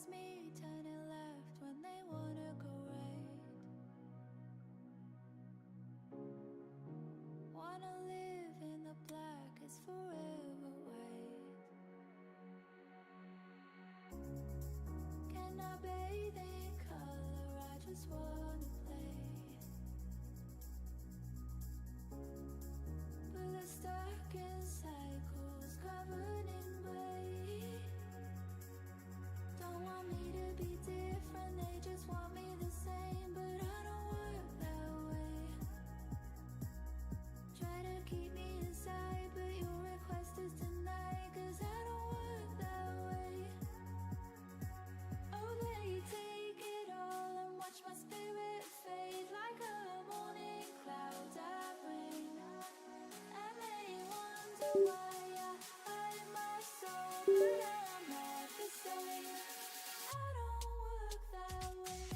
always me turning left when they wanna go right. Wanna live in the black, it's forever white. Can I bathe in color? I just wanna play. But the stuck in cycles covered in gray. Don't want me to be different, they just want me the same. But I don't work that way. Try to keep me inside, but your request is denied. Cause I don't work that way. Oh, they take it all and watch my spirit fade like a morning cloud that rain. And they wonder why I hide my soul, but I'm not the same. I don't work that way.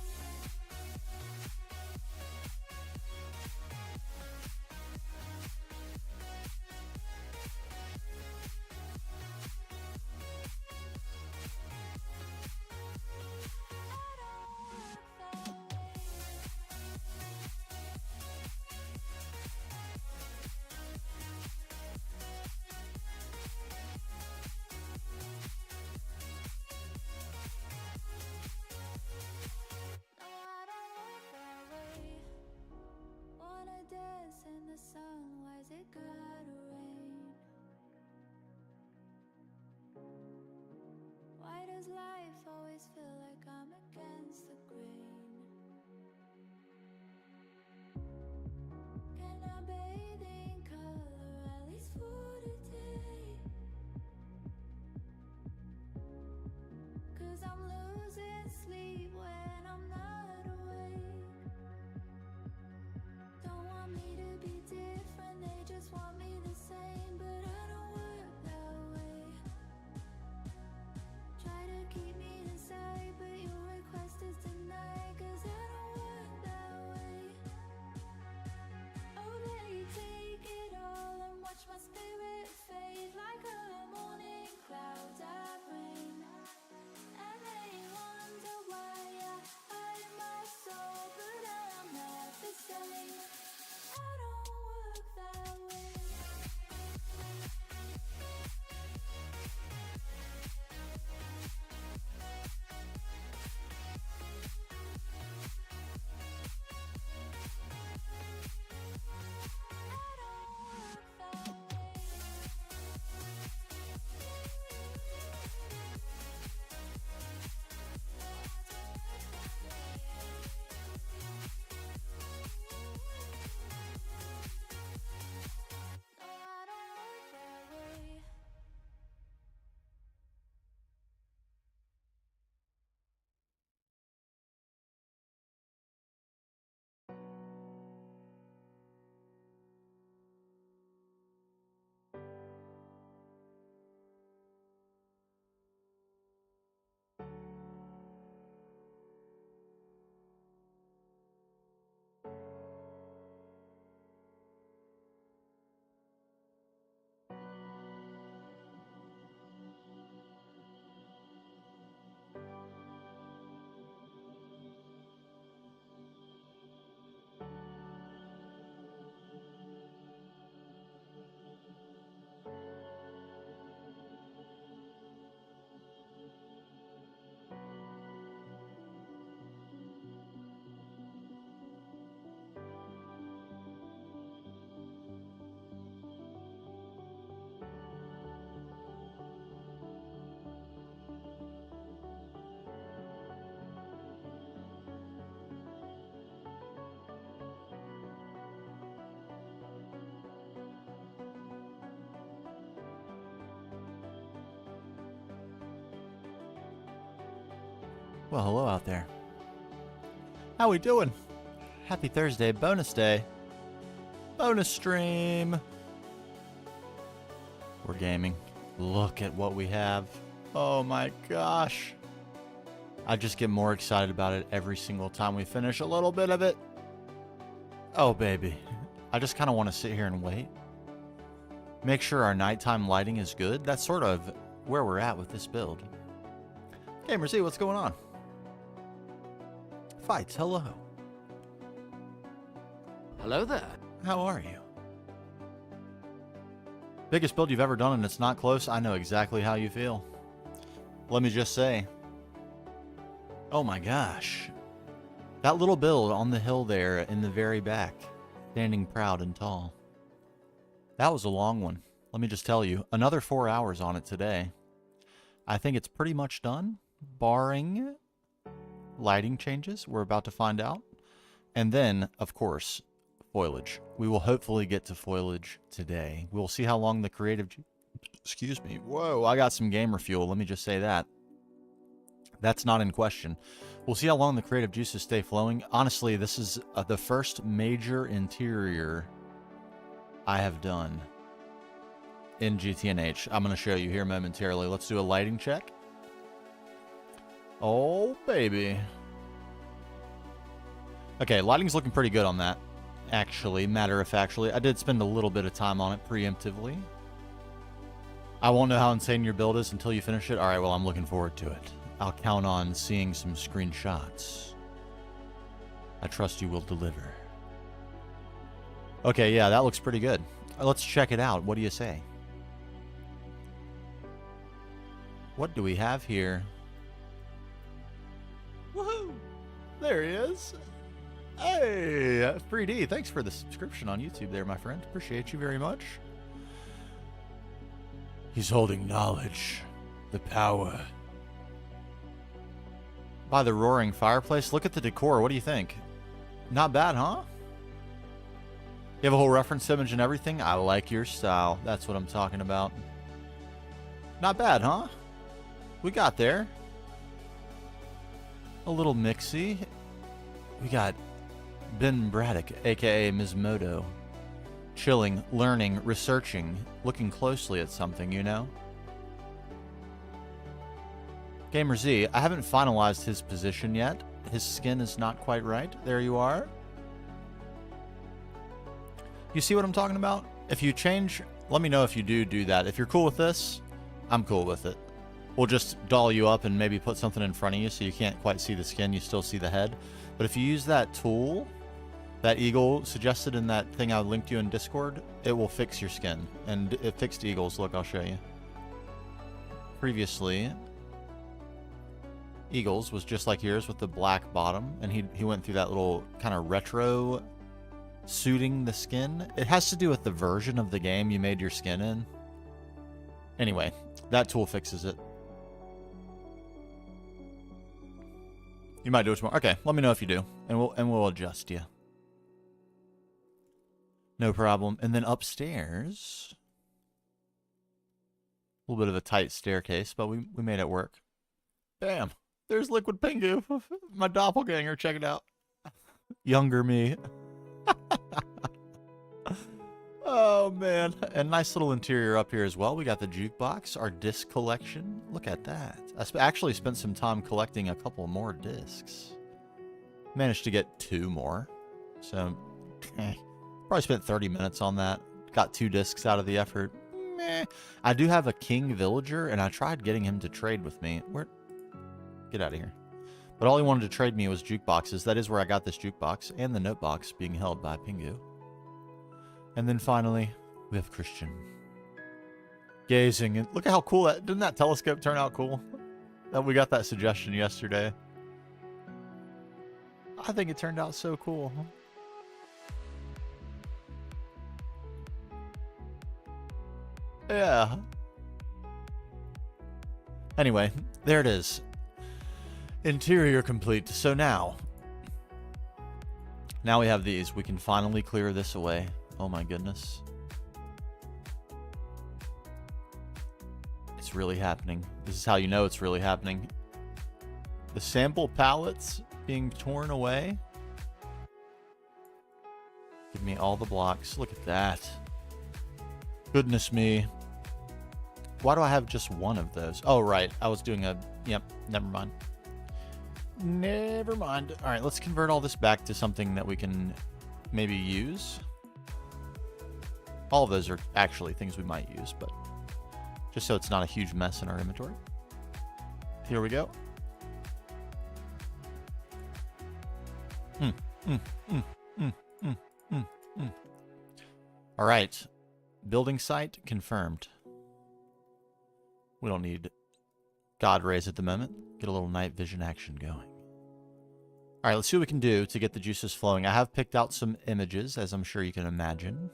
In the sun, why's it gotta rain? Why does life always feel like I'm against the grain? Can I bathe in color at least for today? Cause I'm losing sleep when I'm not awake. Don't want me to be different, they just want me the same. But I don't work that way. Try to keep me inside, but your request is denied. Cause I don't work that way. Oh, they take it all and watch my spirit fade like a morning cloud that rain. And they wonder why I hide my soul, but I'm not the same. I don't work that way. Well, hello out there. How we doing? Happy Thursday, bonus day. Bonus stream. We're gaming. Look at what we have. Oh my gosh. I just get more excited about it every single time we finish a little bit of it. Oh baby. I just kind of want to sit here and wait. Make sure our nighttime lighting is good. That's sort of where we're at with this build. Gamer Z, what's going on? Fights, hello. Hello there. How are you? Biggest build you've ever done and it's not close? I know exactly how you feel. Let me just say. Oh my gosh. That little build on the hill there in the very back, standing proud and tall. That was a long one. Let me just tell you, another 4 hours on it today. I think it's pretty much done, barring lighting changes. We're about to find out. And then, of course, foliage. We will hopefully get to foliage today. We'll see how long the creative... Excuse me. Whoa, I got some gamer fuel. Let me just say that. That's not in question. We'll see how long the creative juices stay flowing. Honestly, this is the first major interior I have done in GTNH. I'm going to show you here momentarily. Let's do a lighting check. Oh, baby. Okay, lighting's looking pretty good on that. Actually, matter of factually, I did spend a little bit of time on it preemptively. I won't know how insane your build is until you finish it. All right, well, I'm looking forward to it. I'll count on seeing some screenshots. I trust you will deliver. Okay, yeah, that looks pretty good. Let's check it out. What do you say? What do we have here? Woohoo! There he is. Hey, 3D, thanks for the subscription on YouTube there, my friend. Appreciate you very much. He's holding knowledge, the power. By the roaring fireplace, look at the decor. What do you think? Not bad, huh? You have a whole reference image and everything? I like your style. That's what I'm talking about. Not bad, huh? We got there. A little mixy. We got Ben Braddock, aka Ms. Moto. Chilling, learning, researching, looking closely at something, you know? Gamer Z, I haven't finalized his position yet. His skin is not quite right. There you are. You see what I'm talking about? If you change, let me know if you do that. If you're cool with this, I'm cool with it. We'll just doll you up and maybe put something in front of you so you can't quite see the skin, you still see the head. But if you use that tool, that eagle suggested in that thing I linked you in Discord, it will fix your skin. And it fixed eagles. Look, I'll show you. Previously, Eagles was just like yours with the black bottom, and he went through that little kind of retro suiting the skin. It has to do with the version of the game you made your skin in. Anyway, that tool fixes it. You might do it tomorrow. Okay, let me know if you do, and we'll adjust you. No problem. And then upstairs, a little bit of a tight staircase, but we made it work. Bam. There's Liquid Pingu, my doppelganger. Check it out. Younger me. Oh, man. And nice little interior up here as well. We got the jukebox, our disc collection. Look at that. I actually spent some time collecting a couple more discs. Managed to get 2 more. So, probably spent 30 minutes on that. Got 2 discs out of the effort. Meh. I do have a king villager, and I tried getting him to trade with me. Get out of here. But all he wanted to trade me was jukeboxes. That is where I got this jukebox and the note box being held by Pingu. And then finally, we have Christian. Gazing. And look at how cool that... Didn't that telescope turn out cool? That we got that suggestion yesterday. I think it turned out so cool. Yeah. Anyway, there it is. Interior complete. So now we have these. We can finally clear this away. Oh my goodness. It's really happening. This is how you know it's really happening. The sample palettes being torn away. Give me all the blocks. Look at that. Goodness me. Why do I have just one of those? Oh, right. I was doing a... Yep. Never mind. Never mind. All right, let's convert all this back to something that we can maybe use. All of those are actually things we might use, but just so it's not a huge mess in our inventory. Here we go. Mm, mm, mm, mm, mm, mm, mm. All right. Building site confirmed. We don't need God rays at the moment. Get a little night vision action going. All right, let's see what we can do to get the juices flowing. I have picked out some images, as I'm sure you can imagine.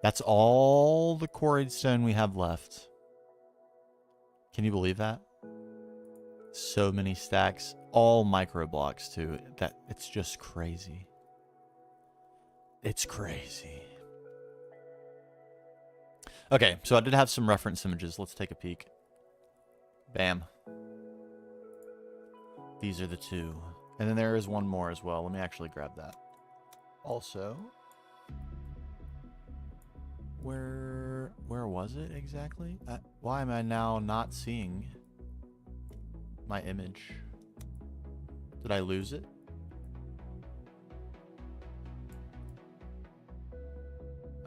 That's all the quarried stone we have left. Can you believe that? So many stacks, all micro blocks too. It's just crazy. It's crazy. Okay, so I did have some reference images. Let's take a peek. Bam. These are the two. And then there is one more as well. Let me actually grab that. Also, where was it exactly? Why am I now not seeing my image? Did I lose it?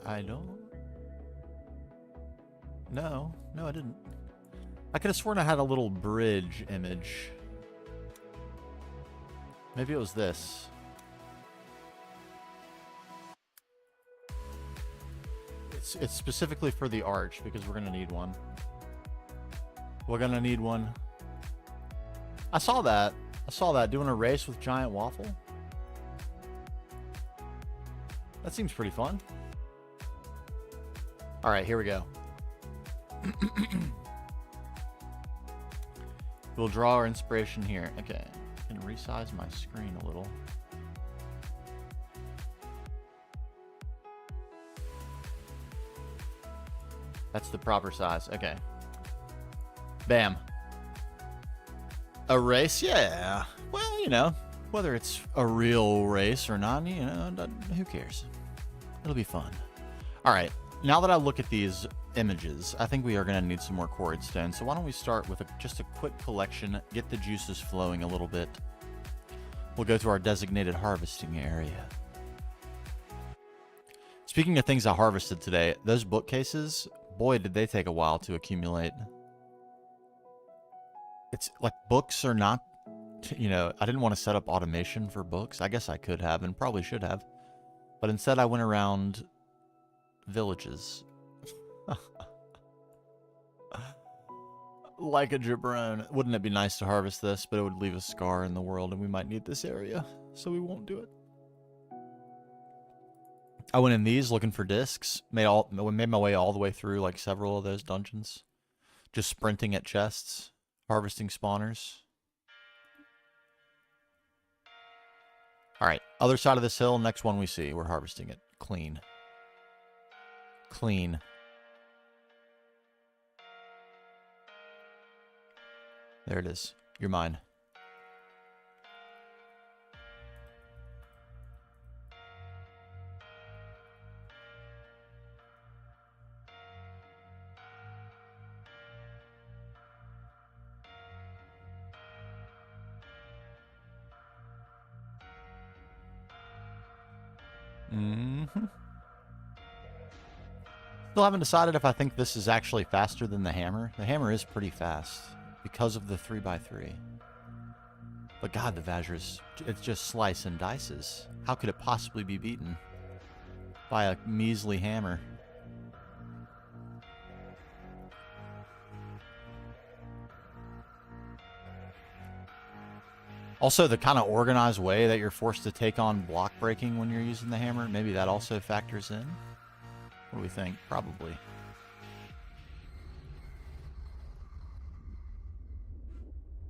I don't. No, I didn't. I could have sworn I had a little bridge image. Maybe it was this. It's specifically for the arch because we're gonna need one. We're gonna need one. I saw that. Doing a race with giant waffle. That seems pretty fun. All right, here we go. We'll draw our inspiration here. Okay, I can resize my screen a little. That's the proper size. Okay. Bam. A race? Yeah. Well, you know, whether it's a real race or not, you know, who cares? It'll be fun. All right. Now that I look at these images, I think we are going to need some more quarried stone. So why don't we start with just a quick collection, get the juices flowing a little bit. We'll go to our designated harvesting area. Speaking of things I harvested today, those bookcases, boy, did they take a while to accumulate. It's like books are not, you know, I didn't want to set up automation for books. I guess I could have and probably should have. But instead I went around villages. Like a jabron. Wouldn't it be nice to harvest this, but it would leave a scar in the world and we might need this area, so we won't do it. I went in these looking for discs. Made my way all the way through like several of those dungeons. Just sprinting at chests, harvesting spawners. All right, other side of this hill, next one we see, we're harvesting it. Clean. Clean. There it is. You're mine. Mm-hmm. Still haven't decided if I think this is actually faster than the hammer. The hammer is pretty fast because of the 3x3. But God, the Vajra's, it's just slice and dices. How could it possibly be beaten by a measly hammer? Also, the kind of organized way that you're forced to take on block breaking when you're using the hammer, maybe that also factors in. What do we think? Probably.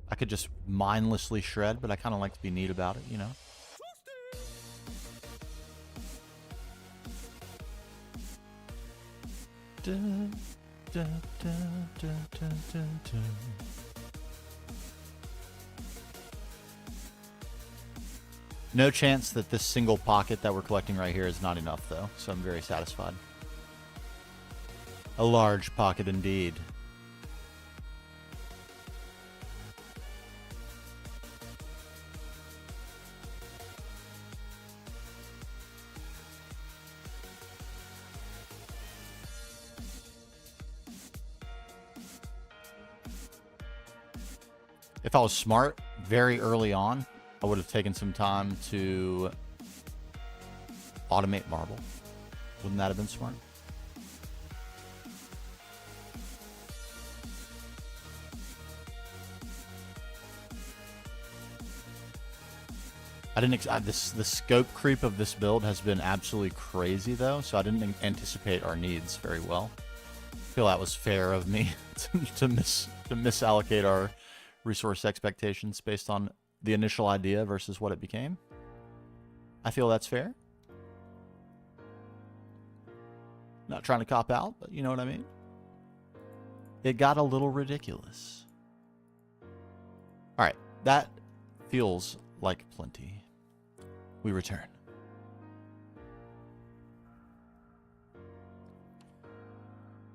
I could just mindlessly shred, but I kind of like to be neat about it, you know? Dun, dun, dun, dun, dun, dun, dun. No chance that this single pocket that we're collecting right here is not enough, though, so I'm very satisfied. A large pocket indeed. If I was smart very early on, I would have taken some time to automate marble. Wouldn't that have been smart? The scope creep of this build has been absolutely crazy though, so I didn't anticipate our needs very well. I feel that was fair of me to misallocate our resource expectations based on the initial idea versus what it became. I feel that's fair. Not trying to cop out, but you know what I mean? It got a little ridiculous. Alright, that feels like plenty. We return.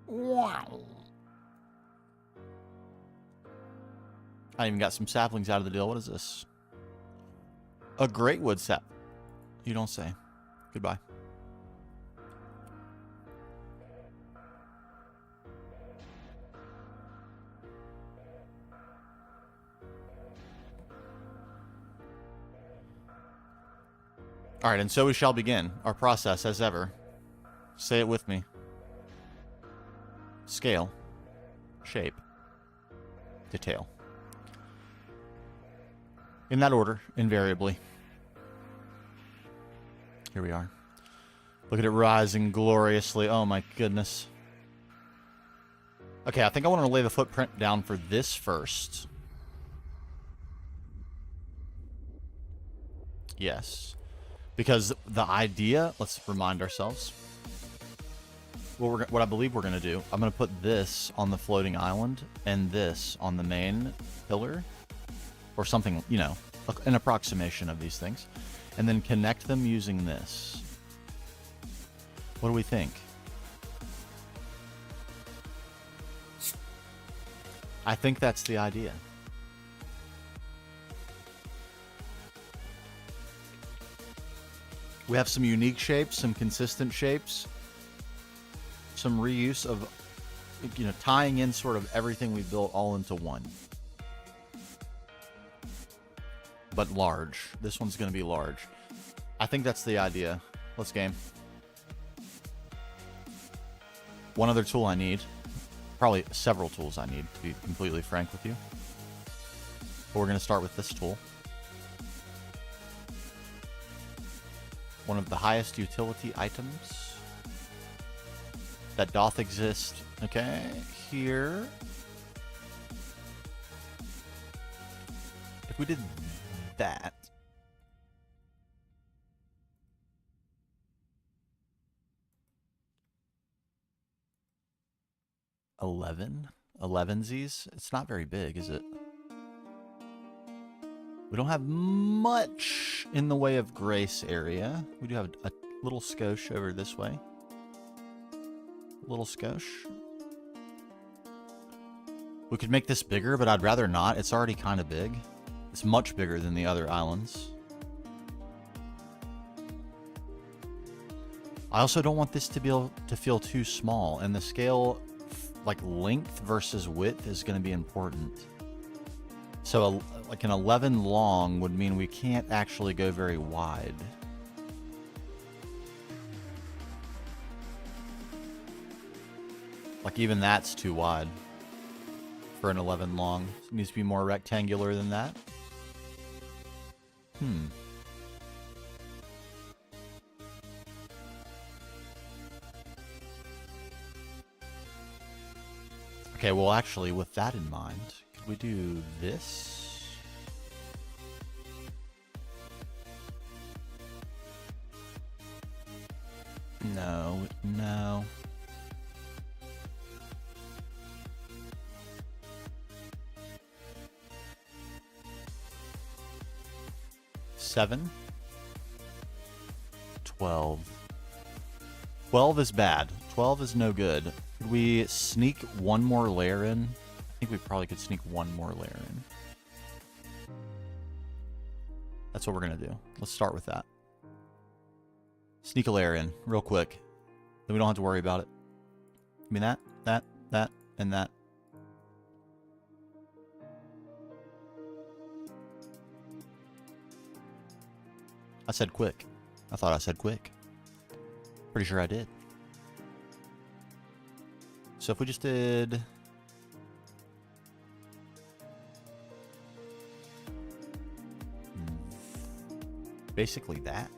Wow. I even got some saplings out of the deal. What is this? A great wood sap. You don't say. Goodbye. All right, and so we shall begin our process as ever. Say it with me. Scale, shape, detail. In that order, invariably. Here we are. Look at it rising gloriously. Oh my goodness. Okay, I think I want to lay the footprint down for this first. Yes. Because the idea, let's remind ourselves. What I believe we're going to do, I'm going to put this on the floating island and this on the main pillar. Or something, you know, an approximation of these things. And then connect them using this. What do we think? I think that's the idea. We have some unique shapes, some consistent shapes, some reuse of, you know, tying in sort of everything we built all into one. But large. This one's going to be large. I think that's the idea. Let's game. One other tool I need. Probably several tools I need, to be completely frank with you. But we're going to start with this tool. One of the highest utility items that doth exist. Okay, here. If we did that. Elevensies? It's not very big, is it? We don't have much in the way of grace area. We do have a little skosh over this way. Little skosh. We could make this bigger, but I'd rather not. It's already kind of big. It's much bigger than the other islands. I also don't want this to be able to feel too small, and the scale, like length versus width, is going to be important. So like an 11 long would mean we can't actually go very wide. Like even that's too wide for an 11 long. It needs to be more rectangular than that. Okay, well actually with that in mind, could we do this? No, no. Seven. 12. 12 is bad. 12 is no good. Could we sneak one more layer in? I think we probably could sneak one more layer in. That's what we're going to do. Let's start with that. Sneak a layer in real quick. Then we don't have to worry about it. I mean that, and that. I said quick. I thought I said quick. Pretty sure I did. So if we just did... basically that.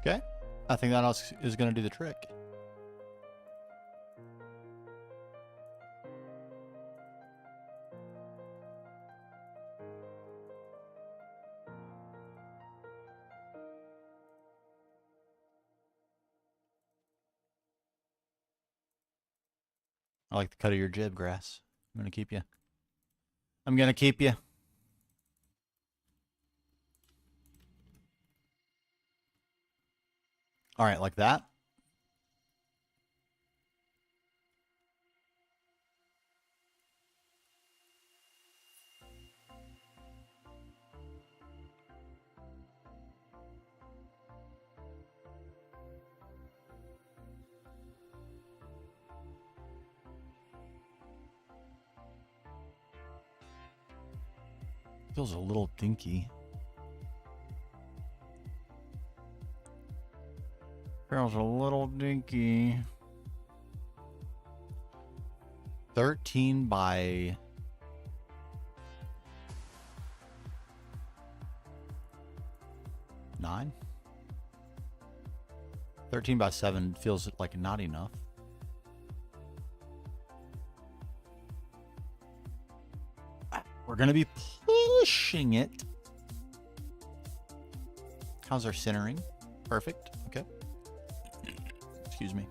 Okay. I think that else is going to do the trick. I like the cut of your jib, Grass. I'm going to keep you. I'm going to keep you. All right, like that. Feels a little dinky. Feels a little dinky. 13 by 9. 13 by 7 feels like not enough. We're going to be pushing it. How's our centering? Perfect. Okay. Excuse me.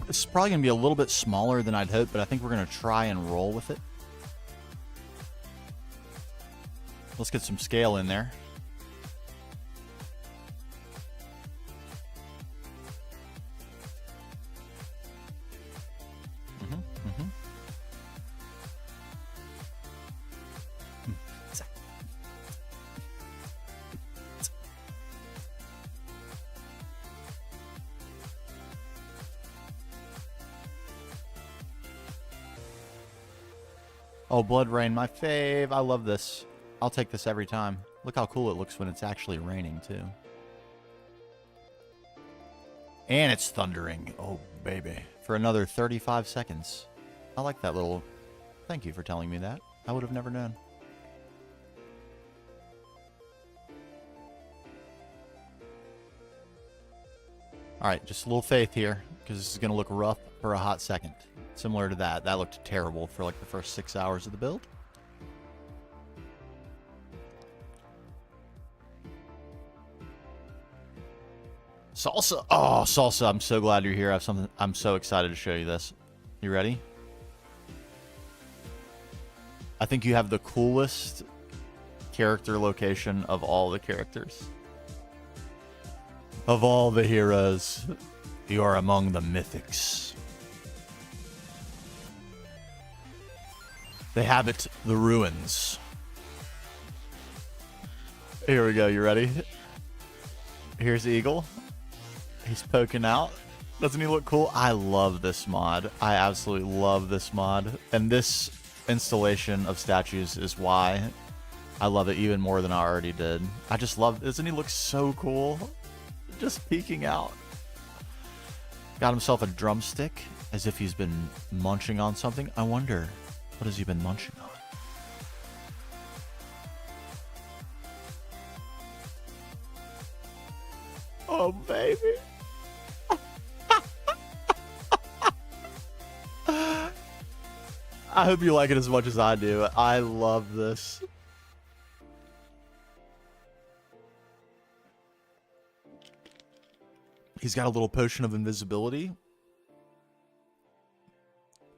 This is probably going to be a little bit smaller than I'd hoped, but I think we're going to try and roll with it. Let's get some scale in there. Oh, Blood Rain, my fave. I love this. I'll take this every time. Look how cool it looks when it's actually raining, too. And it's thundering. Oh, baby. For another 35 seconds. I like that little... Thank you for telling me that. I would have never known. Alright, just a little faith here, because this is going to look rough for a hot second. Similar to that. That looked terrible for like the first 6 hours of the build. Salsa. Oh, Salsa, I'm so glad you're here. I have something. I'm so excited to show you this. You ready? I think you have the coolest character location of all the characters. Of all the heroes, you are among the mythics. They habit the ruins. Here we go. You ready? Here's Eagle. He's poking out. Doesn't he look cool? I love this mod. I absolutely love this mod. And this installation of statues is why I love it even more than I already did. I just love, doesn't he look so cool? Just peeking out. Got himself a drumstick, as if he's been munching on something. I wonder, what has he been munching on? Oh, baby. I hope you like it as much as I do. I love this. He's got a little potion of invisibility.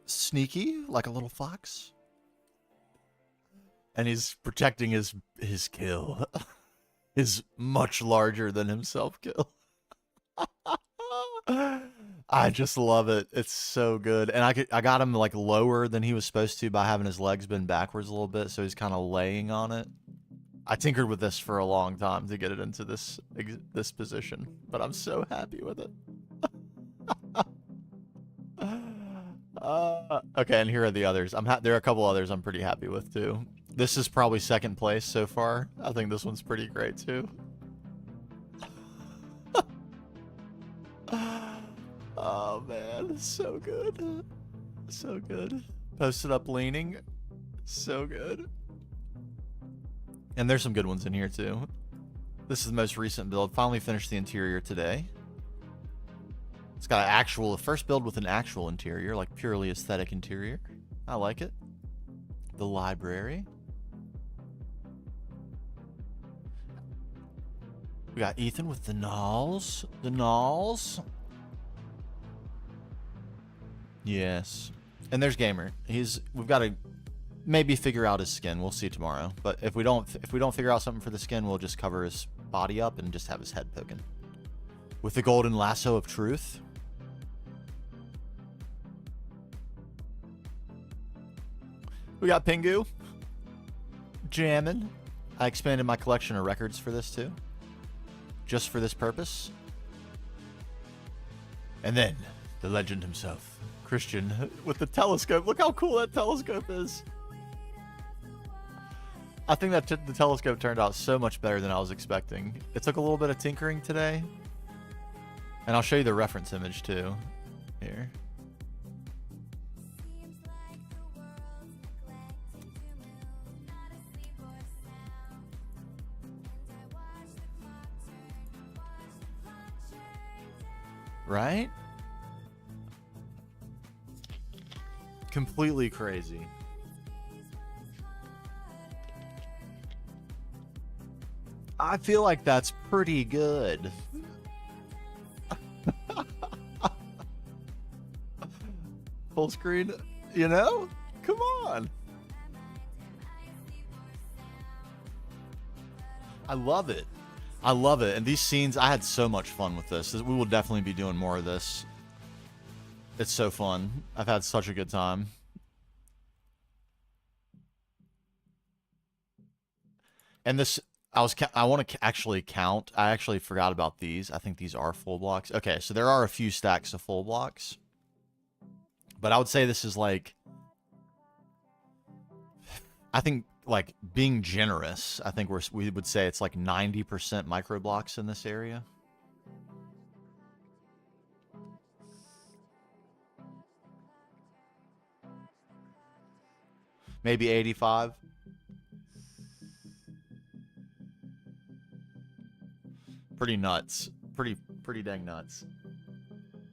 Sneaky, like a little fox. And he's protecting his kill. His much larger than himself kill. I just love it. It's so good. And I got him like lower than he was supposed to by having his legs bend backwards a little bit, so he's kind of laying on it. I tinkered with this for a long time to get it into this position, but I'm so happy with it. Okay, and here are the others. There are a couple others I'm pretty happy with too. This is probably second place so far. I think this one's pretty great too. Oh man, so good. So good. Posted up leaning. So good. And there's some good ones in here too. This is the most recent build. Finally finished the interior today. It's got the first build with an actual interior, like purely aesthetic interior. I like it. The library. We got Ethan with the Knolls. The Knolls. Yes. And there's Gamer. We've got to maybe figure out his skin. We'll see tomorrow. But if we don't figure out something for the skin, we'll just cover his body up and just have his head poking. With the golden lasso of truth. We got Pingu. Jammin'. I expanded my collection of records for this too. Just for this purpose. And then, the legend himself. Christian with the telescope. Look how cool that telescope is. I think that the telescope turned out so much better than I was expecting. It took a little bit of tinkering today. And I'll show you the reference image too. Here. Right? Completely crazy. I feel like that's pretty good. Full screen, you know? Come on. I love it. I love it. And these scenes, I had so much fun with this. We will definitely be doing more of this. It's so fun. I've had such a good time. And this, I want to actually count. I actually forgot about these. I think these are full blocks. Okay, so there are a few stacks of full blocks. But I would say this is like, I think like being generous, I think we would say it's like 90% micro blocks in this area. Maybe 85. Pretty nuts. Pretty dang nuts.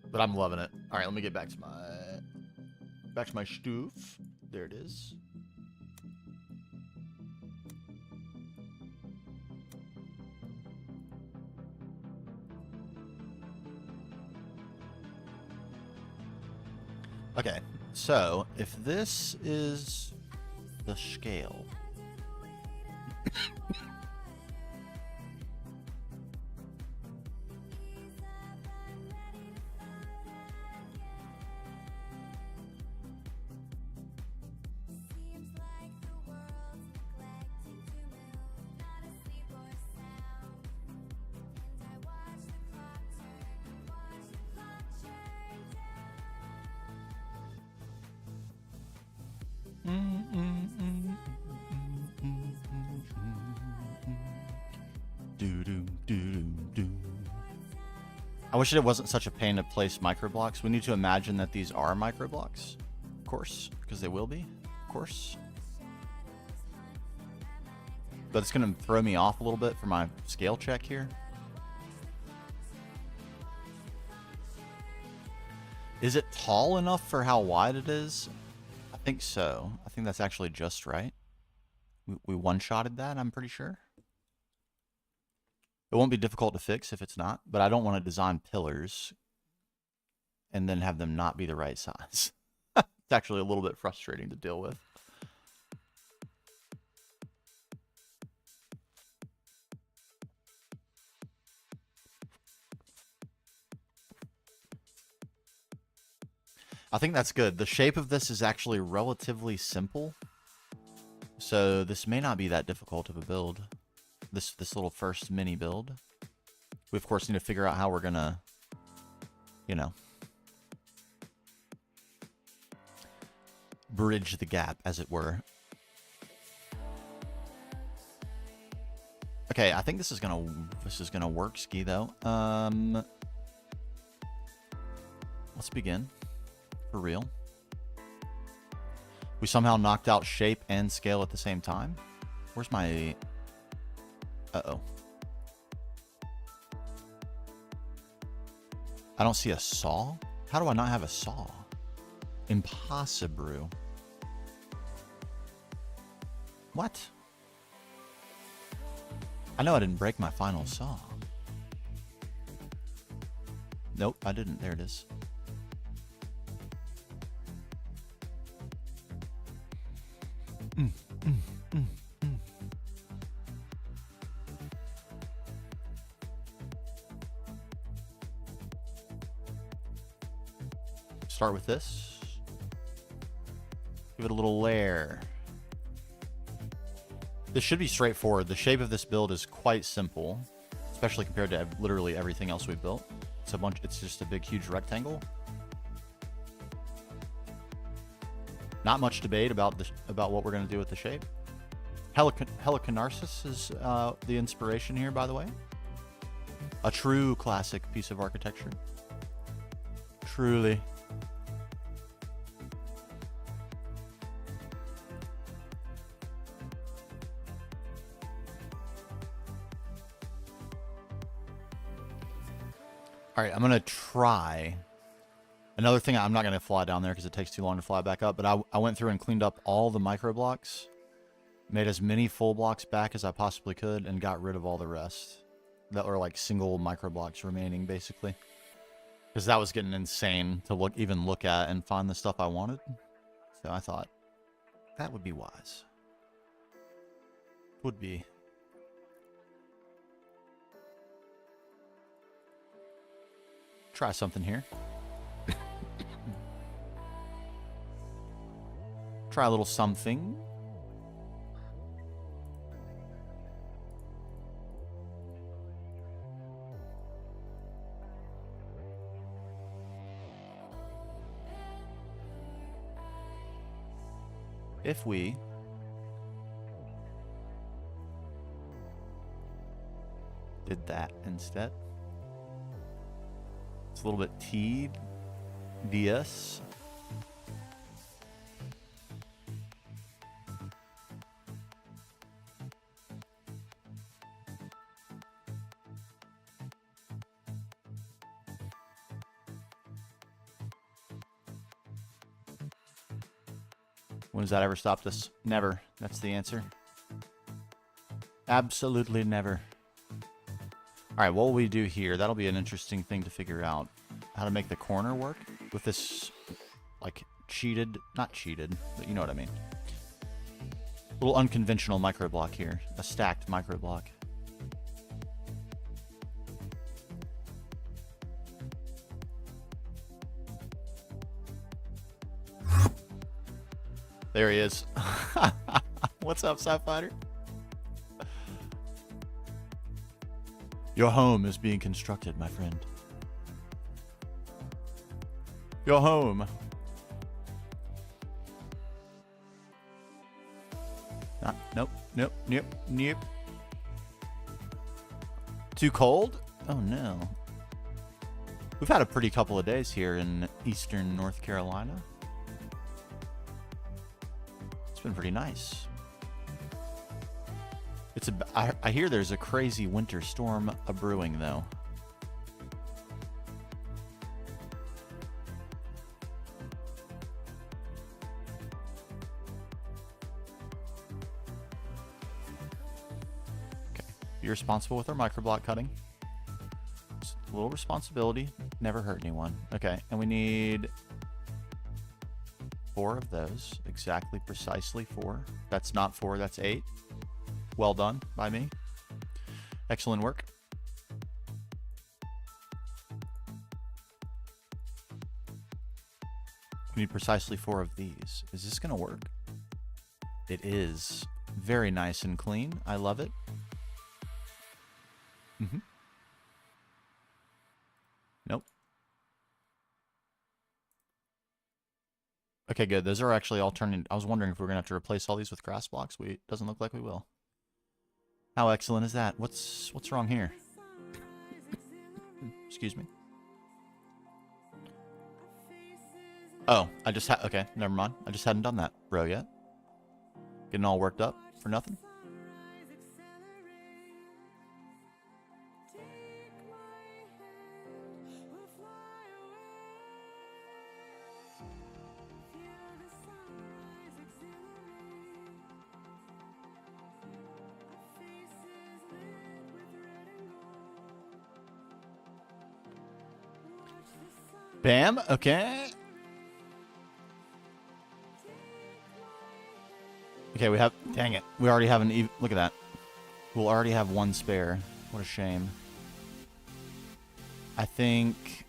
But I'm loving it. All right, let me get back to my stoof. There it is. Okay, so if this is the scale. I wish it wasn't such a pain to place micro blocks. We need to imagine that these are micro blocks, of course, because they will be, of course. But it's going to throw me off a little bit for my scale check here. Is it tall enough for how wide it is? I think so. I think that's actually just right. We one-shotted that, I'm pretty sure. It won't be difficult to fix if it's not, but I don't want to design pillars and then have them not be the right size. It's actually a little bit frustrating to deal with. I think that's good. The shape of this is actually relatively simple, so this may not be that difficult of a build. This little first mini build. We of course need to figure out how we're gonna, you know, bridge the gap, as it were. Okay, I think this is gonna work, Ski, though. Let's begin. For real. We somehow knocked out shape and scale at the same time. Where's my... Uh-oh. I don't see a saw? How do I not have a saw? Impossible. What? I know I didn't break my final saw. Nope, I didn't. There it is. Start with this. Give it a little layer. This should be straightforward. The shape of this build is quite simple, especially compared to literally everything else we've built. It's just a big, huge rectangle. Not much debate about what we're going to do with the shape. Helicanarsis is the inspiration here, by the way. A true classic piece of architecture. Truly. All right, I'm going to try. Another thing, I'm not going to fly down there because it takes too long to fly back up, but I went through and cleaned up all the micro blocks, made as many full blocks back as I possibly could, and got rid of all the rest that were like single micro blocks remaining, basically. Because that was getting insane to even look at and find the stuff I wanted. So I thought that would be wise. Would be. Try something here. Try a little something. If we did that instead. It's a little bit tedious. When has that ever stopped us? Never. That's the answer. Absolutely never. All right, what will we do here? That'll be an interesting thing to figure out. How to make the corner work with this, like, not cheated, but you know what I mean. A little unconventional micro block here. A stacked micro block. There he is. What's up, Sci-Fighter? Your home is being constructed, my friend. Your home. Nope. Too cold? Oh no. We've had a pretty couple of days here in eastern North Carolina. It's been pretty nice. I hear there's a crazy winter storm brewing, though. Okay, be responsible with our microblock cutting. A little responsibility, never hurt anyone. Okay, and we need 4 of those. Exactly, precisely 4. That's not 4, that's 8. Well done by me. Excellent work. We need precisely 4 of these. Is this gonna work? It is. Very nice and clean. I love it. Mm-hmm. Nope. Okay, good. Those are actually all turning. I was wondering if we are going to have to replace all these with grass blocks. Doesn't look like we will. How excellent is that? What's wrong here? Excuse me. Oh, okay, never mind. I just hadn't done that row yet. Getting all worked up for nothing. Bam, okay. Okay, we have, dang it. We already have look at that. We'll already have 1 spare. What a shame. I think...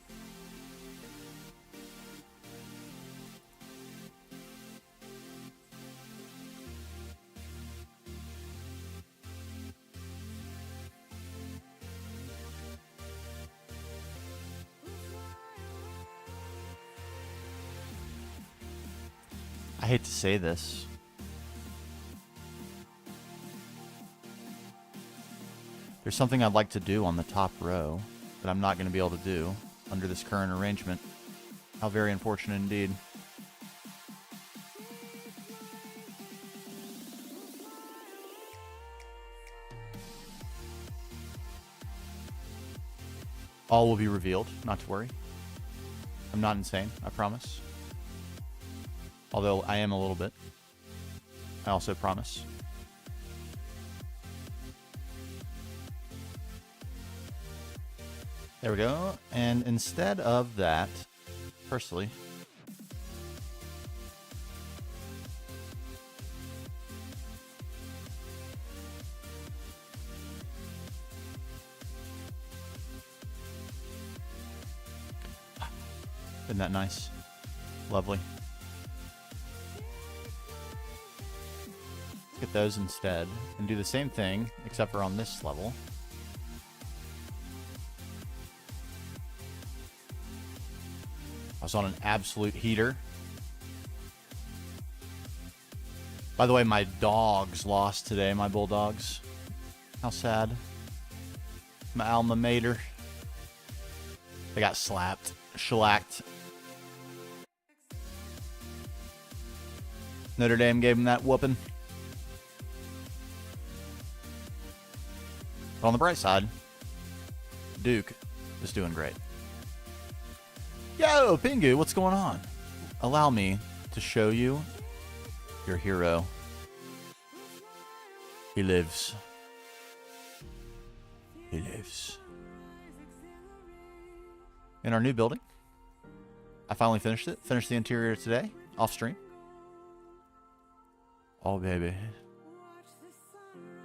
I hate to say this. There's something I'd like to do on the top row that I'm not going to be able to do under this current arrangement. How very unfortunate indeed. All will be revealed, not to worry. I'm not insane, I promise. Although I am a little bit. I also promise. There we go. And instead of that, firstly, isn't that nice? Lovely. Get those instead and do the same thing, except for on this level. I was on an absolute heater. By the way, my dogs lost today, my bulldogs. How sad. My alma mater. They got slapped, shellacked. Notre Dame gave them that whooping. But on the bright side, Duke is doing great. Yo, Pingu, what's going on? Allow me to show you your hero. He lives. He lives. In our new building. I finally finished it. Finished the interior today, off stream. Oh, baby.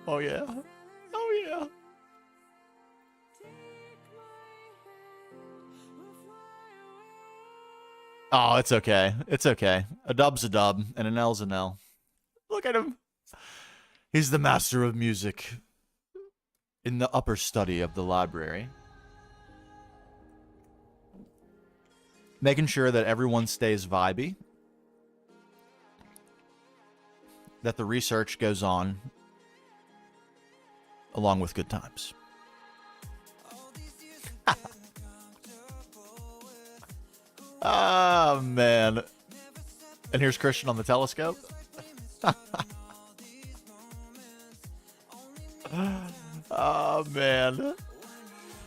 Oh, yeah. Oh, yeah. Oh, it's okay. It's okay. A dub's a dub, and an L's an L. Look at him. He's the master of music in the upper study of the library. Making sure that everyone stays vibey. That the research goes on along with good times. Oh, man. And here's Christian on the telescope. Oh, man.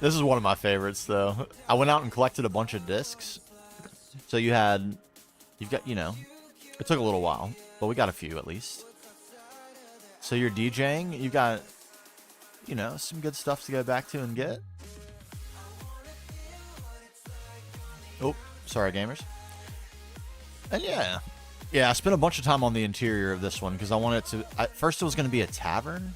This is one of my favorites, though. I went out and collected a bunch of discs. So you've got, it took a little while, but we got a few at least. So you're DJing, you got, some good stuff to go back to and get. Oh, sorry, gamers. And yeah, I spent a bunch of time on the interior of this one because I wanted to. First, it was going to be a tavern.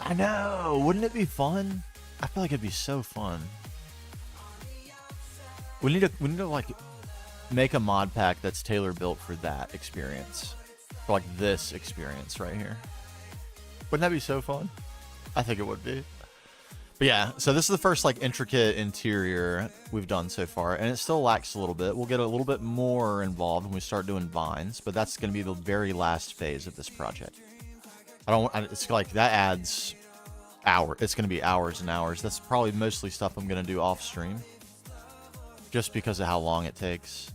I know, wouldn't it be fun? I feel like it'd be so fun. We need to like make a mod pack that's tailor built for that experience, for like this experience right here. Wouldn't that be so fun? I think it would be. But yeah, so this is the first like intricate interior we've done so far, and it still lacks a little bit. We'll get a little bit more involved when we start doing vines, but that's going to be the very last phase of this project. It's like that adds hours. It's going to be hours and hours. That's probably mostly stuff I'm going to do off stream, just because of how long it takes.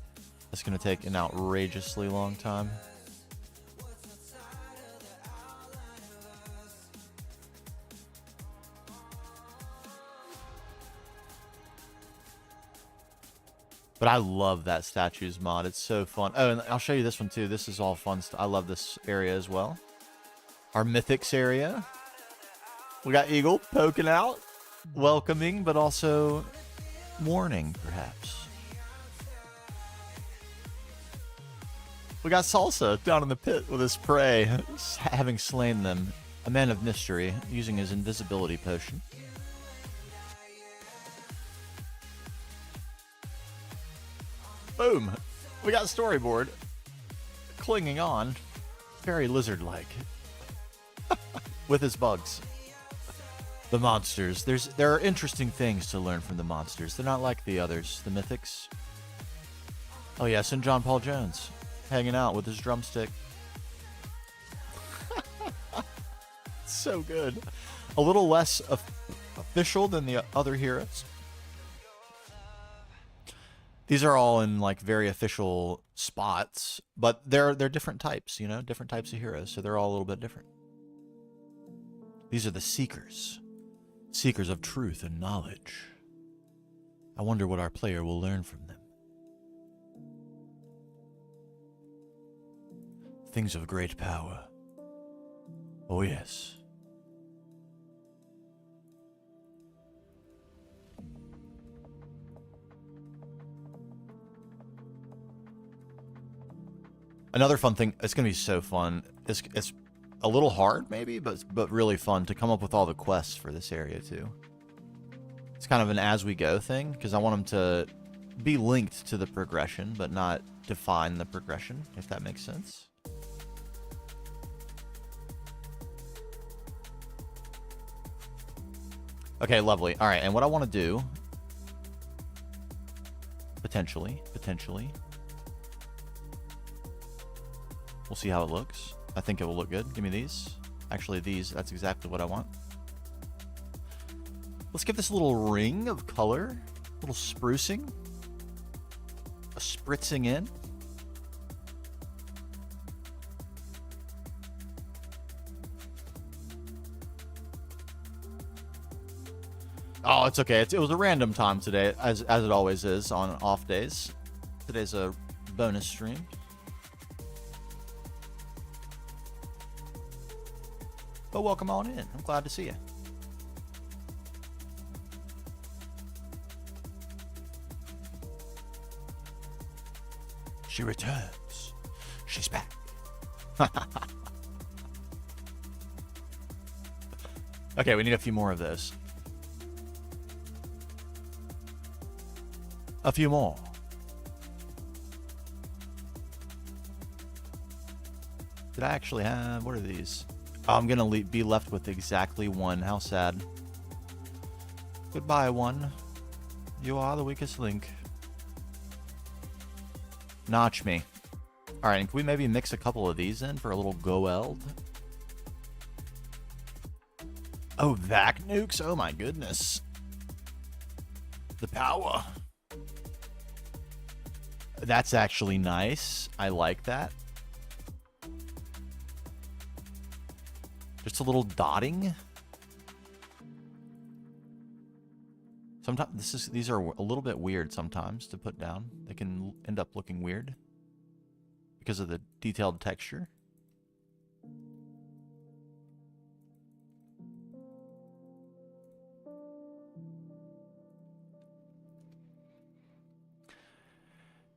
It's going to take an outrageously long time. But I love that statues mod. It's so fun. Oh, and I'll show you this one too. This is all fun stuff. I love this area as well. Our mythics area. We got Eagle poking out, welcoming, but also warning, perhaps. We got Salsa down in the pit with his prey, having slain them. A man of mystery, using his invisibility potion. Boom! We got storyboard. Clinging on. Very lizard-like. With his bugs. The monsters. There are interesting things to learn from the monsters. They're not like the others, the mythics. Oh yes, and John Paul Jones. Hanging out with his drumstick. So good. A little less official than the other heroes. These are all in like very official spots, but they're different types, different types of heroes, so they're all a little bit different. These are the seekers. Seekers of truth and knowledge. I wonder what our player will learn from them. Things of great power. Oh yes. Another fun thing, it's going to be so fun. It's a little hard maybe, but really fun to come up with all the quests for this area too. It's kind of an as we go thing because I want them to be linked to the progression, but not define the progression, if that makes sense. Okay, lovely. All right, and what I want to do, potentially, we'll see how it looks. I think it will look good. Give me these. Actually, these. That's exactly what I want. Let's give this a little ring of color. A little sprucing. A spritzing in. Oh, it's okay. It was a random time today, as it always is on off days. Today's a bonus stream. But welcome on in. I'm glad to see you. She returns. She's back. Okay, we need a few more of those. A few more. Did I actually have... What are these? Oh, I'm going to be left with exactly one. How sad. Goodbye, one. You are the weakest link. Notch me. Alright, can we maybe mix a couple of these in for a little go-eld? Oh, vac nukes? Oh my goodness. The power. That's actually nice. I like that. Just a little dotting. Sometimes these are a little bit weird sometimes to put down. They can end up looking weird because of the detailed texture.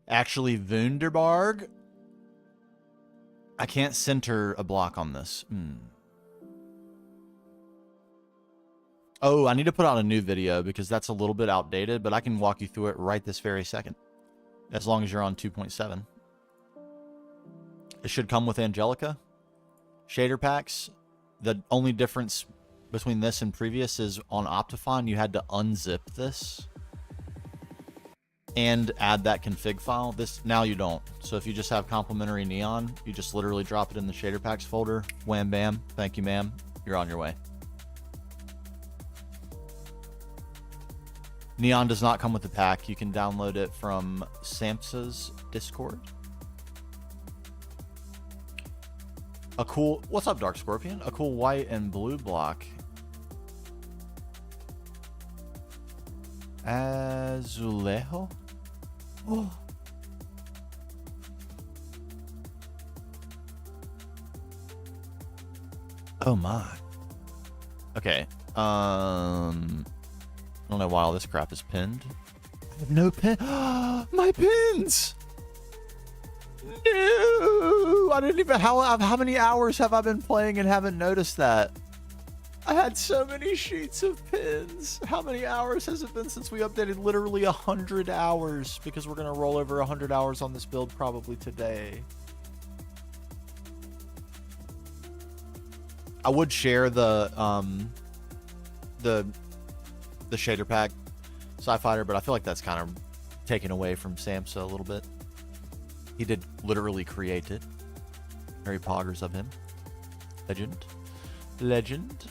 Actually, Wunderbarg. I can't center a block on this. Oh, I need to put out a new video because that's a little bit outdated, but I can walk you through it right this very second. As long as you're on 2.7. It should come with Angelica. Shader packs. The only difference between this and previous is on Optifine, you had to unzip this and add that config file. This now you don't. So if you just have complementary neon, you just literally drop it in the shader packs folder. Wham bam. Thank you, ma'am. You're on your way. Neon does not come with the pack. You can download it from Samsa's Discord. A cool, what's up, Dark Scorpion? A cool white and blue block. Azulejo? Oh. Oh my. Okay. I don't know why all this crap is pinned. I have no pin. My pins! No! I didn't even... How many hours have I been playing and haven't noticed that? I had so many sheets of pins. How many hours has it been since we updated? Literally 100 hours. Because we're going to roll over 100 hours on this build probably today. I would share the shader pack Sci-Fighter, but I feel like that's kind of taken away from Samsa a little bit. He did literally create it. Very poggers of him. Legend. Legend.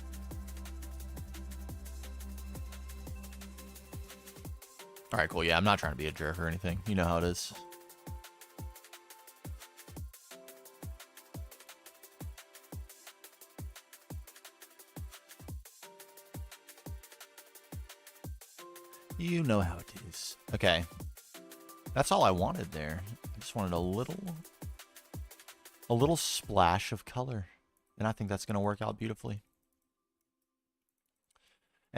Alright, cool. Yeah, I'm not trying to be a jerk or anything. You know how it is. You know how it is. Okay. That's all I wanted there. I just wanted a little splash of color. And I think that's going to work out beautifully.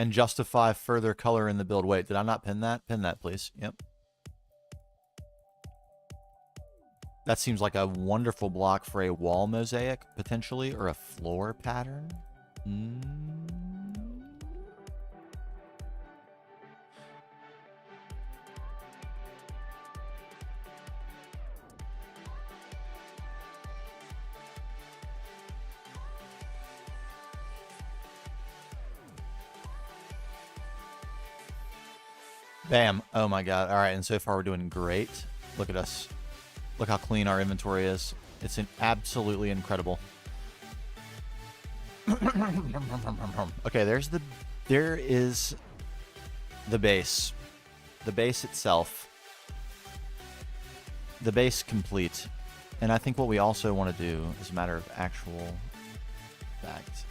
And justify further color in the build. Wait, did I not pin that? Pin that, please. Yep. That seems like a wonderful block for a wall mosaic, potentially, or a floor pattern. Bam. Oh my god. All right, and so far we're doing great. Look at us. Look how clean our inventory is. It's absolutely incredible. Okay, there is the base. The base itself. The base complete. And I think what we also want to do is a matter of actual fact.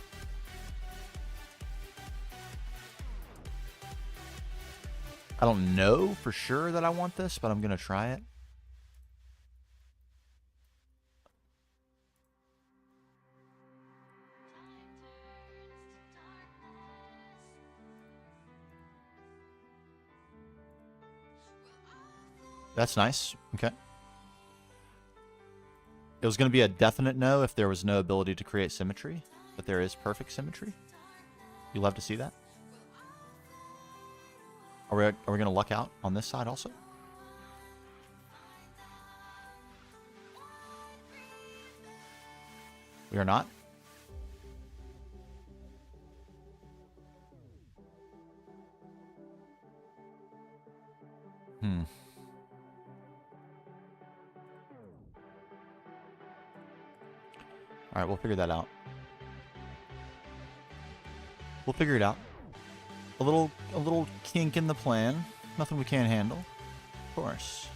I don't know for sure that I want this, but I'm going to try it. That's nice. Okay. It was going to be a definite no if there was no ability to create symmetry, but there is perfect symmetry. You love to see that. Are we going to luck out on this side also? We are not. All right, we'll figure that out. We'll figure it out. A little kink in the plan. Nothing we can't handle. Of course.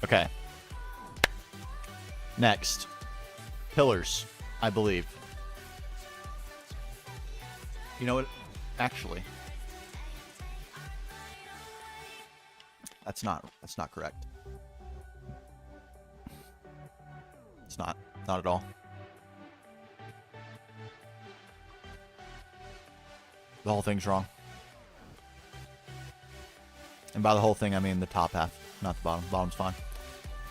Okay. Next. Pillars, I believe. You know what? Actually, that's not correct. It's not at all. The whole thing's wrong. And by the whole thing, I mean the top half, not the bottom. Bottom's fine.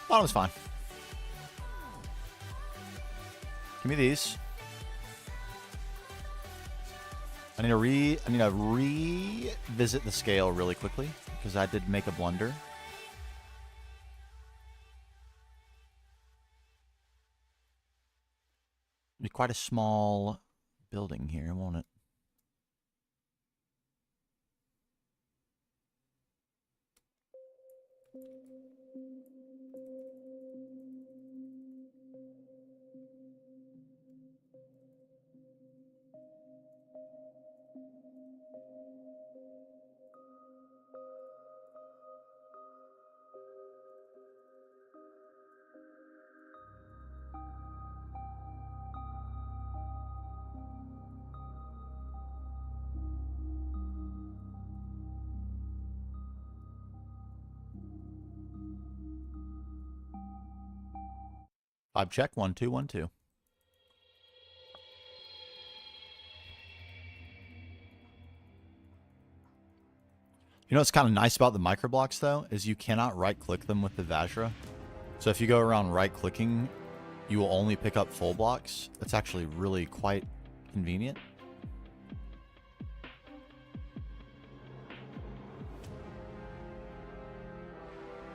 Bottom's fine. Give me these. I need to revisit the scale really quickly because I did make a blunder. Be quite a small building here, won't it? Vibe check, 1 2 1 2. You know what's kind of nice about the microblocks though is you cannot right click them with the Vajra. So if you go around right clicking, you will only pick up full blocks. That's actually really quite convenient.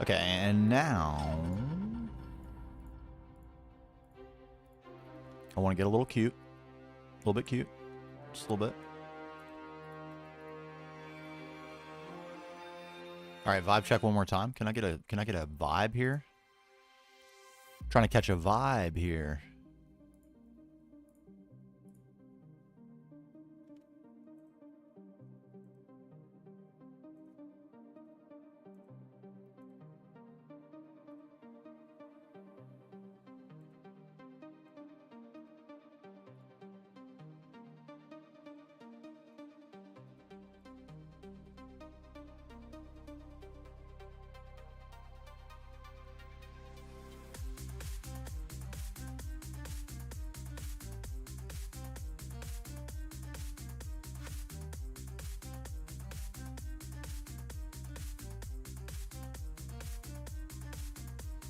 Okay, and now I want to get a little cute. A little bit cute. Just a little bit. All right, vibe check one more time. Can I get a vibe here? I'm trying to catch a vibe here.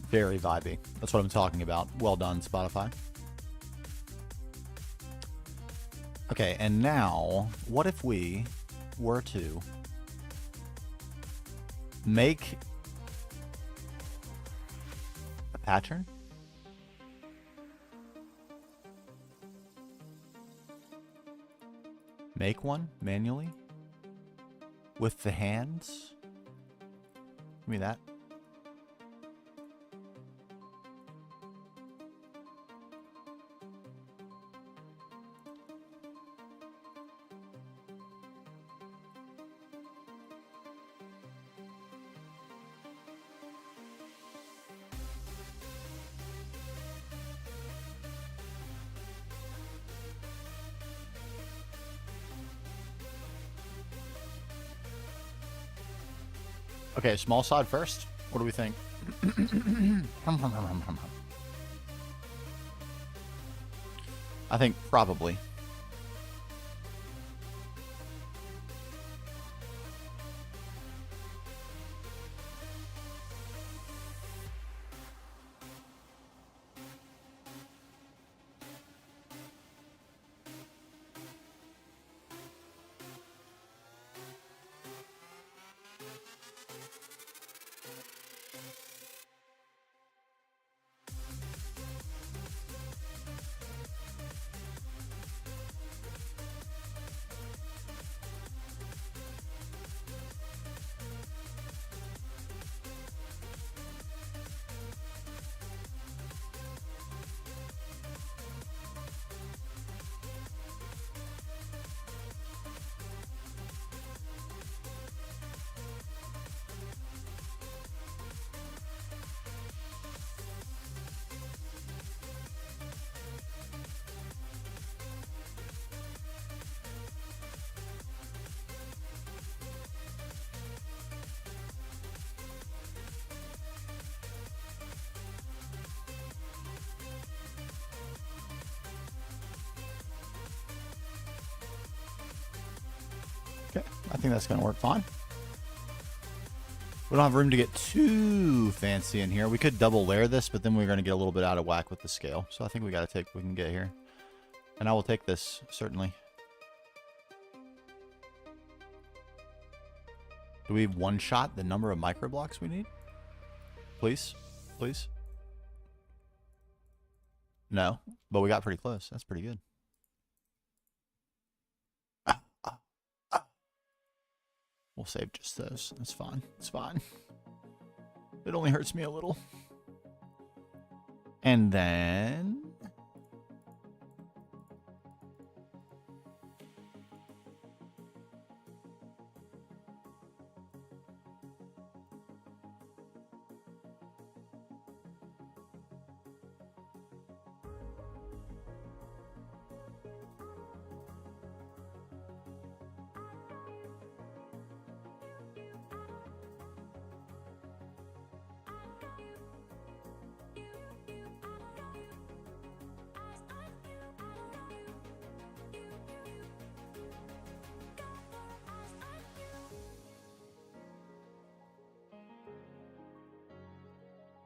Very vibey. That's what I'm talking about. Well done, Spotify. Okay, and now, what if we were to make a pattern? Make one manually with the hands? Give me that. Okay, small side first. What do we think? I think probably. I think that's going to work fine. We don't have room to get too fancy in here. We could double layer this, but then we're going to get a little bit out of whack with the scale. So I think we got to take what we can get here. And I will take this, certainly. Do we one-shot the number of microblocks we need? Please? Please? No, but we got pretty close. That's pretty good. We'll save just those. That's fine. It's fine. It only hurts me a little. And then...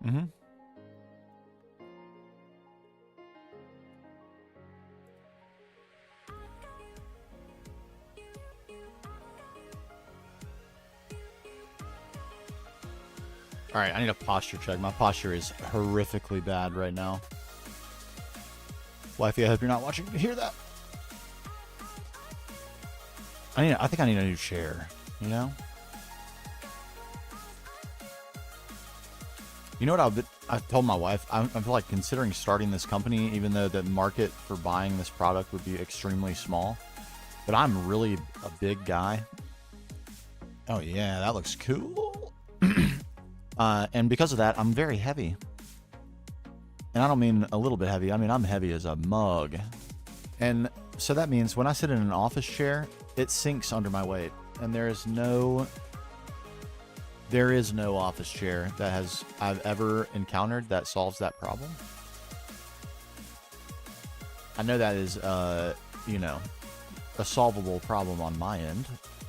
Mm-hmm. All right, I need a posture check. My posture is horrifically bad right now. Wifey, I hope you're not watching to hear that. I think I need a new chair, you know? You know what I told my wife? I feel like considering starting this company, even though the market for buying this product would be extremely small. But I'm really a big guy. Oh yeah, that looks cool. And because of that, I'm very heavy. And I don't mean a little bit heavy. I mean, I'm heavy as a mug. And so that means when I sit in an office chair, it sinks under my weight. And there is no office chair that I've ever encountered that solves that problem. I know that is, you know, a solvable problem on my end,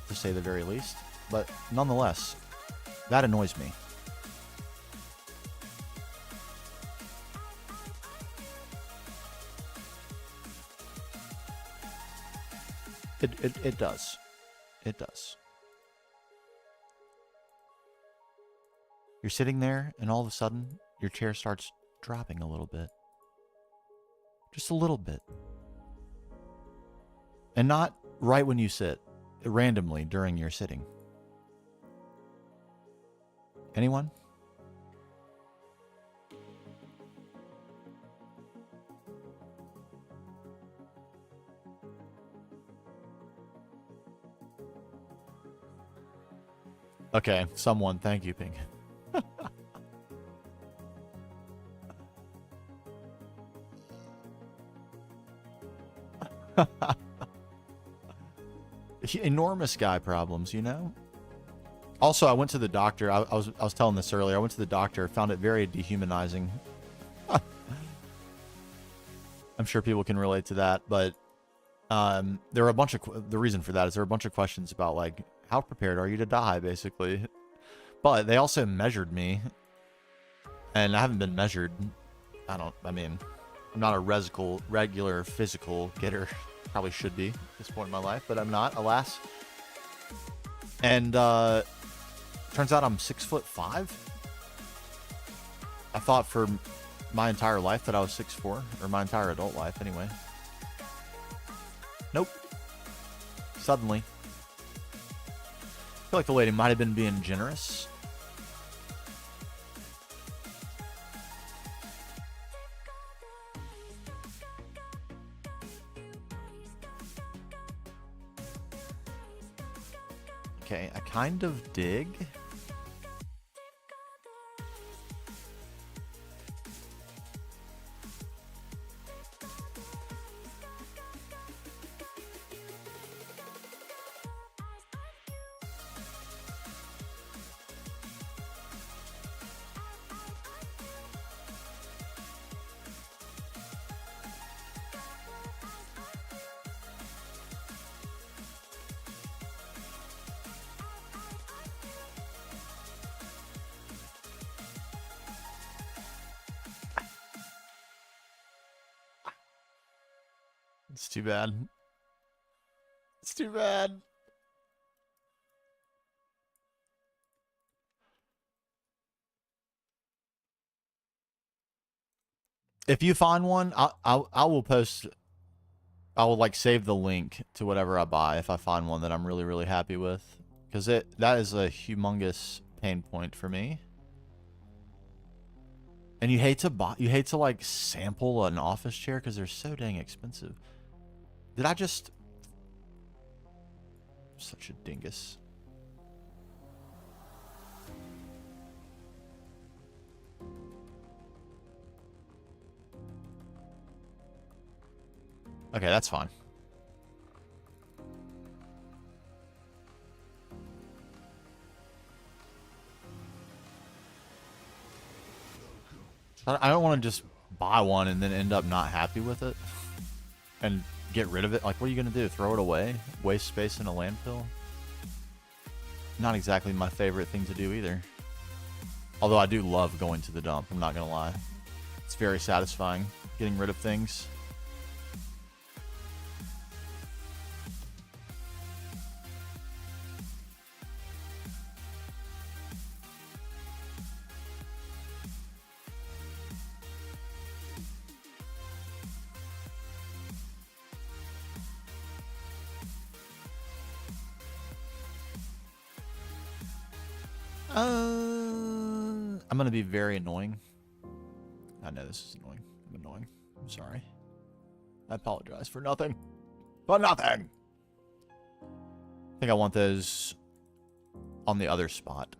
to say the very least. But nonetheless, that annoys me. It does. It does. You're sitting there, and all of a sudden, your chair starts dropping a little bit. Just a little bit. And not right when you sit, randomly during your sitting. Anyone? Okay, someone. Thank you, Pink. Enormous guy problems, you know? Also, I went to the doctor. I was telling this earlier. I went to the doctor, found it very dehumanizing. I'm sure people can relate to that, but there were a bunch of the reason for that is there were a bunch of questions about like how prepared are you to die, basically. But they also measured me, and I haven't been measured. I mean, I'm not a regular physical getter. Probably should be at this point in my life, but I'm not, alas. And turns out I'm 6'5". I thought for my entire life that I was 6'4", or my entire adult life anyway. Nope. Suddenly. I feel like the lady might have been being generous. Okay, I kind of dig. It's too bad. It's too bad. If you find one, I will post. I will like save the link to whatever I buy if I find one that I'm really, really happy with, because that is a humongous pain point for me. And you hate to like sample an office chair because they're so dang expensive. Did I just... Such a dingus. Okay, that's fine. I don't want to just buy one and then end up not happy with it and get rid of it. Like, what are you going to do? Throw it away? Waste space in a landfill? Not exactly my favorite thing to do either. Although I do love going to the dump, I'm not going to lie. It's very satisfying getting rid of things. I'm going to be very annoying. I know this is annoying. I'm annoying. I'm sorry. I apologize for nothing. For nothing! I think I want those on the other spot.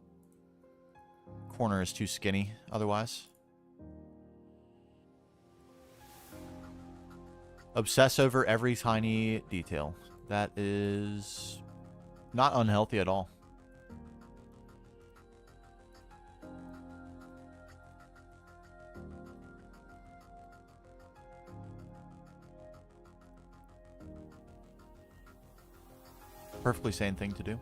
Corner is too skinny otherwise. Obsess over every tiny detail. That is not unhealthy at all. Perfectly sane thing to do.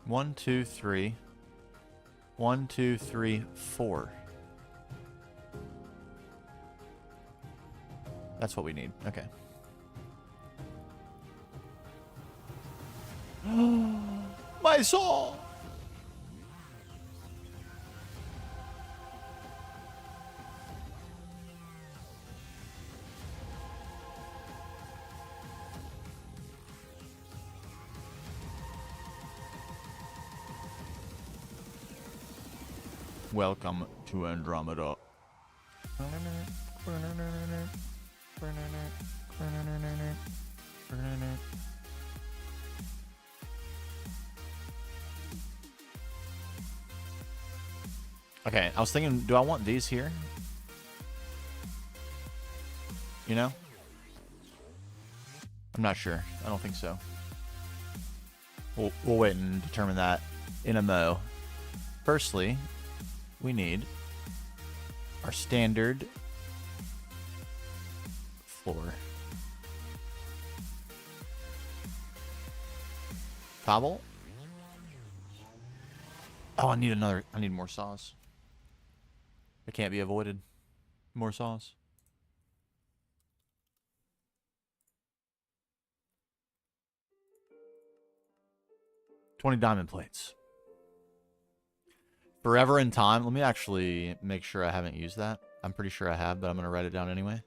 One, two, three. 1, 2, 3, 4. That's what we need. Okay. My saw! Welcome to Andromeda. Okay, I was thinking, do I want these here? You know? I'm not sure. I don't think so. We'll wait and determine that in a mo. Firstly, we need our standard floor. Cobble. Oh, I need more saws. It can't be avoided. More saws. $20 diamond plates. Forever in time. Let me actually make sure I haven't used that. I'm pretty sure I have, but I'm going to write it down anyway.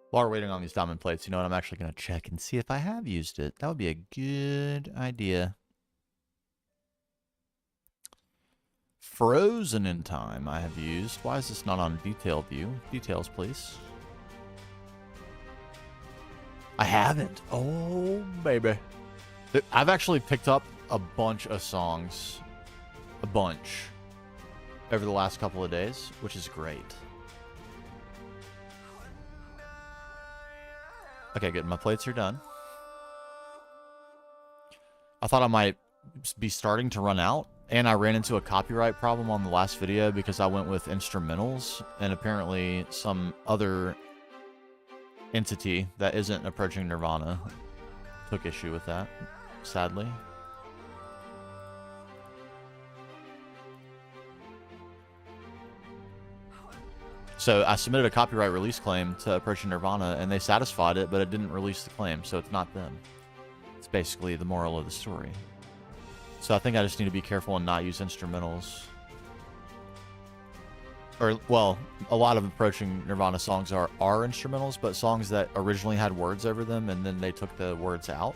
While we're waiting on these diamond plates, you know what? I'm actually going to check and see if I have used it. That would be a good idea. Frozen in time I have used. Why is this not on detail view? Details, please. I haven't. Oh, baby. I've actually picked up a bunch of songs. A bunch. Over the last couple of days, which is great. Okay, good. My plates are done. I thought I might be starting to run out. And I ran into a copyright problem on the last video because I went with instrumentals. And apparently some other entity that isn't approaching Nirvana took issue with that, sadly. So I submitted a copyright release claim to Approaching Nirvana, and they satisfied it, but it didn't release the claim, so it's not them. It's basically the moral of the story. So I think I just need to be careful and not use instrumentals. Or, well, a lot of Approaching Nirvana songs are instrumentals, but songs that originally had words over them, and then they took the words out.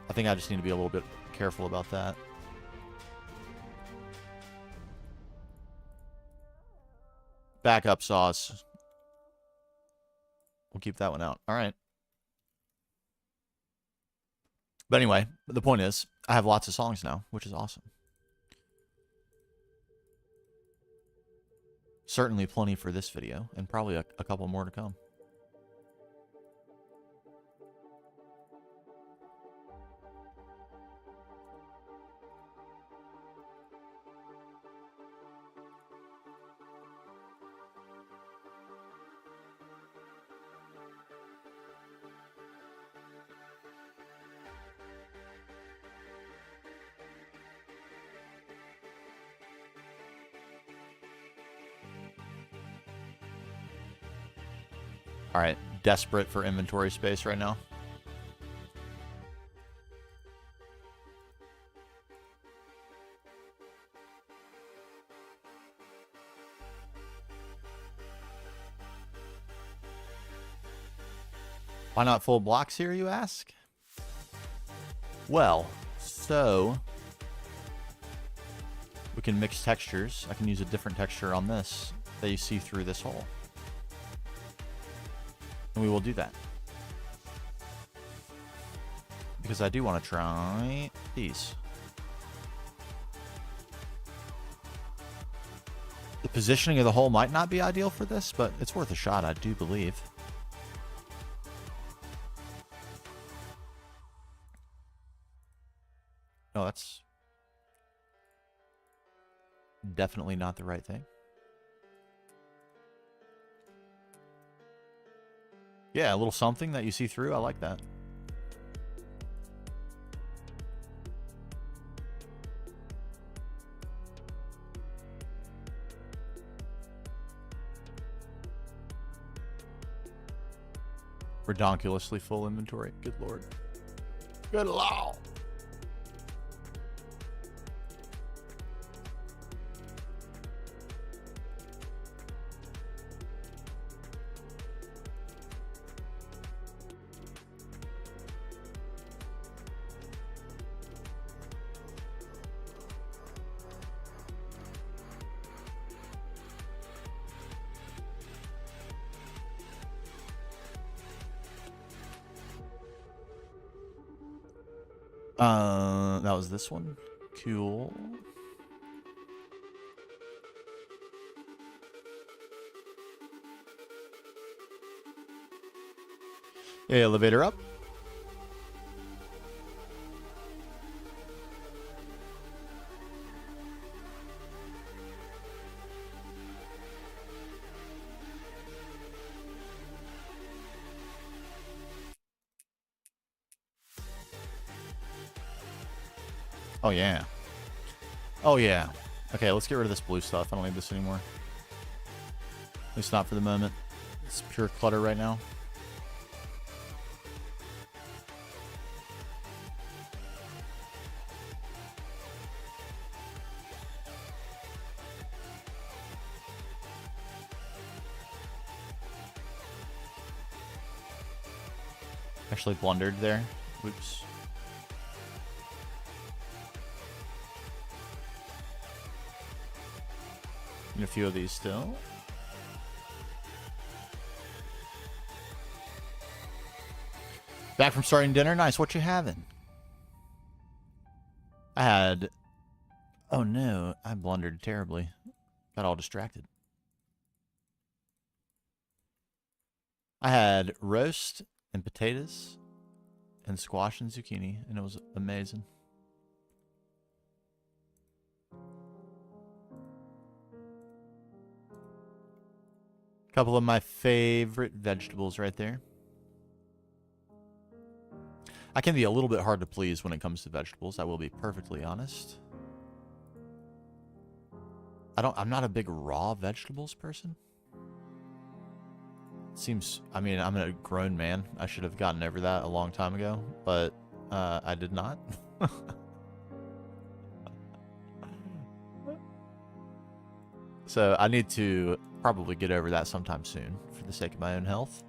I think I just need to be a little bit careful about that. Backup sauce. We'll keep that one out. All right. But anyway, the point is, I have lots of songs now, which is awesome. Certainly plenty for this video, and probably a couple more to come. All right, desperate for inventory space right now. Why not full blocks here, you ask? Well, so we can mix textures. I can use a different texture on this that you see through this hole. And we will do that. Because I do want to try these. The positioning of the hole might not be ideal for this, but it's worth a shot, I do believe. No, that's definitely not the right thing. Yeah, a little something that you see through. I like that. Redonkulously full inventory. Good lord. Good lord. That was this one. Cool. Yeah, elevator up. Oh, yeah. Oh, yeah. Okay, let's get rid of this blue stuff. I don't need this anymore. At least not for the moment. It's pure clutter right now. Actually blundered there. Oops. Need a few of these still. Back from starting dinner. Nice. What you having? I had... Oh no, I blundered terribly. Got all distracted. I had roast and potatoes and squash and zucchini, and it was amazing. Couple of my favorite vegetables right there. I can be a little bit hard to please when it comes to vegetables. I will be perfectly honest. I'm not a big raw vegetables person. Seems, I mean, I'm a grown man. I should have gotten over that a long time ago, but I did not. So I need to probably get over that sometime soon for the sake of my own health.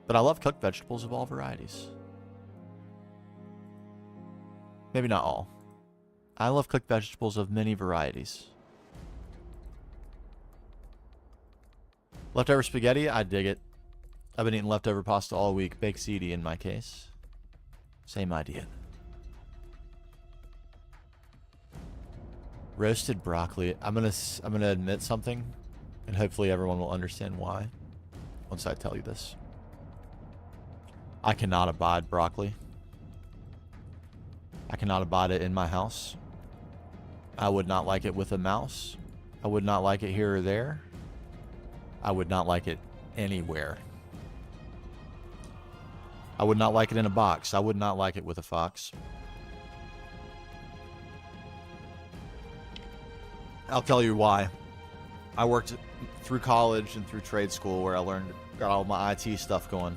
But I love cooked vegetables of all varieties. Maybe not all. I love cooked vegetables of many varieties. Leftover spaghetti, I dig it. I've been eating leftover pasta all week. Baked ziti in my case. Same idea. Roasted broccoli. I'm gonna admit something, and hopefully everyone will understand why once I tell you this. I cannot abide broccoli. I cannot abide it in my house. I would not like it with a mouse. I would not like it here or there. I would not like it anywhere. I would not like it in a box. I would not like it with a fox. I'll tell you why. I worked through college and through trade school where I got all my IT stuff going.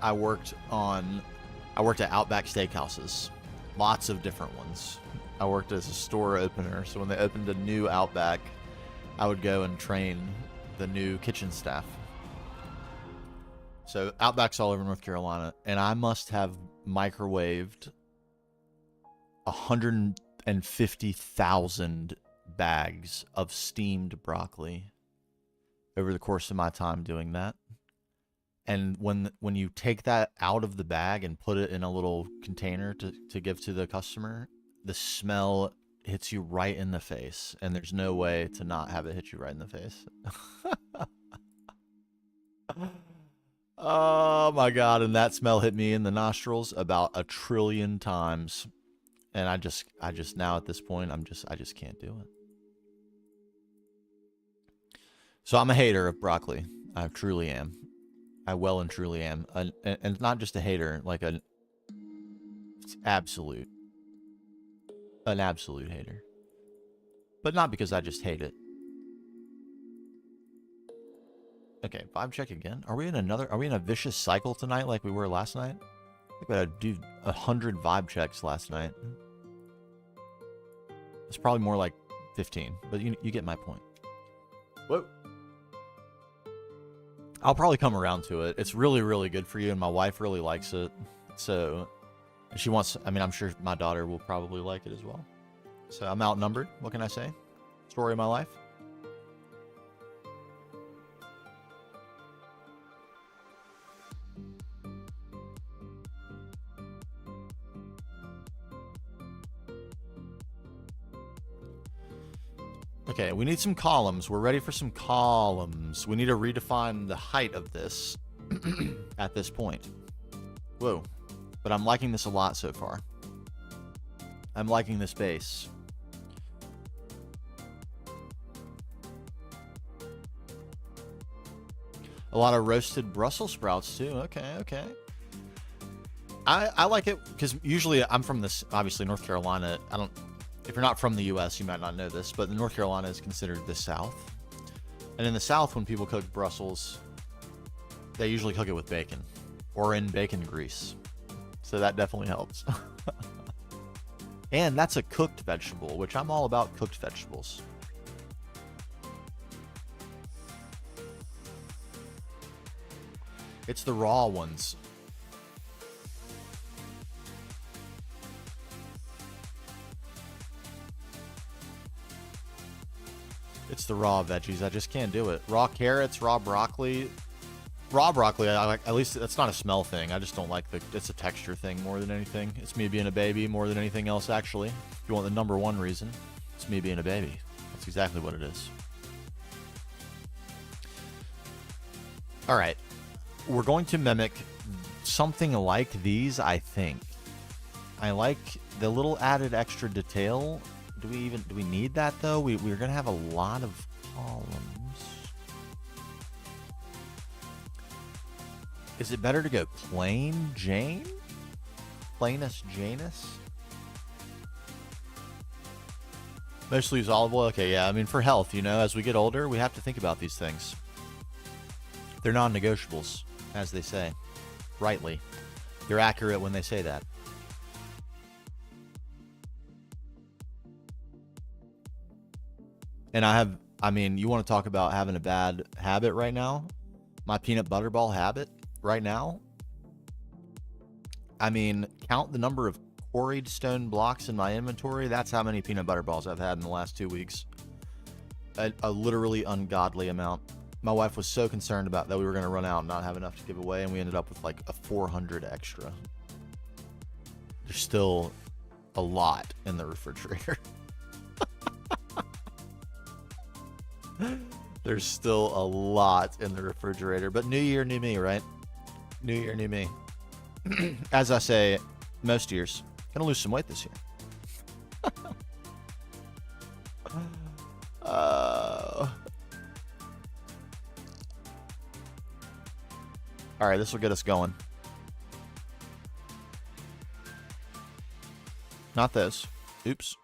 I worked at Outback Steakhouses. Lots of different ones. I worked as a store opener, so when they opened a new Outback, I would go and train the new kitchen staff. So Outback's all over North Carolina, and I must have microwaved 150,000 bags of steamed broccoli over the course of my time doing that. And when you take that out of the bag and put it in a little container to give to the customer, the smell hits you right in the face, and there's no way to not have it hit you right in the face. Oh my god, and that smell hit me in the nostrils about 1 trillion times. And I just now at this point, I just can't do it. So I'm a hater of broccoli. I truly am. I well and truly am. And not just a hater, like an absolute hater. But not because I just hate it. Okay, vibe check again. Are we in a vicious cycle tonight like we were last night? I think we had to do 100 vibe checks last night. It's probably more like 15, but you get my point. Whoa. I'll probably come around to it. It's really, really good for you, and my wife really likes it. So, she wants, I mean, I'm sure my daughter will probably like it as well. So, I'm outnumbered. What can I say? Story of my life. Okay, we need some columns. We're ready for some columns. We need to redefine the height of this at this point. Whoa. But I'm liking this a lot so far. I'm liking this base. A lot of roasted Brussels sprouts too. Okay, okay. I like it because usually I'm from this, obviously North Carolina. If you're not from the U.S., you might not know this, but North Carolina is considered the South. And in the South, when people cook Brussels, they usually cook it with bacon or in bacon grease. So that definitely helps. And that's a cooked vegetable, which I'm all about cooked vegetables. It's the raw ones. It's the raw veggies. I just can't do it. Raw carrots, raw broccoli. Raw broccoli, I like, at least it's not a smell thing. I just don't like it's a texture thing more than anything. It's me being a baby more than anything else, actually. If you want the number one reason, it's me being a baby. That's exactly what it is. All right. We're going to mimic something like these, I think. I like the little added extra detail. Do we need that though? We're gonna have a lot of columns. Is it better to go plain Jane? Plainest Janus? Mostly use olive oil? Okay, yeah. I mean, for health, you know, as we get older, we have to think about these things. They're non-negotiables, as they say. Rightly. They're accurate when they say that. And I mean, you want to talk about having a bad habit right now? My peanut butter ball habit right now? I mean, count the number of quarried stone blocks in my inventory. That's how many peanut butter balls I've had in the last 2 weeks. A literally ungodly amount. My wife was so concerned about that we were going to run out and not have enough to give away, and we ended up with like a 400 extra. There's still a lot in the refrigerator. There's still a lot in the refrigerator, but new year, new me, right? New year, new me. As I say, most years, gonna lose some weight this year. All right, this will get us going. Not this. Oops.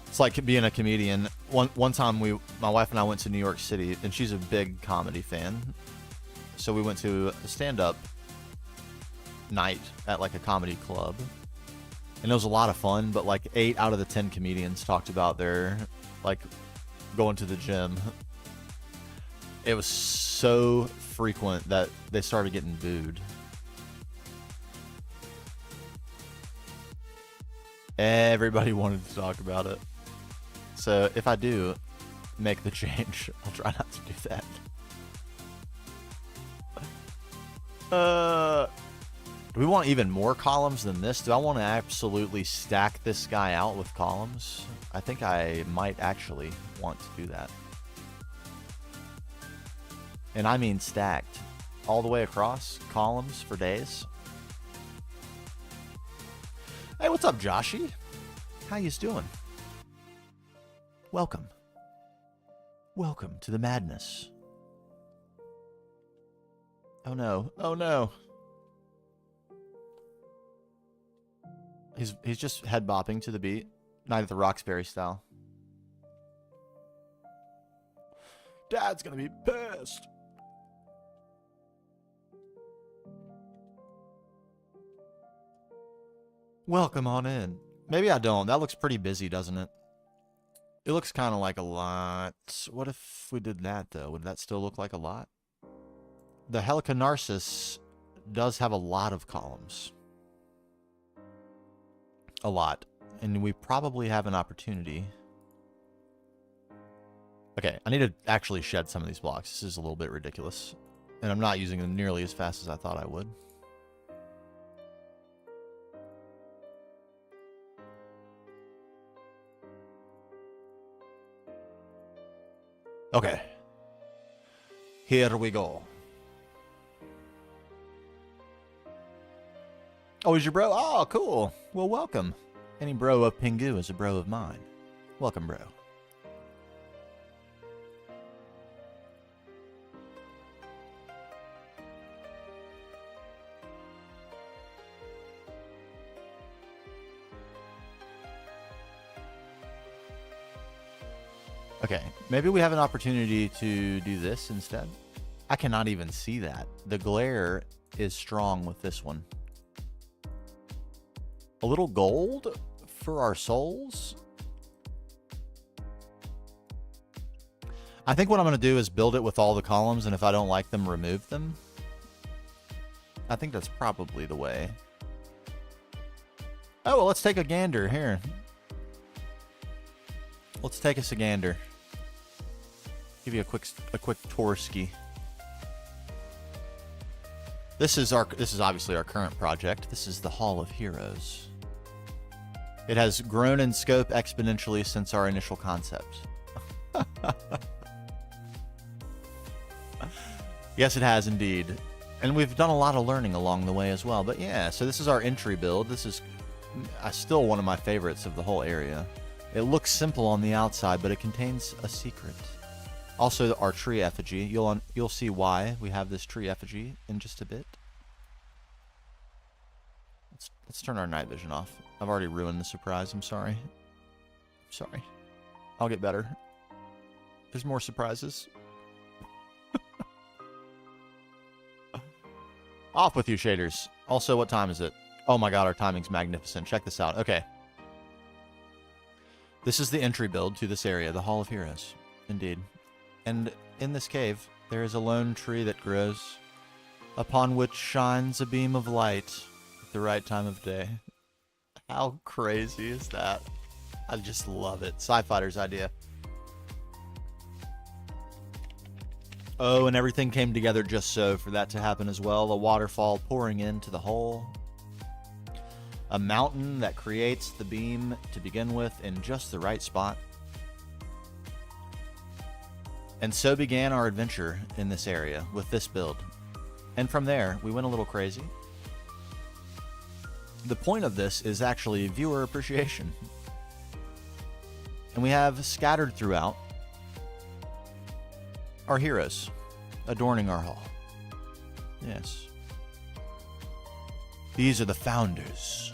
It's like being a comedian. One time my wife and I went to New York City, and she's a big comedy fan. So we went to a stand-up night at like a comedy club. And it was a lot of fun, but like 8 out of the 10 comedians talked about their like going to the gym. It was so frequent that they started getting booed. Everybody wanted to talk about it. So if I do make the change, I'll try not to do that. Do we want even more columns than this? Do I want to absolutely stack this guy out with columns? I think I might actually want to do that. And I mean stacked. All the way across, columns for days. Hey, what's up, Joshy? How yous doing? Welcome. Welcome to the madness. Oh no. Oh no. He's just head bopping to the beat. Night at the Roxbury style. Dad's gonna be pissed. Welcome on in. Maybe I don't. That looks pretty busy, doesn't it? It looks kind of like a lot. What if we did that, though? Would that still look like a lot? The Helicanarsis does have a lot of columns. A lot. And we probably have an opportunity. Okay, I need to actually shed some of these blocks. This is a little bit ridiculous. And I'm not using them nearly as fast as I thought I would. Okay. Here we go. Oh, is your bro? Oh, cool. Well, welcome. Any bro of Pingu is a bro of mine. Welcome, bro. Okay, maybe we have an opportunity to do this instead. I cannot even see that. The glare is strong with this one. A little gold for our souls. I think what I'm going to do is build it with all the columns, and if I don't like them, remove them. I think that's probably the way. Oh, well, let's take a gander here. Let's take us a gander. Give you a quick tour ski. This is obviously our current project. This is the Hall of Heroes. It has grown in scope exponentially since our initial concept. Yes, it has indeed. And we've done a lot of learning along the way as well. But yeah, so this is our entry build. This is still one of my favorites of the whole area. It looks simple on the outside, but it contains a secret. Also, our tree effigy. You'll see why we have this tree effigy in just a bit. Let's turn our night vision off. I've already ruined the surprise. I'm sorry. Sorry. I'll get better. There's more surprises. Off with you, shaders. Also, what time is it? Oh my god, our timing's magnificent. Check this out. Okay. This is the entry build to this area, the Hall of Heroes. Indeed. And in this cave, there is a lone tree that grows, upon which shines a beam of light at the right time of day. How crazy is that? I just love it. Sci-Fighter's idea. Oh, and everything came together just so for that to happen as well. A waterfall pouring into the hole. A mountain that creates the beam to begin with in just the right spot. And so began our adventure in this area with this build. And from there, we went a little crazy. The point of this is actually viewer appreciation. And we have scattered throughout our heroes adorning our hall. Yes. These are the founders.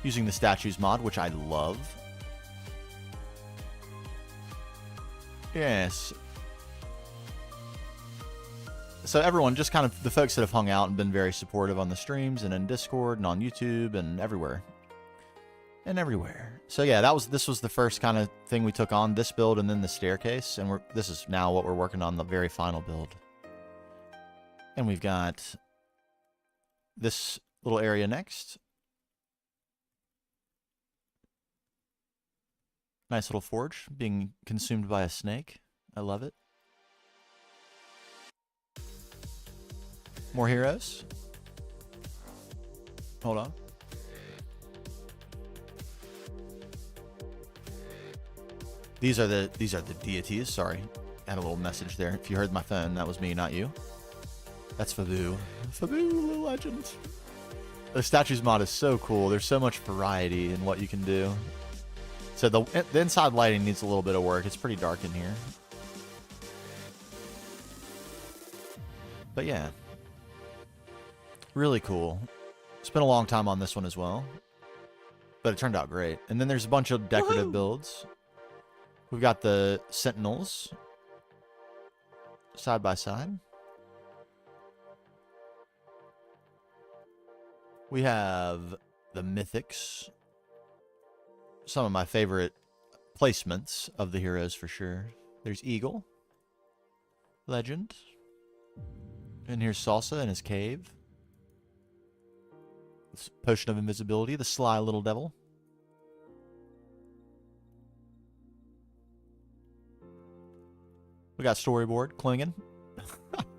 Using the statues mod, which I love. Yes. So everyone, just kind of the folks that have hung out and been very supportive on the streams and in Discord and on YouTube and everywhere. And everywhere. So yeah, this was the first kind of thing we took on, this build and then the staircase, and this is now what we're working on, the very final build. And we've got this little area next. Nice little forge being consumed by a snake. I love it. More heroes. Hold on. These are the deities. Sorry, I had a little message there. If you heard my phone, that was me, not you. That's Fabu. Fabu, the legend. The statues mod is so cool. There's so much variety in what you can do. So the inside lighting needs a little bit of work. It's pretty dark in here. But yeah. Really cool. Spent a long time on this one as well. But it turned out great. And then there's a bunch of decorative builds. We've got the Sentinels. Side by side. We have the Mythics. Some of my favorite placements of the heroes for sure. There's Eagle. Legend. And here's Salsa in his cave. This Potion of Invisibility, the sly little devil. We got Storyboard, Klingen.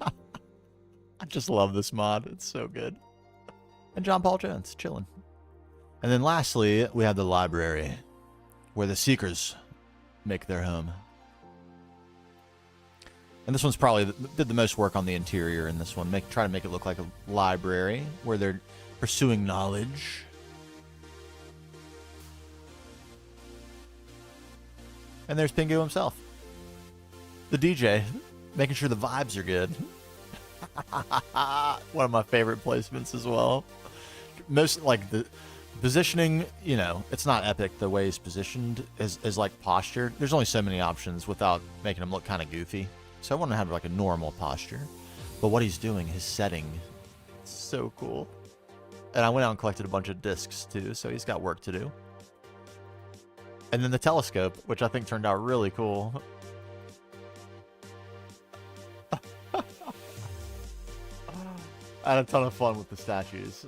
I just love this mod. It's so good. And John Paul Jones, chilling. And then lastly, we have the library, where the Seekers make their home. And this one's probably did the most work on the interior in this one. Try to make it look like a library, where they're pursuing knowledge. And there's Pingu himself. The DJ, making sure the vibes are good. One of my favorite placements as well. Most, like, the positioning, you know, it's not epic the way he's positioned is like posture. There's only so many options without making him look kind of goofy. So I want to have like a normal posture. But what he's doing, his setting, so cool. And I went out and collected a bunch of discs too, so he's got work to do. And then the telescope, which I think turned out really cool. I had a ton of fun with the statues.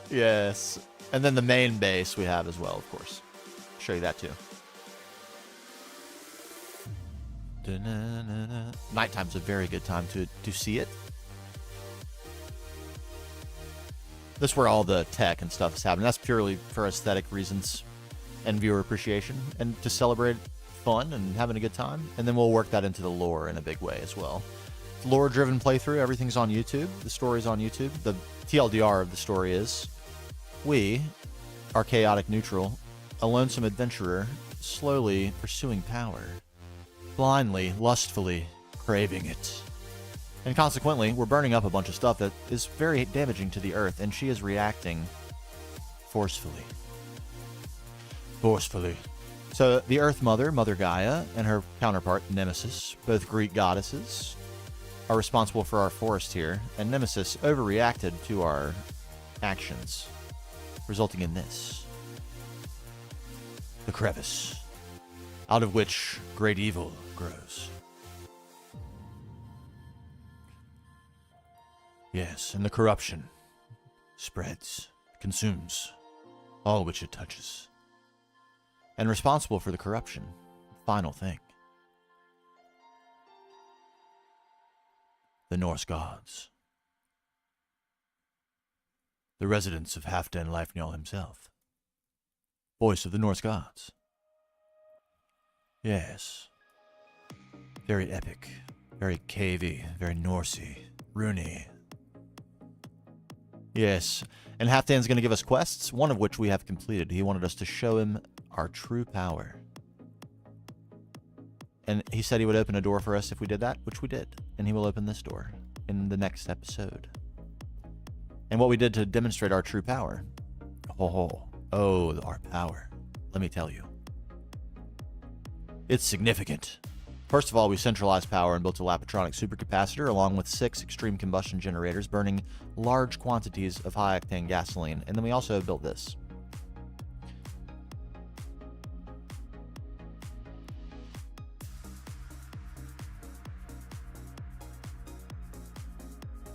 Yes. And then the main base we have as well, of course. Show you that too. Nighttime's a very good time to see it. This is where all the tech and stuff is happening. That's purely for aesthetic reasons and viewer appreciation and to celebrate fun and having a good time. And then we'll work that into the lore in a big way as well. lore-driven playthrough. Everything's on YouTube. The story's on YouTube. The TLDR of the story is we are chaotic neutral, a lonesome adventurer, slowly pursuing power, blindly, lustfully craving it. And consequently, we're burning up a bunch of stuff that is very damaging to the earth, and she is reacting forcefully. Forcefully. So the Earth Mother, Mother Gaia, and her counterpart, Nemesis, both Greek goddesses, are responsible for our forest here, and Nemesis overreacted to our actions, resulting in this. The crevice, out of which great evil grows. Yes, and the corruption spreads, consumes all which it touches. And responsible for the corruption, final thing. The Norse gods. The residents of Halfdan Leifnjall himself. Voice of the Norse gods. Yes. Very epic, very cavey, very Norsey, runey. Yes, and Halfdan's going to give us quests, one of which we have completed. He wanted us to show him our true power. And he said he would open a door for us if we did that, which we did. And he will open this door in the next episode. And what we did to demonstrate our true power. Oh, our power. Let me tell you. It's significant. First of all, we centralized power and built a Lapatronic supercapacitor along with 6 extreme combustion generators burning large quantities of high-octane gasoline. And then we also built this.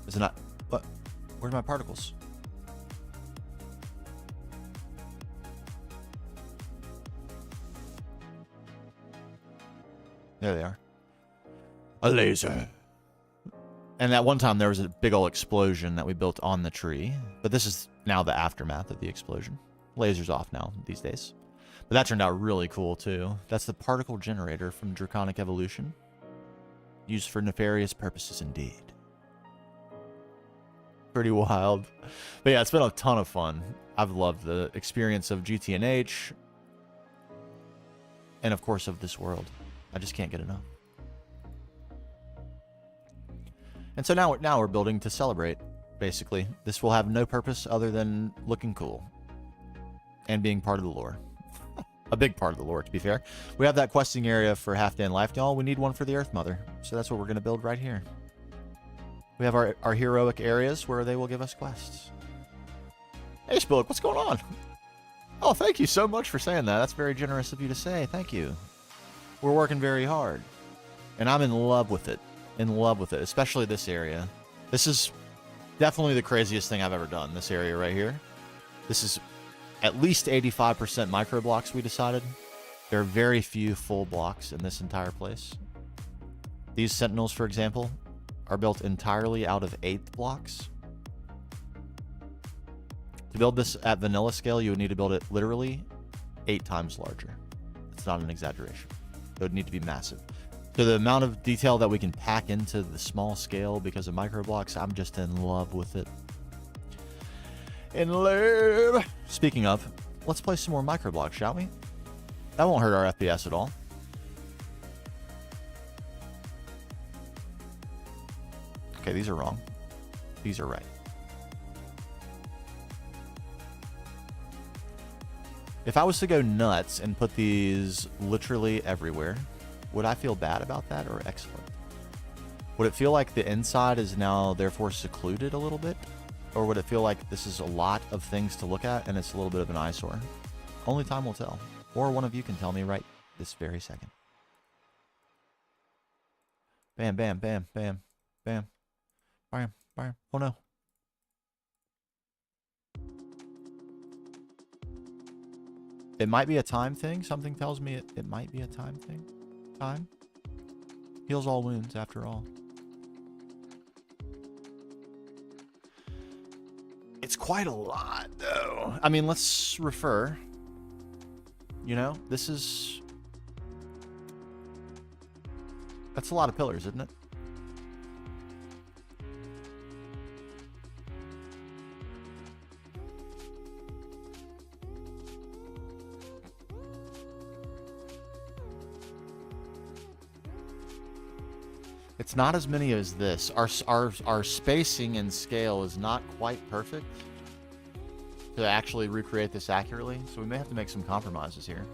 Is it not? What? Where's my particles? There they are. A laser. And at one time there was a big old explosion that we built on the tree. But this is now the aftermath of the explosion. Laser's off now these days. But that turned out really cool too. That's the particle generator from Draconic Evolution. Used for nefarious purposes indeed. Pretty wild. But yeah, it's been a ton of fun. I've loved the experience of GTNH. And of course of this world. I just can't get enough. And so now we're building to celebrate, basically. This will have no purpose other than looking cool. And being part of the lore. A big part of the lore, to be fair. We have that questing area for Halfdan Leifnjall. We need one for the Earth Mother. So that's what we're going to build right here. We have our heroic areas where they will give us quests. Hey, Spillick, what's going on? Oh, thank you so much for saying that. That's very generous of you to say. Thank you. We're working very hard. And I'm in love with it. In love with it. Especially this area. This is definitely the craziest thing I've ever done. This area right here. This is at least 85% micro blocks, we decided. There are very few full blocks in this entire place. These sentinels, for example, are built entirely out of 8th blocks. To build this at vanilla scale, you would need to build it literally 8 times larger. It's not an exaggeration. It would need to be massive. So the amount of detail that we can pack into the small scale because of micro blocks, I'm just in love with it. In love. Speaking of, let's play some more micro blocks, shall we? That won't hurt our FPS at all. Okay, these are wrong. These are right. If I was to go nuts and put these literally everywhere, would I feel bad about that or excellent? Would it feel like the inside is now therefore secluded a little bit? Or would it feel like this is a lot of things to look at and it's a little bit of an eyesore? Only time will tell. Or one of you can tell me right this very second. Bam, bam, bam, bam, bam. Bam, bam. Oh no. It might be a time thing. Something tells me it might be a time thing. Time heals all wounds after all. It's quite a lot though. I mean, let's refer. You know, this is... That's a lot of pillars, isn't it? It's not as many as this. Our spacing and scale is not quite perfect to actually recreate this accurately, so we may have to make some compromises here.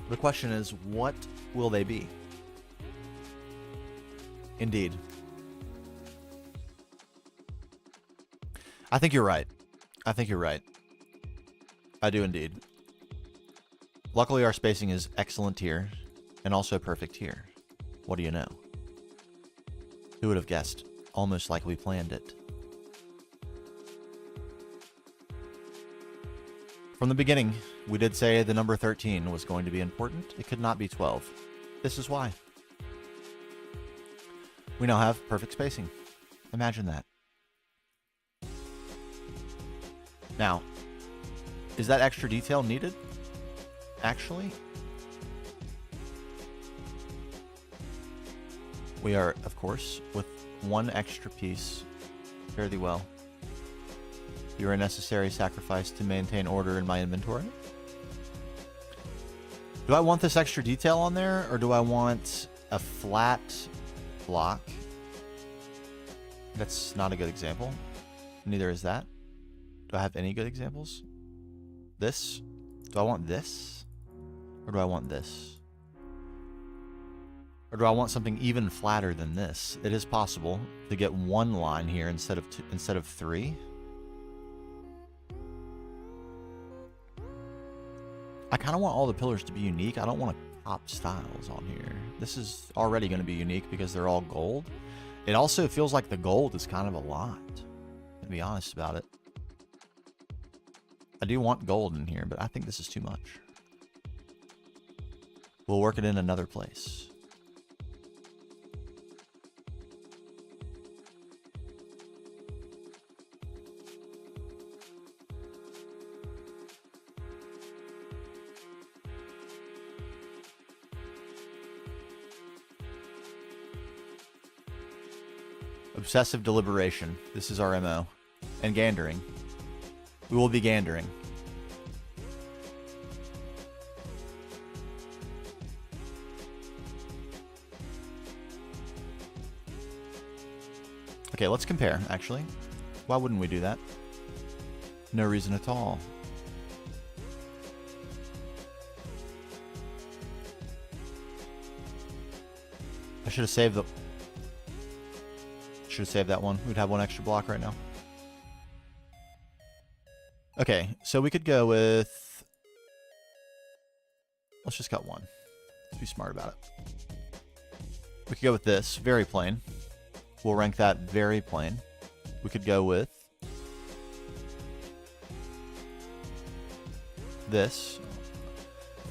The question is, what will they be? Indeed. I think you're right. I think you're right. I do indeed. Luckily, our spacing is excellent here, and also perfect here. What do you know? Who would have guessed? Almost like we planned it. From the beginning, we did say the number 13 was going to be important. It could not be 12. This is why. We now have perfect spacing. Imagine that. Now, is that extra detail needed? Actually, we are, of course, with one extra piece. Fare thee well. You are a necessary sacrifice to maintain order in my inventory. Do I want this extra detail on there, or do I want a flat block? That's not a good example. Neither is that. Do I have any good examples? This? Do I want this? Or do I want this? Or do I want something even flatter than this? It is possible to get one line here instead of three. I kind of want all the pillars to be unique. I don't want to pop styles on here. This is already going to be unique because they're all gold. It also feels like the gold is kind of a lot, to be honest about it. I do want gold in here, but I think this is too much. We'll work it in another place. Obsessive deliberation. This is our MO. And gandering. We will be gandering. Okay, let's compare, actually. Why wouldn't we do that? No reason at all. I should have saved the... Should have saved that one. We'd have one extra block right now. Okay, so we could go with... Let's just cut one. Let's be smart about it. We could go with this. Very plain. We'll rank that very plain. We could go with this.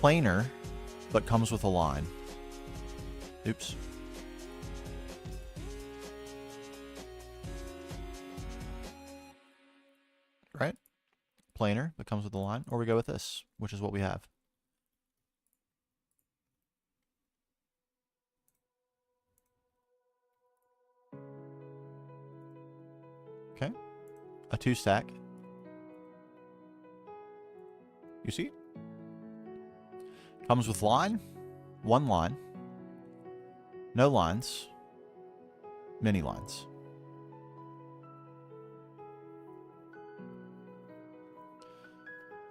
Plainer, but comes with a line. Oops. Right? Plainer, but comes with a line. Or we go with this, which is what we have. Okay. A 2-stack. You see? Comes with line. One line. No lines. Many lines.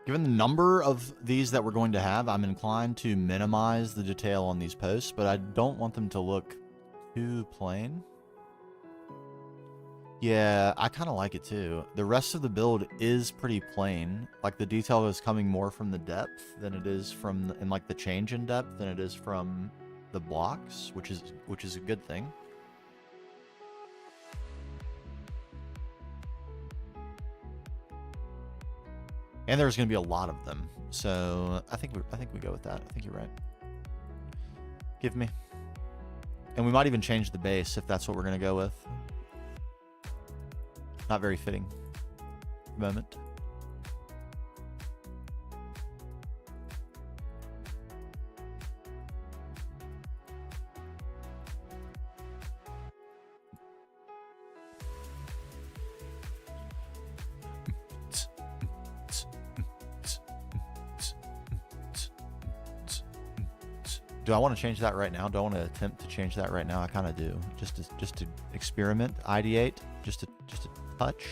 Given the number of these that we're going to have, I'm inclined to minimize the detail on these posts, but I don't want them to look too plain. Yeah, I kind of like it too. The rest of the build is pretty plain. Like the detail is coming more from the depth than it is from, and like the change in depth than it is from the blocks, which is a good thing. And there's going to be a lot of them, so I think we go with that. I think you're right. Give me, and we might even change the base if that's what we're going to go with. Not very fitting moment. Do I want to change that right now? Do I want to attempt to change that right now? I kind of do. Just to experiment, ideate, just a touch.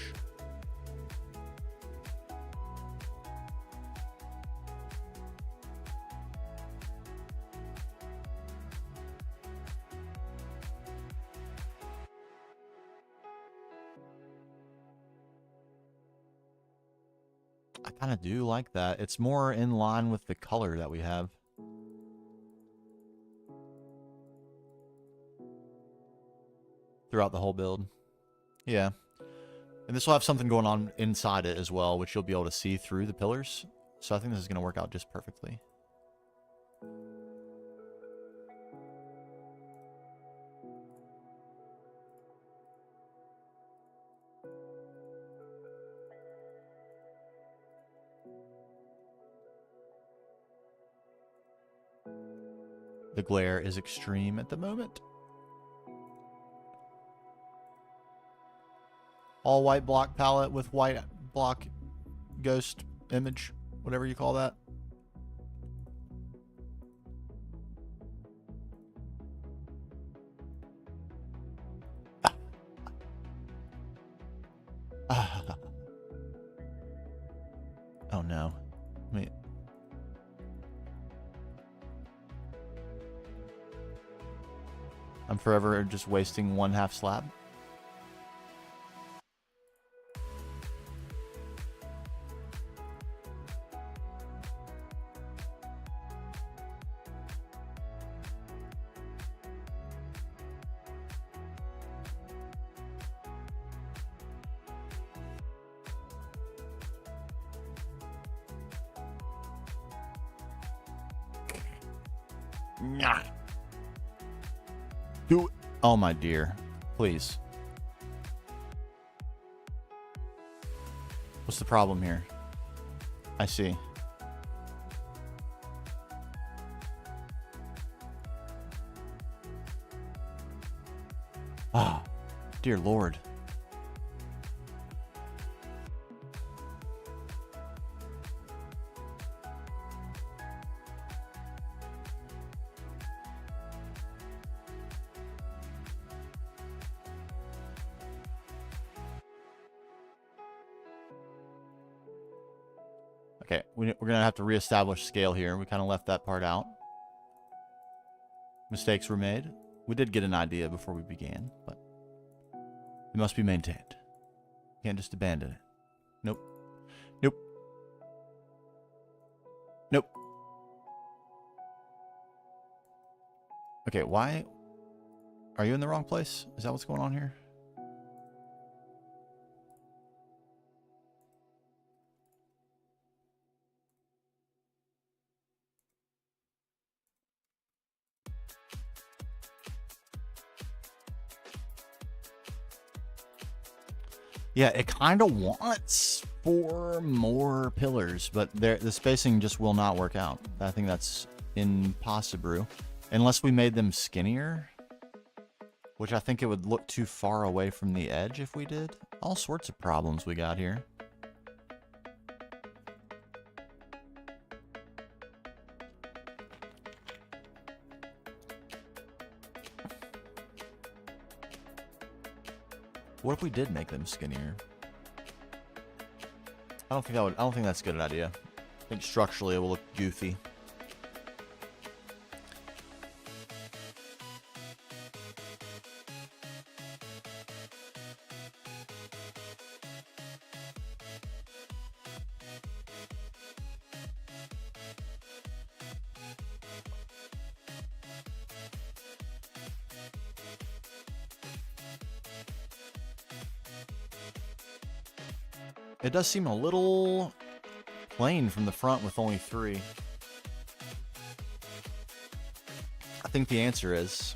I kind of do like that. It's more in line with the color that we have. Throughout the whole build. Yeah. And this will have something going on inside it as well, which you'll be able to see through the pillars. So I think this is going to work out just perfectly. The glare is extreme at the moment. All white block palette with white block ghost image, whatever you call that. Oh no. Wait. I'm forever just wasting 1/2 slab. Nah. Do it. Oh my dear. Please. What's the problem here? I see. Ah, dear Lord. Okay, we're going to have to reestablish scale here. We kind of left that part out. Mistakes were made. We did get an idea before we began, but it must be maintained. You can't just abandon it. Nope. Nope. Nope. Okay, why? Are you in the wrong place? Is that what's going on here? Yeah, it kind of wants 4 more pillars, but the spacing just will not work out. I think that's impossible. Unless we made them skinnier, which I think it would look too far away from the edge if we did. All sorts of problems we got here. What if we did make them skinnier? I don't think that's a good idea. I think structurally it will look goofy. It does seem a little plain from the front with only 3. I think the answer is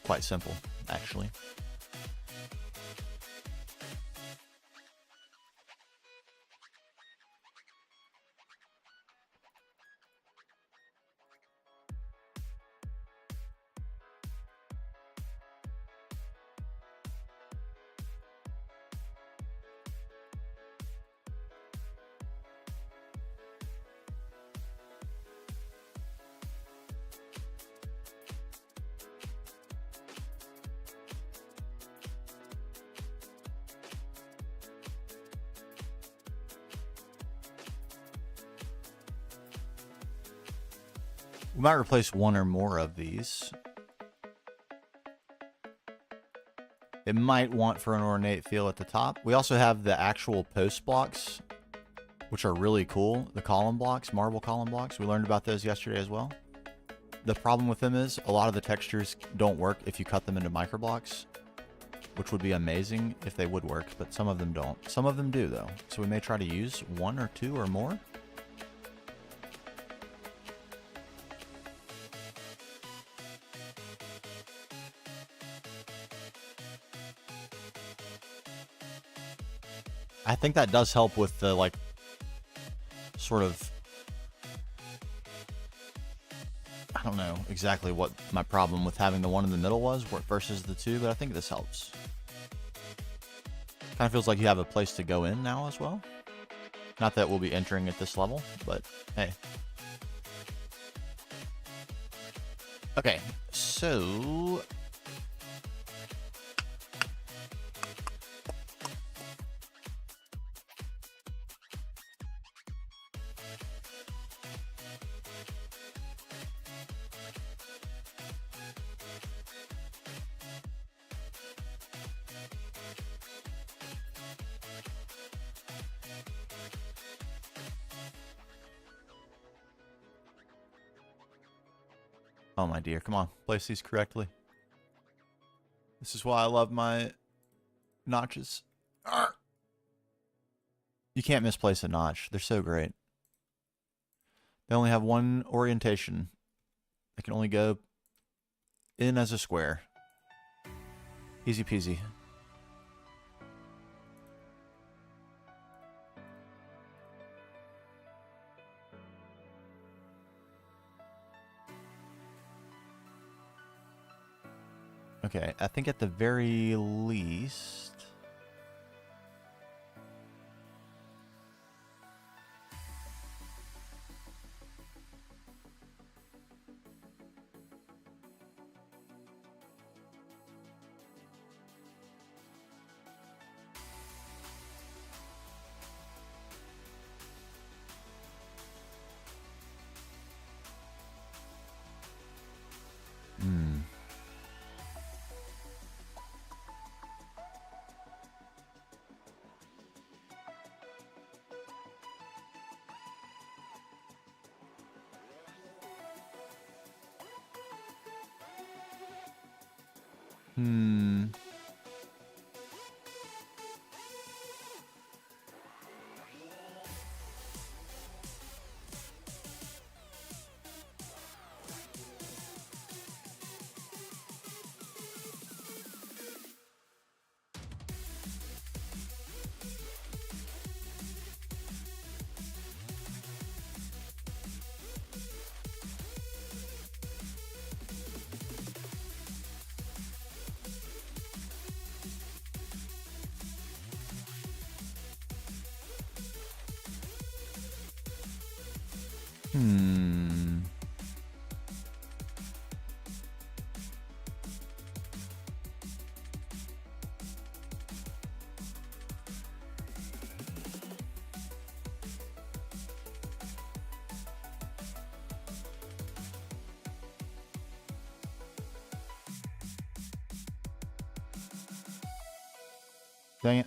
quite simple, actually. We might replace one or more of these. It might want for an ornate feel at the top. We also have the actual post blocks, which are really cool. The column blocks, marble column blocks. We learned about those yesterday as well. The problem with them is a lot of the textures don't work if you cut them into micro blocks, which would be amazing if they would work, but some of them don't. Some of them do, though. So we may try to use one or two or more. I think that does help with the, like, sort of... I don't know exactly what my problem with having the one in the middle was versus the two, but I think this helps. Kind of feels like you have a place to go in now as well. Not that we'll be entering at this level, but hey. Okay, so... Oh my dear, come on, place these correctly. This is why I love my notches. Arr! You can't misplace a notch. They're so great. They only have one orientation. They can only go in as a square. Easy peasy. Okay, I think at the very least... Dang it.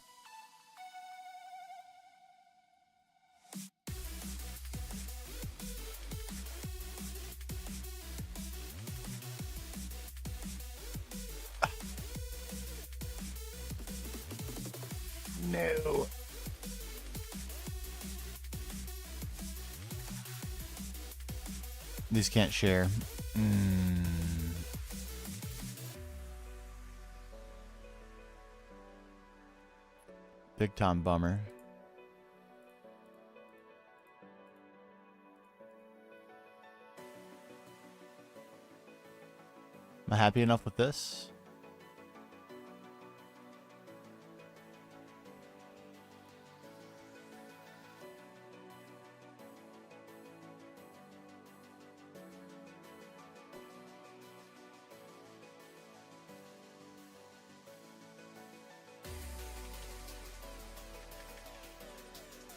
No. These can't share. Big time bummer. Am I happy enough with this?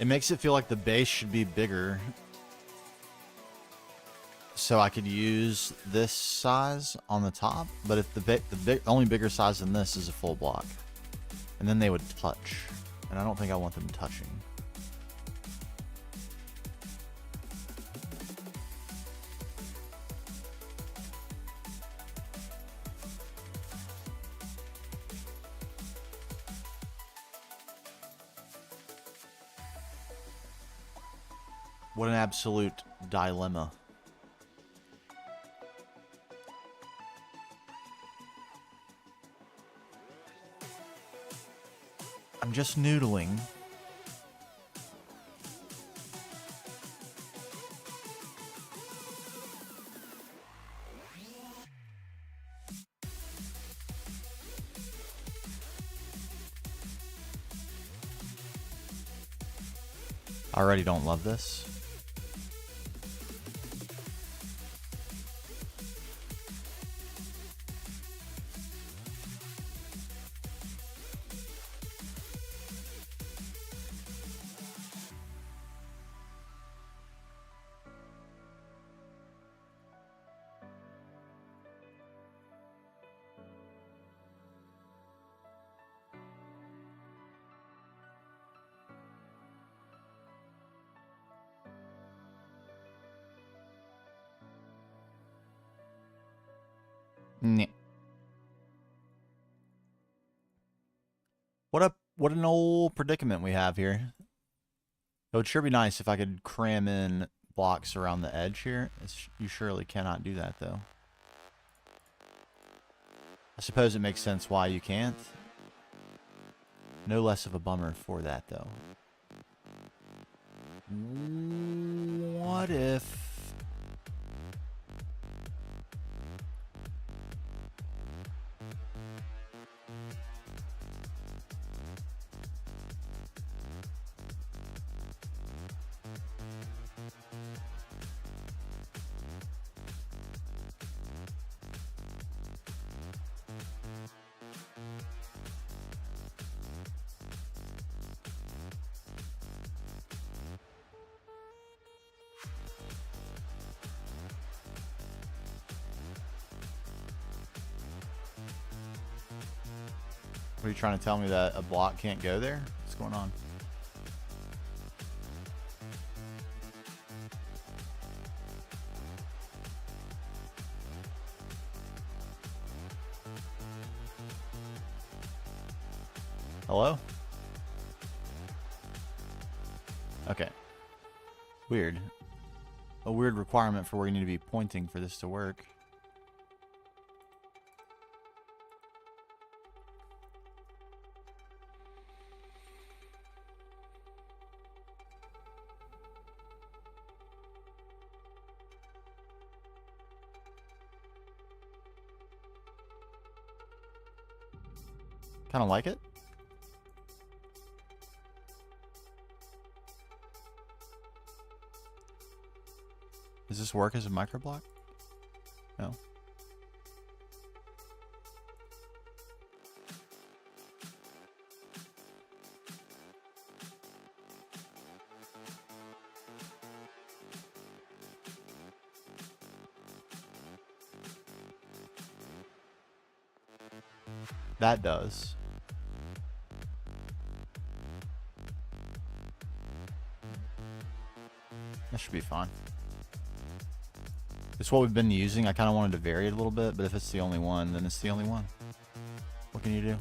It makes it feel like the base should be bigger. So I could use this size on the top, but if the only bigger size than this is a full block, and then they would touch, and I don't think I want them touching. What an absolute dilemma. I'm just noodling. I already don't love this. Nah. What an old predicament we have here. It would sure be nice if I could cram in blocks around the edge here. You surely cannot do that, though. I suppose it makes sense why you can't. No less of a bummer for that, though. What if... What are you trying to tell me, that a block can't go there? What's going on? Hello? Okay. Weird. A weird requirement for where you need to be pointing for this to work. Kind of like it. Does this work as a microblock? No. That does. That should be fine. It's what we've been using. I kind of wanted to vary it a little bit, but if it's the only one, then it's the only one. What can you do?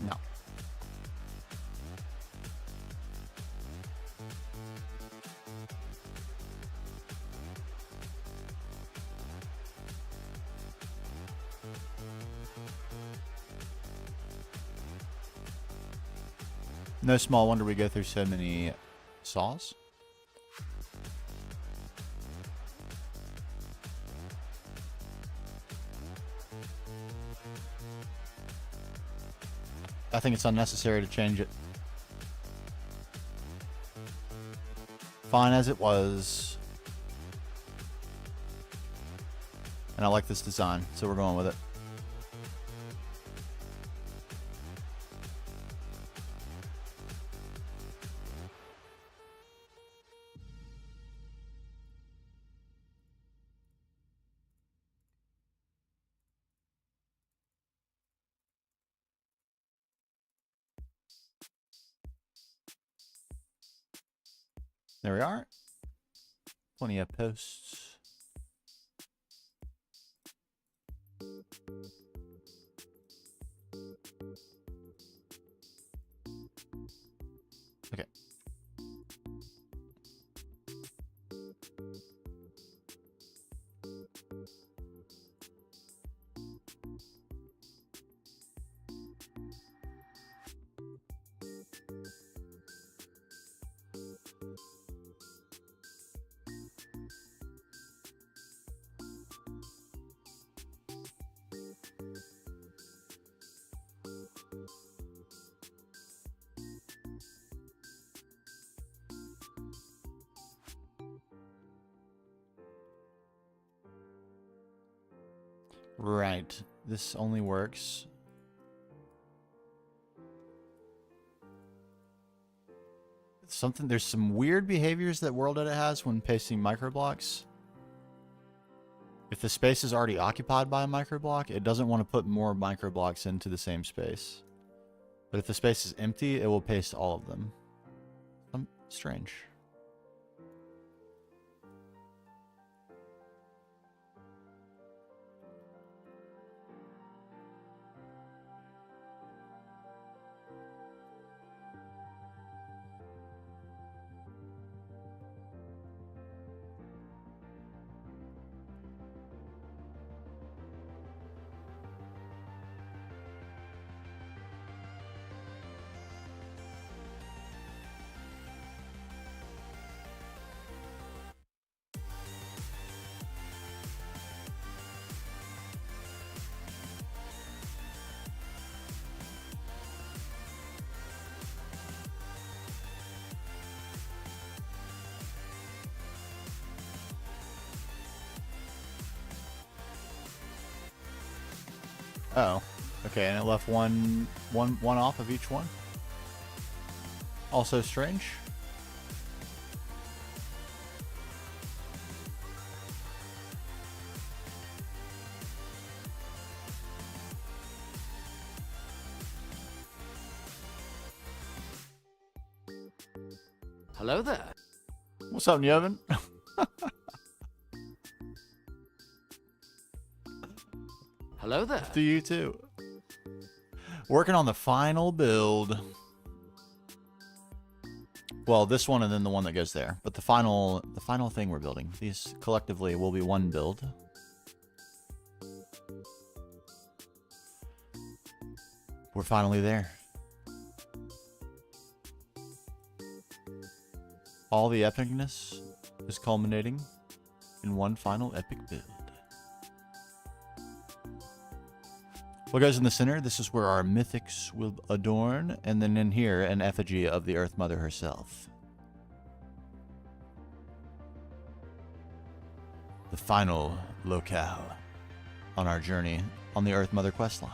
No. No small wonder we go through so many saws. I think it's unnecessary to change it. Fine as it was. And I like this design, so we're going with it. There we are. Plenty of posts. Okay. Right. This only works. There's some weird behaviors that World Edit has when pasting microblocks. If the space is already occupied by a microblock, it doesn't want to put more microblocks into the same space. But if the space is empty, it will paste all of them. Strange. Oh, okay, and it left one off of each one. Also strange. Hello there. What's up, Yevon? Hello there. To you too. Working on the final build. Well, this one and then the one that goes there. But the final thing we're building. These collectively will be one build. We're finally there. All the epicness is culminating in one final epic build. What goes in the center? This is where our mythics will adorn, and then in here, an effigy of the Earth Mother herself. The final locale on our journey on the Earth Mother questline.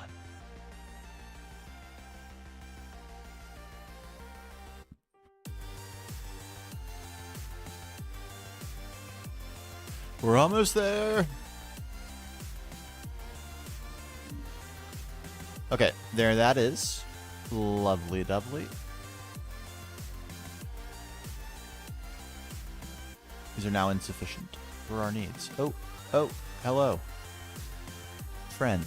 We're almost there. Okay, there that is. Lovely doubly. These are now insufficient for our needs. Oh, hello. Friend.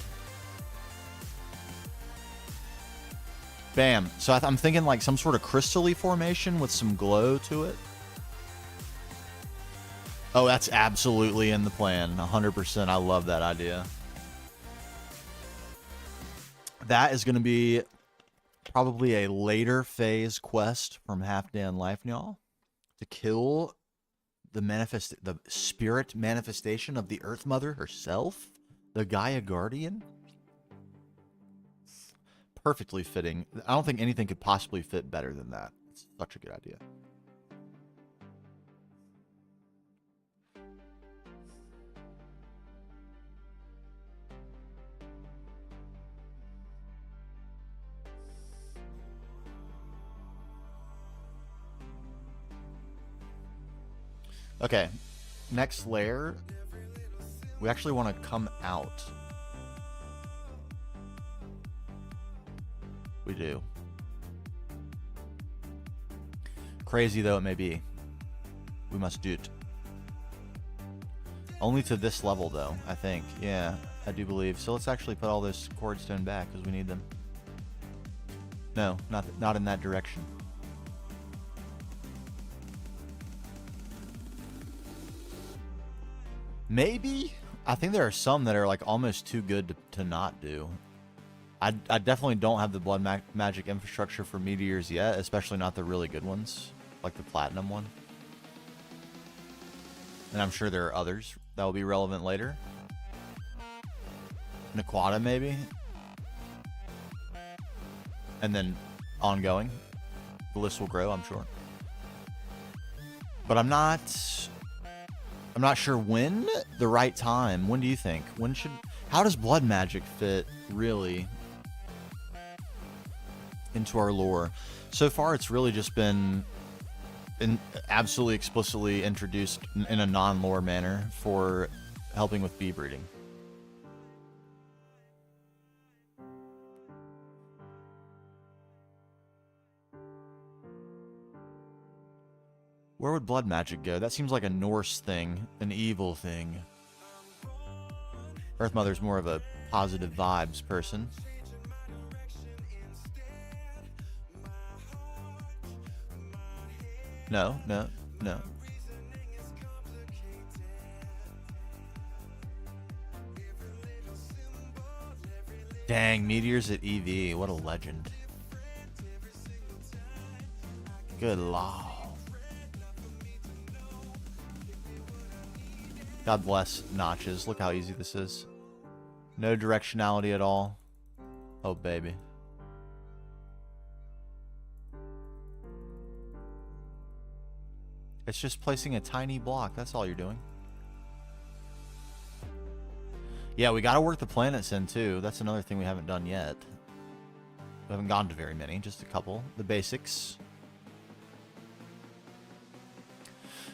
Bam. So I'm thinking like some sort of crystal-y formation with some glow to it. Oh, that's absolutely in the plan. 100%. I love that idea. That is going to be probably a later phase quest from Half Dan Life, y'all, to kill the spirit manifestation of the Earth Mother herself, the Gaia Guardian. perfectly fitting. I don't think anything could possibly fit better than that. It's such a good idea. Okay, next layer, we actually want to come out. We do. Crazy though it may be, we must do it. Only to this level though, I think. Yeah, I do believe. So let's actually put all this cordstone back because we need them. No, not in that direction. Maybe? I think there are some that are like almost too good to not do. I definitely don't have the blood magic infrastructure for meteors yet, especially not the really good ones, like the platinum one. And I'm sure there are others that will be relevant later. Naquata maybe? And then ongoing. The list will grow, I'm sure. But I'm not sure when the right time. When do you think? How does blood magic fit really into our lore? So far it's really just been absolutely explicitly introduced in a non-lore manner for helping with bee breeding. Where would blood magic go? That seems like a Norse thing, an evil thing. Earth Mother's more of a positive vibes person. No. Dang, meteors at EV. What a legend. Good lord. God bless notches. Look how easy this is. No directionality at all. Oh, baby. It's just placing a tiny block. That's all you're doing. Yeah, we got to work the planets in, too. That's another thing we haven't done yet. We haven't gone to very many. Just a couple. The basics.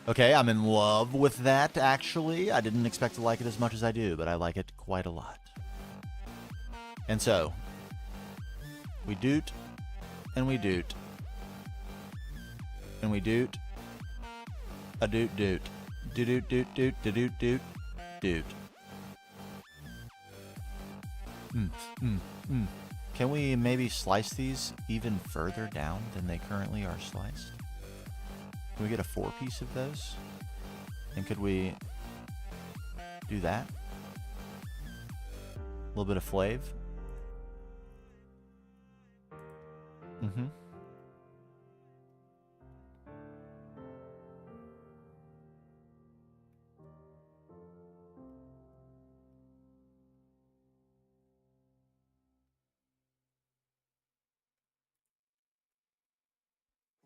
Okay, I'm in love with that, actually. I didn't expect to like it as much as I do, but I like it quite a lot. And so, we doot, and we doot, and we doot, a doot doot, doot doot doot doot doot doot doot. Can we maybe slice these even further down than they currently are sliced? Can we get a 4-piece of those? And could we do that? A little bit of flav.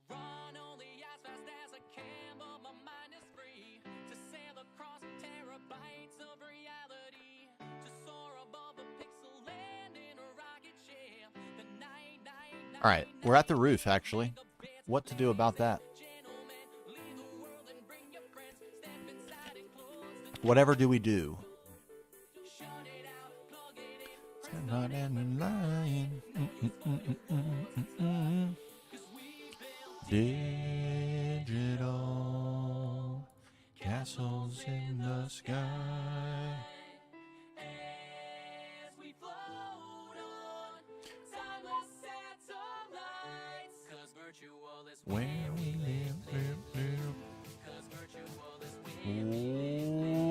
Run only as fast as I can, but my mind is free to sail across terabytes of reality, to soar above a pixel land in a rocket ship. The night. All right, we're at the roof, actually. What to do about that? Whatever do we do? Digital castles in the sky. As we float on timeless satellites, 'cause virtual is Where we live. virtual is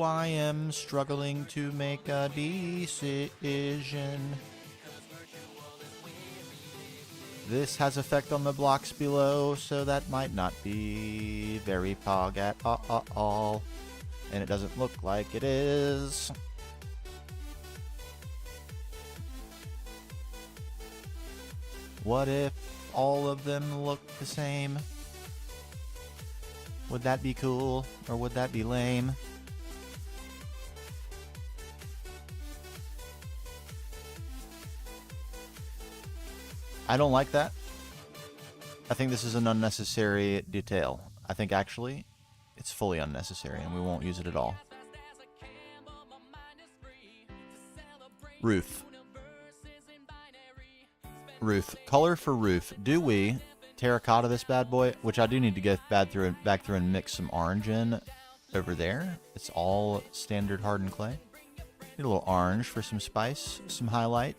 I am struggling to make a decision. This has effect on the blocks below, so that might not be very pog at all. And it doesn't look like it is. What if all of them look the same? Would that be cool, or would that be lame? I don't like that. I think this is an unnecessary detail. I think actually it's fully unnecessary and we won't use it at all. Roof. Roof. Color for roof. Do we terracotta this bad boy? Which I do need to get back through and mix some orange in over there. It's all standard hardened clay. Need a little orange for some spice, some highlight.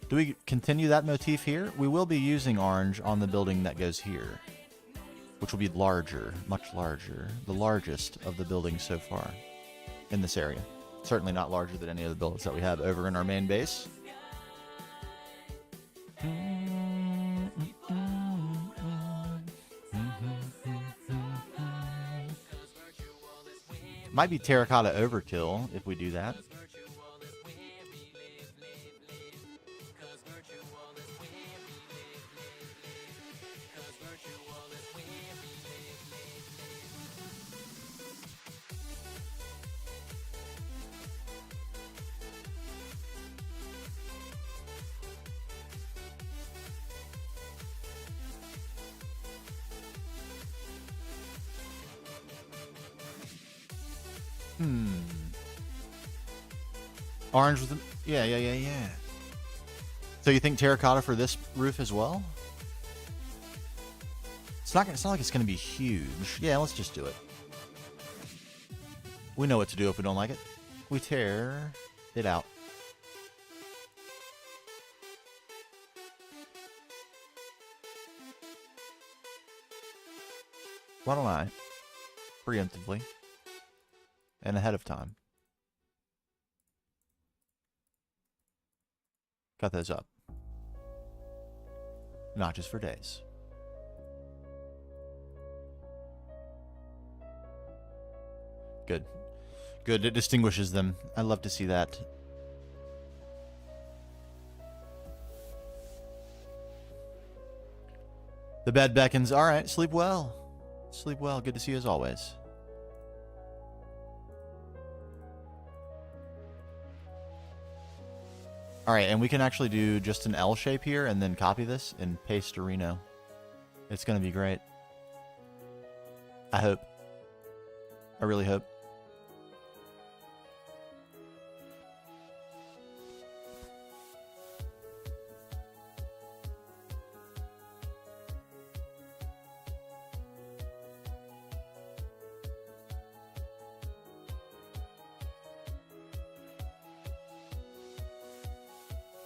Do we continue that motif here? We will be using orange on the building that goes here, which will be larger, much larger, the largest of the buildings so far in this area. Certainly not larger than any of the buildings that we have over in our main base. Might be terracotta overkill if we do that. Orange with the... Yeah. So you think terracotta for this roof as well? It's not like it's going to be huge. Yeah, let's just do it. We know what to do if we don't like it. We tear it out. Why don't I, preemptively and ahead of time, cut those up. Notches for days. Good. Good, it distinguishes them. I love to see that. The bed beckons. All right, sleep well. Sleep well. Good to see you as always. All right, and we can actually do just an L shape here and then copy this and paste to Reno. It's going to be great. I hope. I really hope.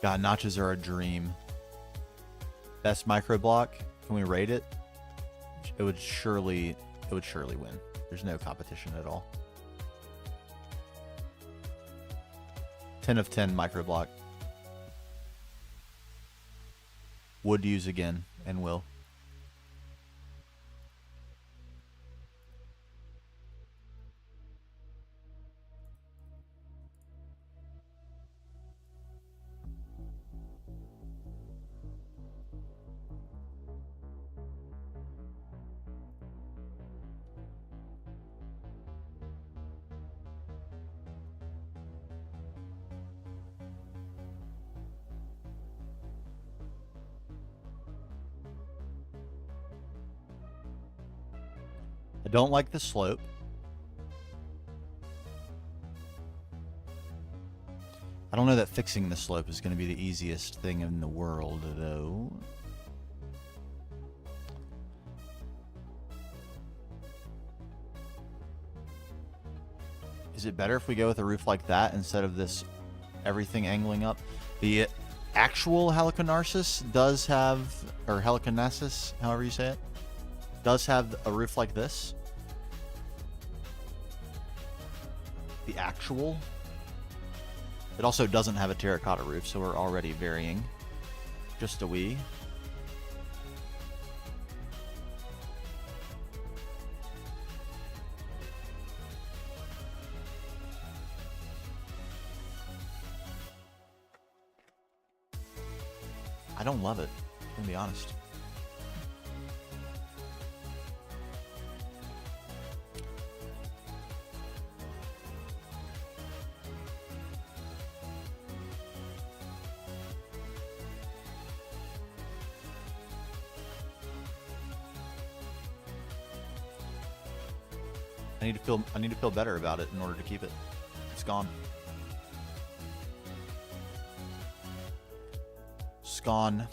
God, notches are a dream. Best micro block. Can we rate it? It would surely win. There's no competition at all. 10 of 10 micro block. Would use again and will. I don't like the slope. I don't know that fixing the slope is going to be the easiest thing in the world, though. Is it better if we go with a roof like that instead of this everything angling up? The actual Heliconarsis does have, or Heliconasis, however you say it, does have a roof like this. The actual. It also doesn't have a terracotta roof, so we're already varying just a wee. I don't love it. gonna be honest. I need to feel better about it in order to keep it. It's gone. It's gone.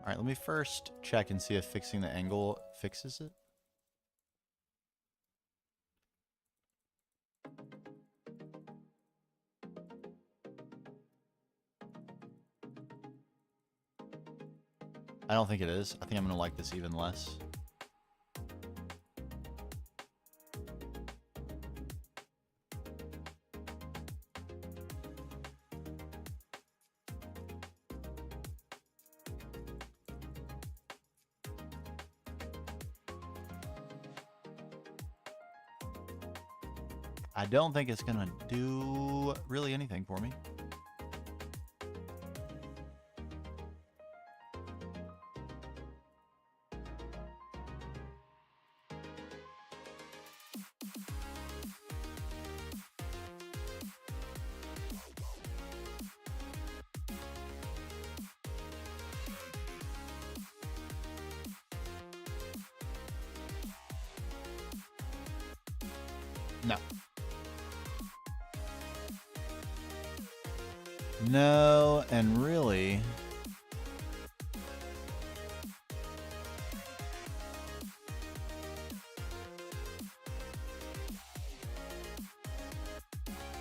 All right, let me first check and see if fixing the angle fixes it. I don't think it is. I think I'm going to like this even less. I don't think it's going to do really anything for me. No. No, and really,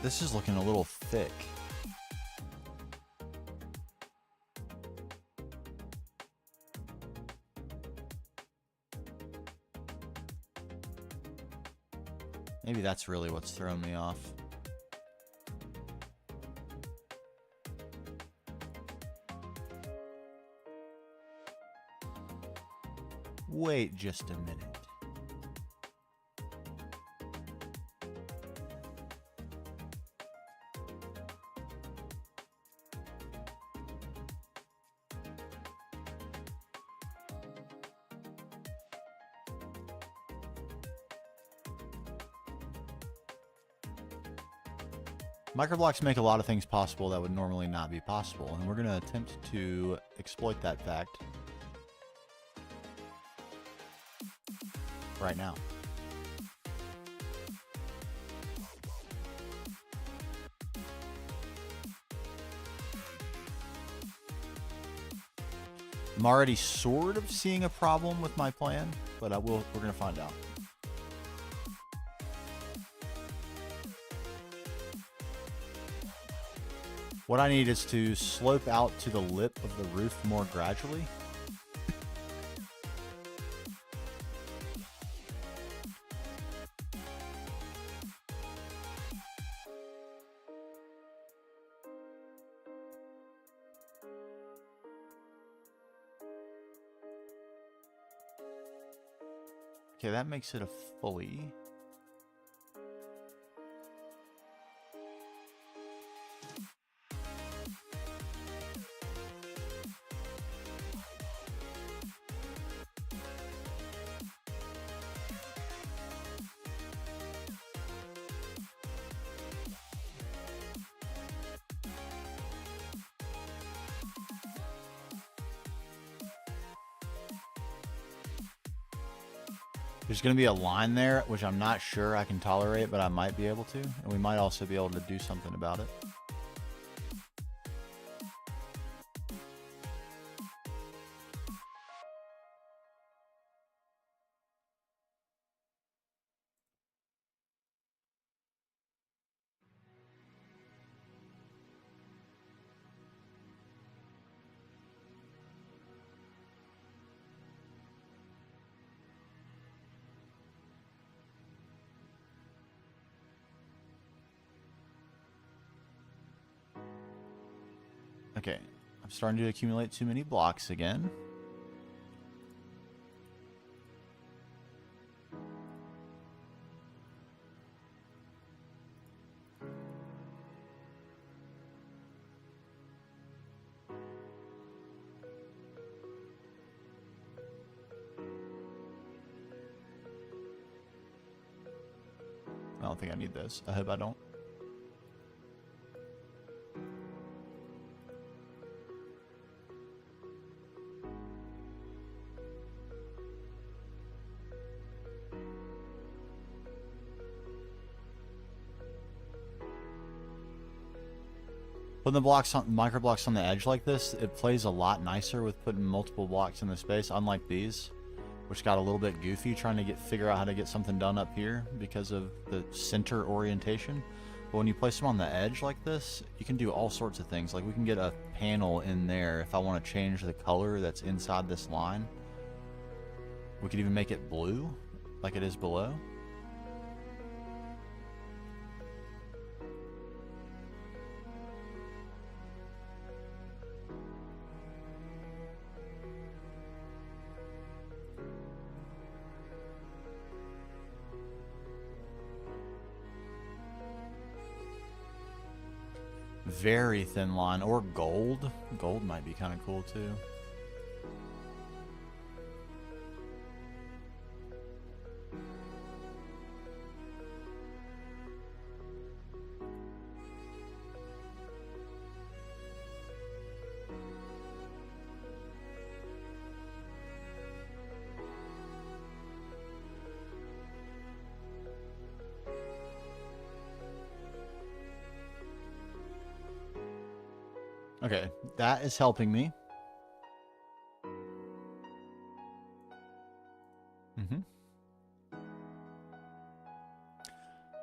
this is looking a little thick. Maybe that's really what's throwing me off. Wait just a minute. Microblocks make a lot of things possible that would normally not be possible, and we're going to attempt to exploit that fact right now. I'm already sort of seeing a problem with my plan, but we're going to find out. What I need is to slope out to the lip of the roof more gradually. Okay, that makes it a fully. There's going to be a line there, which I'm not sure I can tolerate, but I might be able to. And we might also be able to do something about it. Okay, I'm starting to accumulate too many blocks again. I don't think I need this. I hope I don't. Putting the blocks on micro blocks on the edge like this, it plays a lot nicer with putting multiple blocks in the space, unlike these, which got a little bit goofy trying to figure out how to get something done up here because of the center orientation. But when you place them on the edge like this, you can do all sorts of things. Like we can get a panel in there if I want to change the color that's inside this line. We could even make it blue like it is below. Very thin line, or gold. Gold might be kind of cool too. Okay, that is helping me.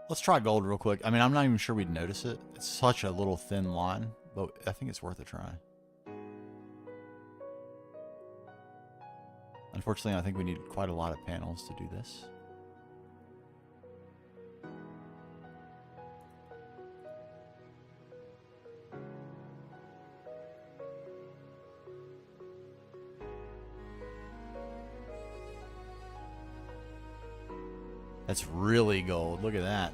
Let's try gold real quick. I mean, I'm not even sure we'd notice it. It's such a little thin line, but I think it's worth a try. Unfortunately, I think we need quite a lot of panels to do this. That's really gold. Look at that.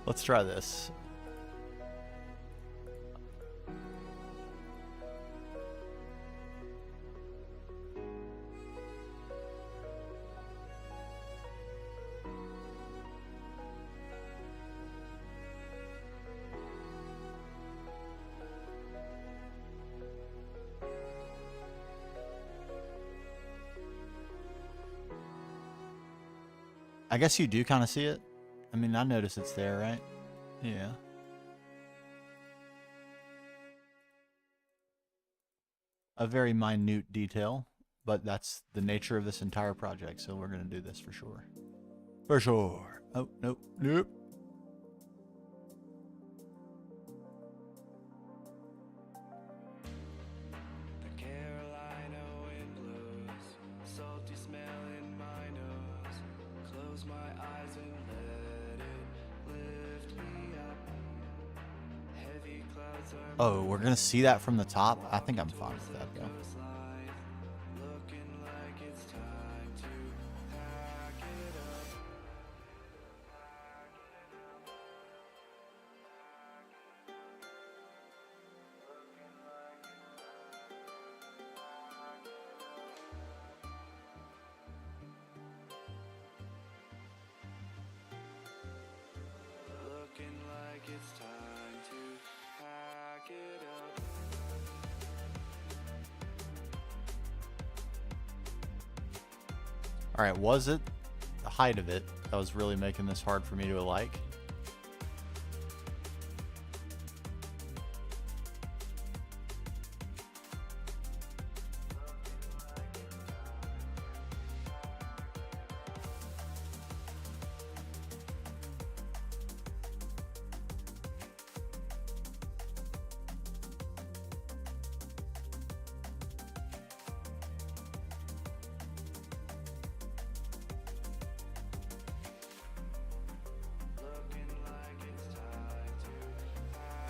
Let's try this. I guess you do kind of see it. I mean, I notice it's there, right? Yeah. A very minute detail, but that's the nature of this entire project, so we're going to do this for sure. For sure. Oh, nope, nope. Oh, we're gonna see that from the top? I think I'm fine with that, though. Alright, was it the height of it that was really making this hard for me to like?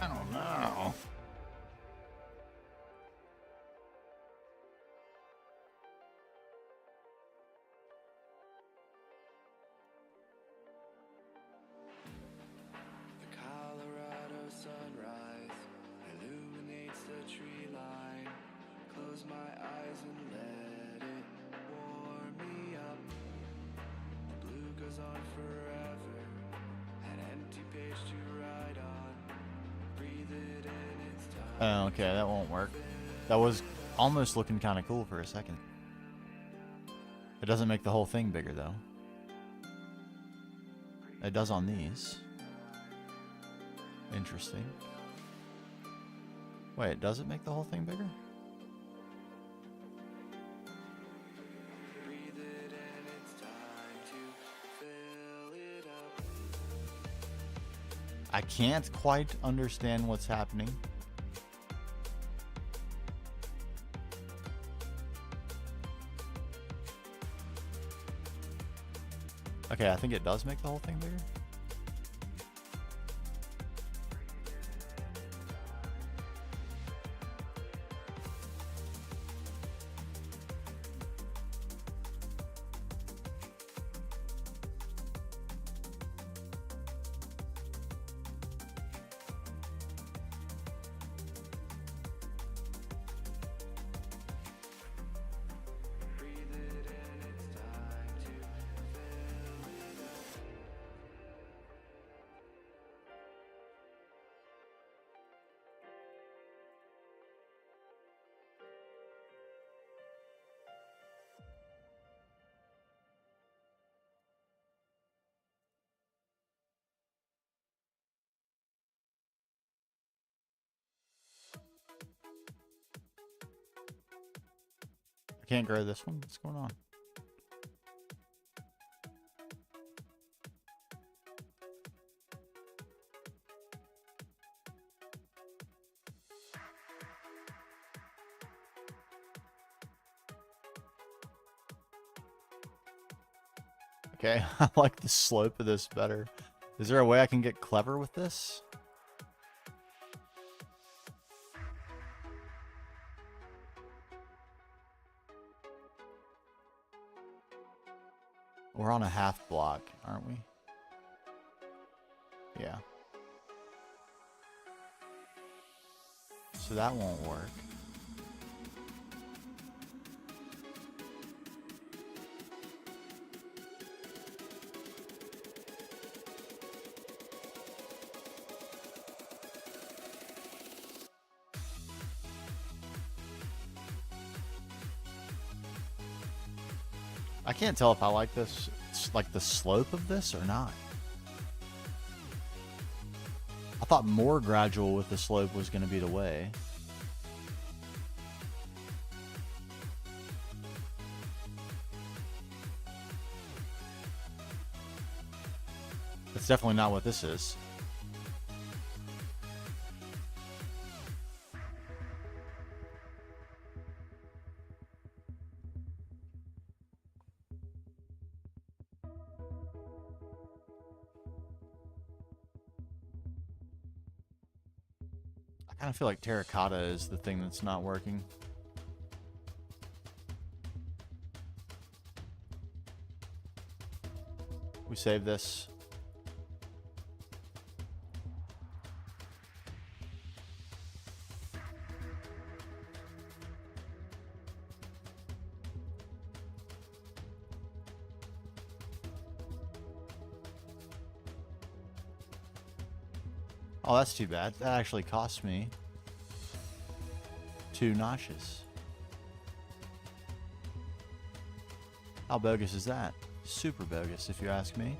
I don't know. The Colorado sunrise illuminates the tree line. Close my eyes and let it warm me up. The blue goes on forever, an empty page to write on. Breathe it in, it's time. Oh, okay, that won't work. That was almost looking kind of cool for a second. It doesn't make the whole thing bigger, though. It does on these. Interesting. Wait, does it make the whole thing bigger? Breathe it in, it's time to fill it up. I can't quite understand what's happening. Okay, I think it does make the whole thing bigger. Breathe it in, it's time to fill it up. I can't grow this one. What's going on? Okay, I like the slope of this better. Is there a way I can get clever with this? We're on a half block, aren't we? Yeah. So that won't work. I can't tell if I like this, like the slope of this or not. I thought more gradual with the slope was going to be the way. That's definitely not what this is. I kind of feel like terracotta is the thing that's not working. We save this. Oh, that's too bad. That actually cost me 2 notches. How bogus is that? Super bogus, if you ask me.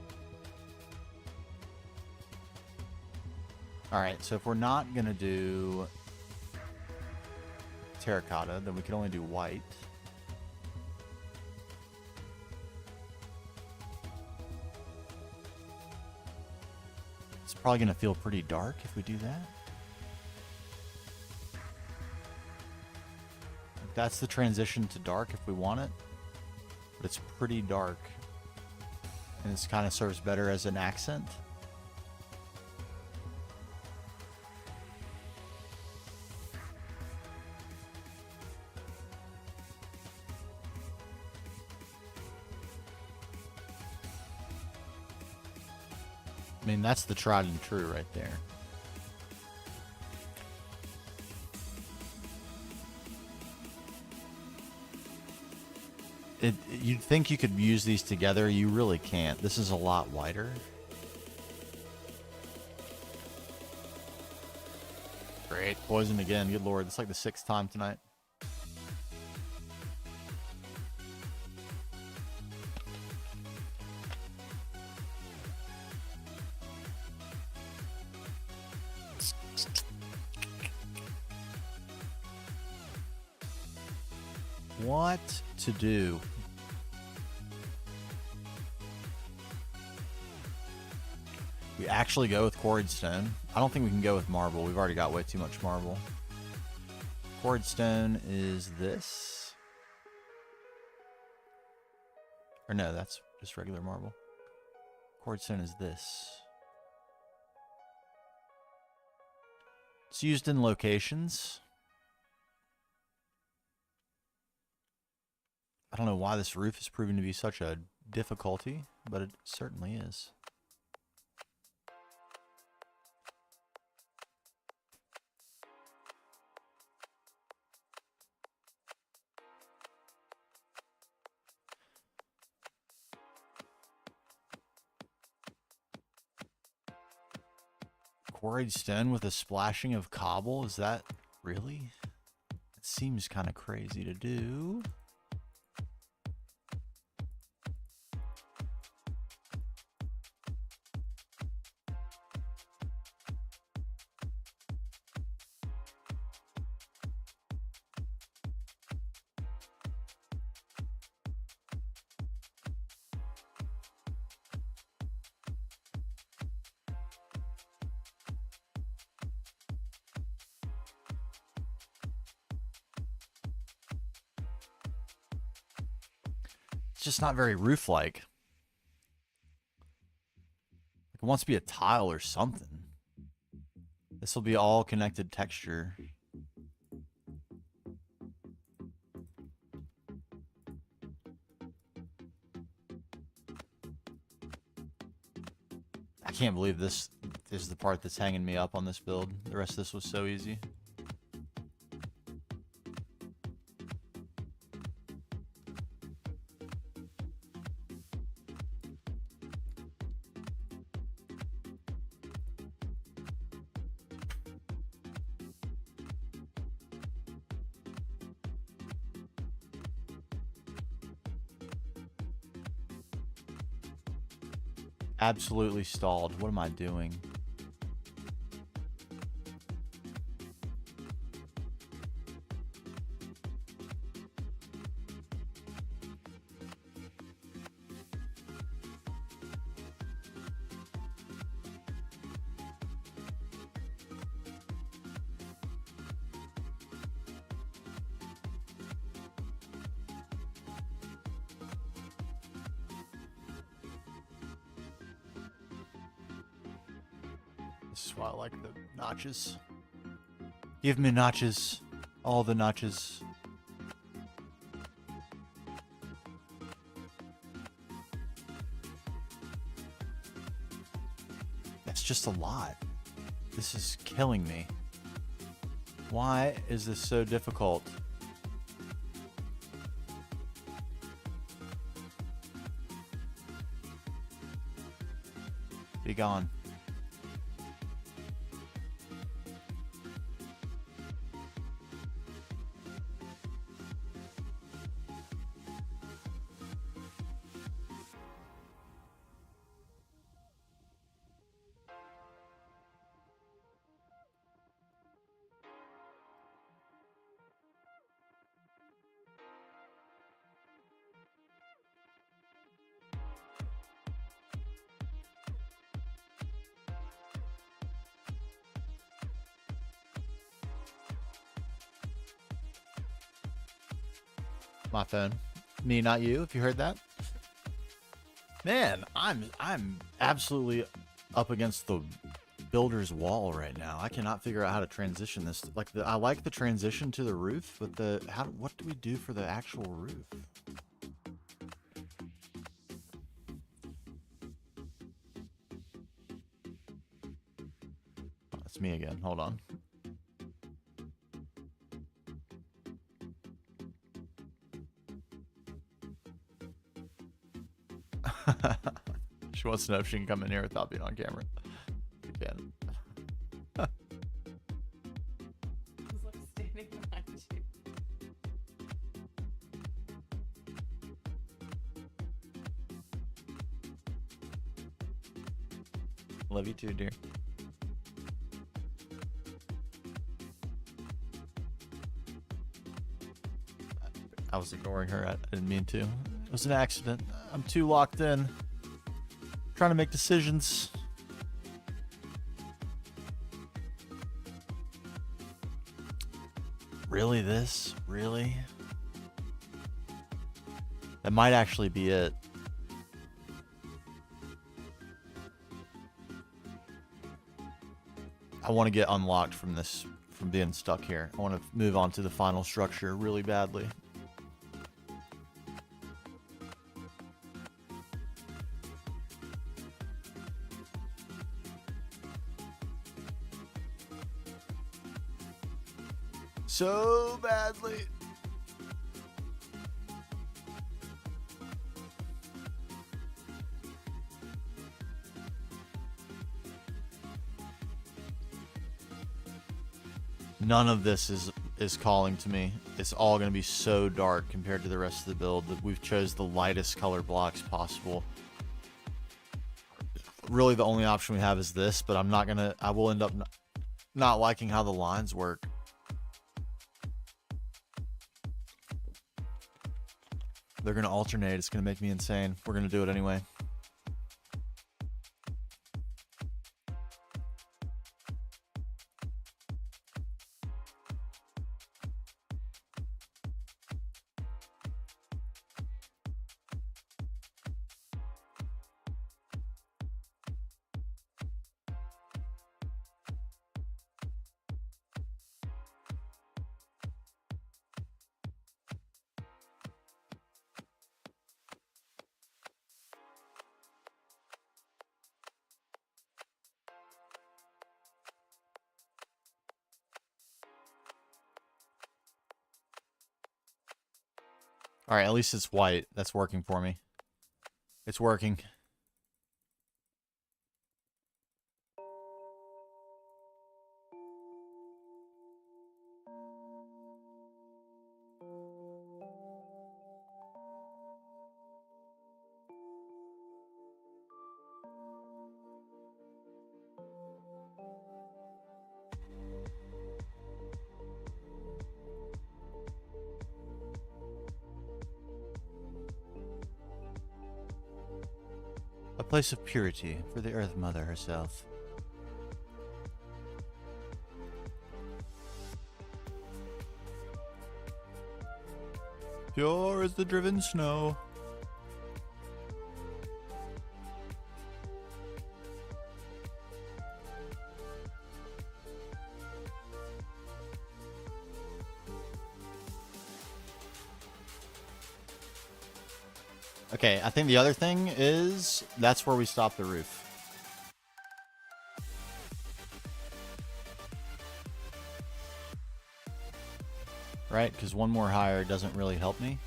Alright, so if we're not going to do terracotta, then we can only do white. It's probably going to feel pretty dark if we do that. That's the transition to dark if we want it. But it's pretty dark. And this kind of serves better as an accent. mean, that's the tried and true right there. You'd think you could use these together. You really can't. This is a lot wider. Great. Poison again. Good lord. It's like the 6th time tonight. What to do? We actually go with quarried stone. I don't think we can go with marble. We've already got way too much marble. Quarried stone is this. Or no, that's just regular marble. Quarried stone is this. It's used in locations. I don't know why this roof is proving to be such a difficulty, but it certainly is. Quarried stone with a splashing of cobble? Is that really? It seems kind of crazy to do. It's just not very roof-like. It wants to be a tile or something. This will be all connected texture. I can't believe this is the part that's hanging me up on this build. The rest of this was so easy. Absolutely stalled. What am I doing? This is why I like the notches. Give me notches. All the notches. That's just a lot. This is killing me. Why is this so difficult? Be gone. My phone. Me, not you, if you heard that. Man, I'm absolutely up against the builder's wall right now. I cannot figure out how to transition this. Like I like the transition to the roof, but what do we do for the actual roof? That's me again. Hold on. She wants to know if she can come in here without being on camera. You can. He's like standing behind you. Love you too, dear. I was ignoring her. I didn't mean to. It was an accident. I'm too locked in. Trying to make decisions. Really, this? Really? That might actually be it. I want to get unlocked from this, from being stuck here. I want to move on to the final structure really badly. So badly. None of this is calling to me. It's all going to be so dark compared to the rest of the build that we've chose the lightest color blocks possible. Really the only option we have is this, but I will end up not liking how the lines work. They're going to alternate. It's going to make me insane. We're going to do it anyway. All right, at least it's white. That's working for me. It's working. A place of purity for the Earth Mother herself. Pure as the driven snow. Okay, I think the other thing is that's where we stop the roof. Right? Because one more higher doesn't really help me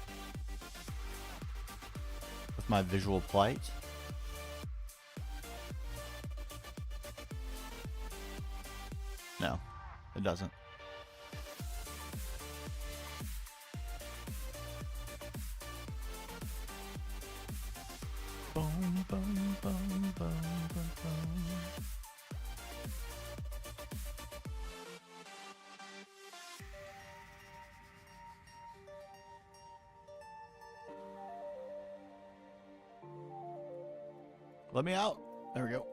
with my visual plight. No, it doesn't. Boom, boom, boom, boom, boom, boom. Let me out. There we go.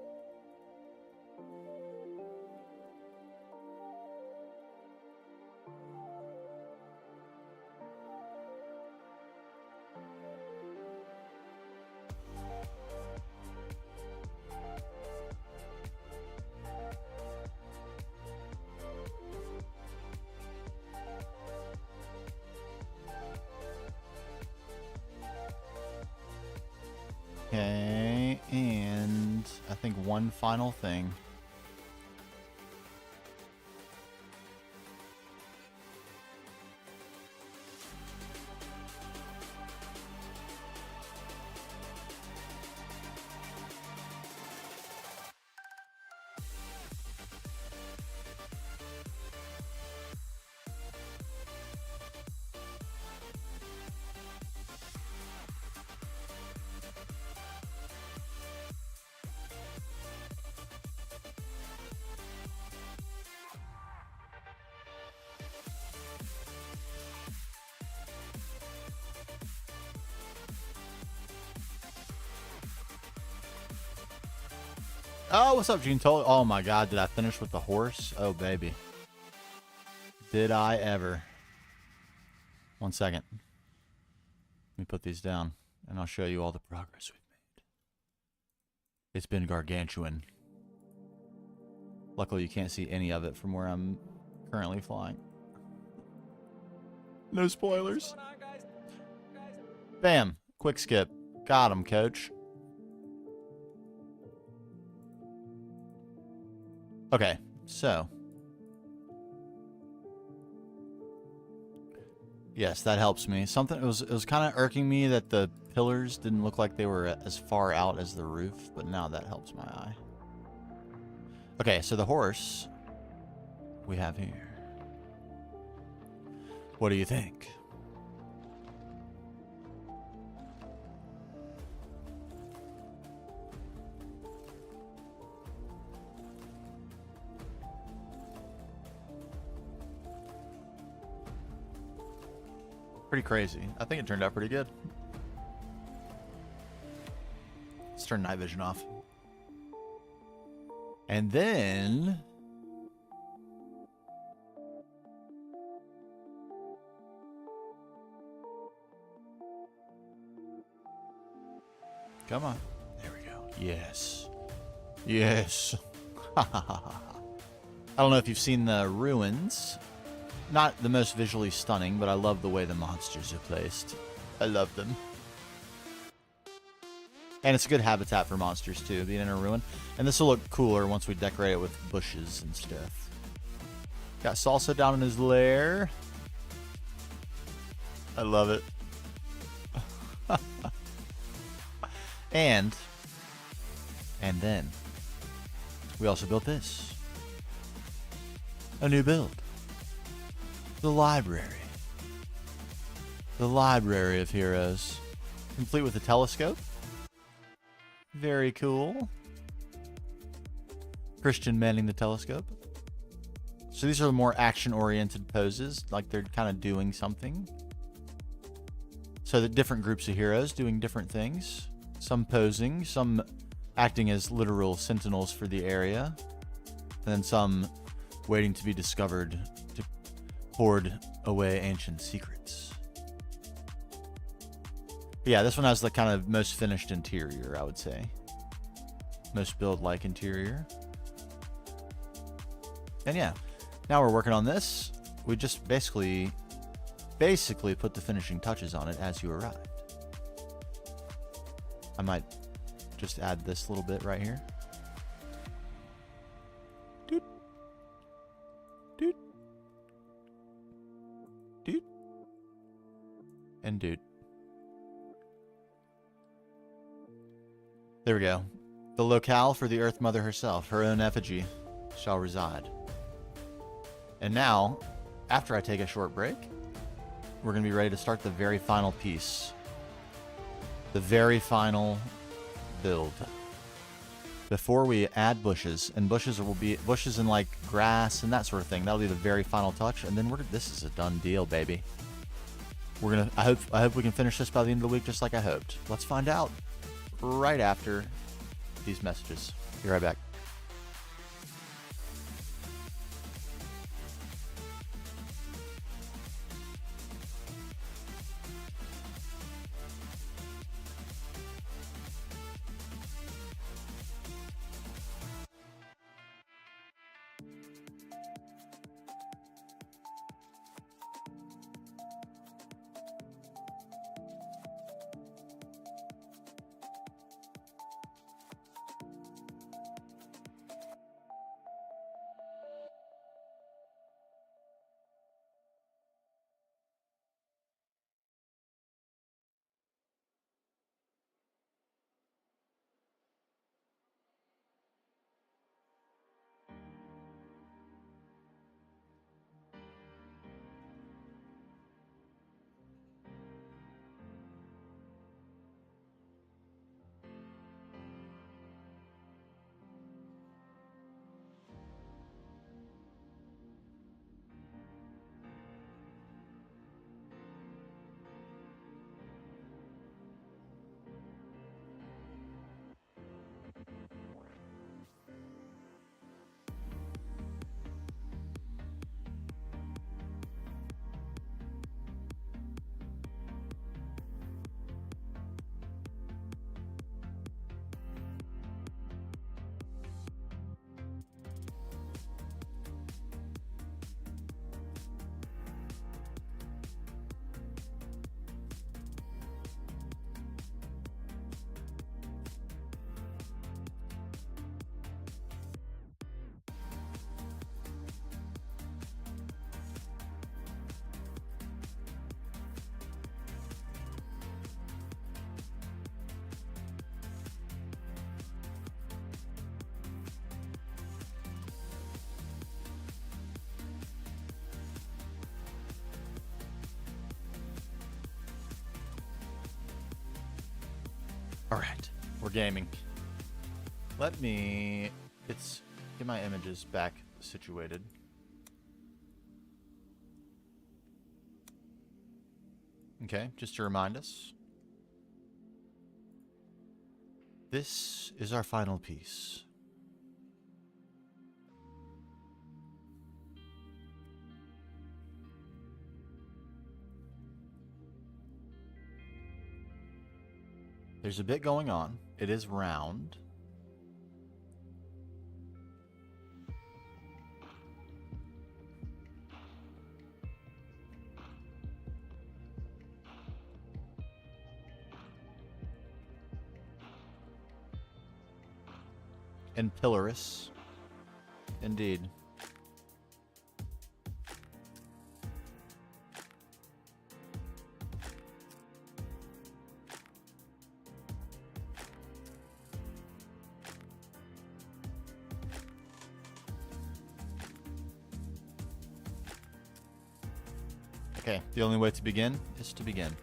Okay, and I think one final thing. Oh, what's up, Gene Toll? Oh my God, did I finish with the horse? Oh baby, did I ever? 1 second. Let me put these down, and I'll show you all the progress we've made. It's been gargantuan. Luckily, you can't see any of it from where I'm currently flying. No spoilers. Bam. Quick skip. Got him, coach. Okay, so. Yes, that helps me. It was kind of irking me that the pillars didn't look like they were as far out as the roof, but now that helps my eye. Okay, so the horse we have here. What do you think? Pretty crazy. I think it turned out pretty good. Let's turn night vision off. And then... Come on. There we go. Yes. Yes. I don't know if you've seen the ruins. Not the most visually stunning, but I love the way the monsters are placed. I love them. And it's a good habitat for monsters, too, being in a ruin. And this will look cooler once we decorate it with bushes and stuff. Got Salsa down in his lair. I love it. And then, we also built this. A new build. The library. The library of heroes. Complete with a telescope. Very cool. Christian manning the telescope. So these are the more action-oriented poses, like they're kind of doing something. So the different groups of heroes doing different things. Some posing, some acting as literal sentinels for the area, and then some waiting to be discovered to hoard away ancient secrets. But yeah, this one has the kind of most finished interior, I would say. Most build-like interior. And yeah, now we're working on this. We just basically put the finishing touches on it as you arrived. I might just add this little bit right here. Doot. Doot. Doot. And doot. There we go. The locale for the Earth Mother herself, her own effigy, shall reside. And now, after I take a short break, we're going to be ready to start the very final piece. The very final build. Before we add bushes, and bushes will be bushes and like grass and that sort of thing. That'll be the very final touch, and then this is a done deal, baby. We're gonna. I hope we can finish this by the end of the week, just like I hoped. Let's find out right after these messages. Be right back. All right, we're gaming. Let me get my images back situated. Okay, just to remind us, this is our final piece. There's a bit going on. It is round. And pillarous. Indeed. Okay, the only way to begin is to begin.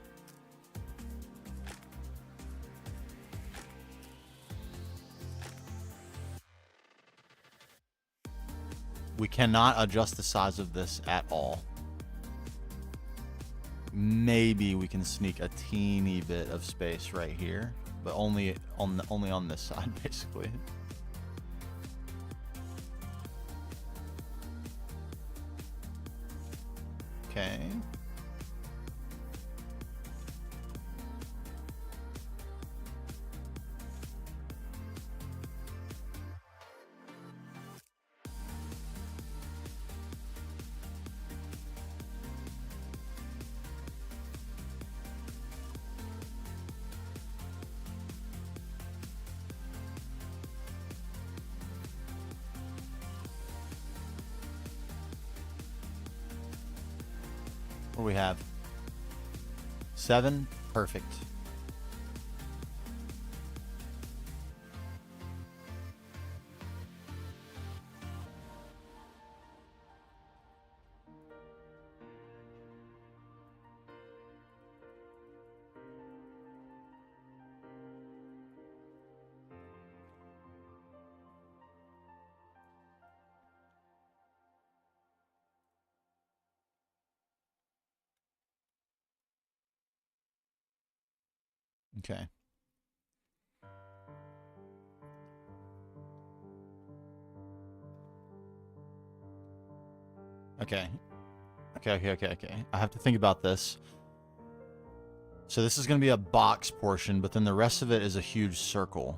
We cannot adjust the size of this at all. Maybe we can sneak a teeny bit of space right here, but only on this side, basically. Okay. What do we have? 7? Perfect. Okay. Okay. Okay. I have to think about this. So this is going to be a box portion, but then the rest of it is a huge circle.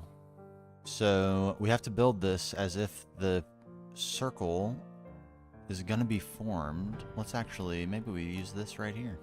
So we have to build this as if the circle is going to be formed. Let's actually, maybe we use this right here.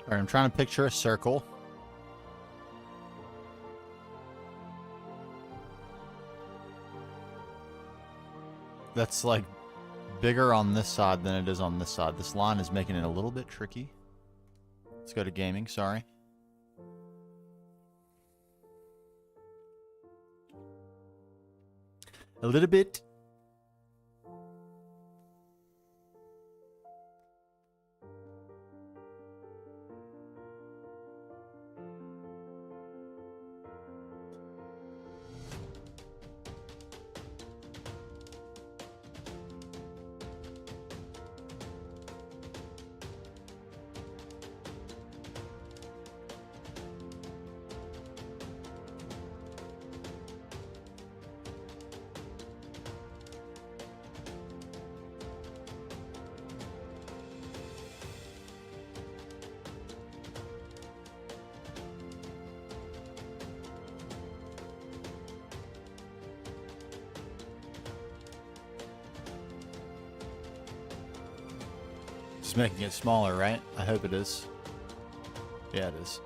All right, I'm trying to picture a circle. That's like bigger on this side than it is on this side. This line is making it a little bit tricky. Let's go to gaming, sorry. A little bit. It's making it smaller, right? I hope it is. Yeah, it is.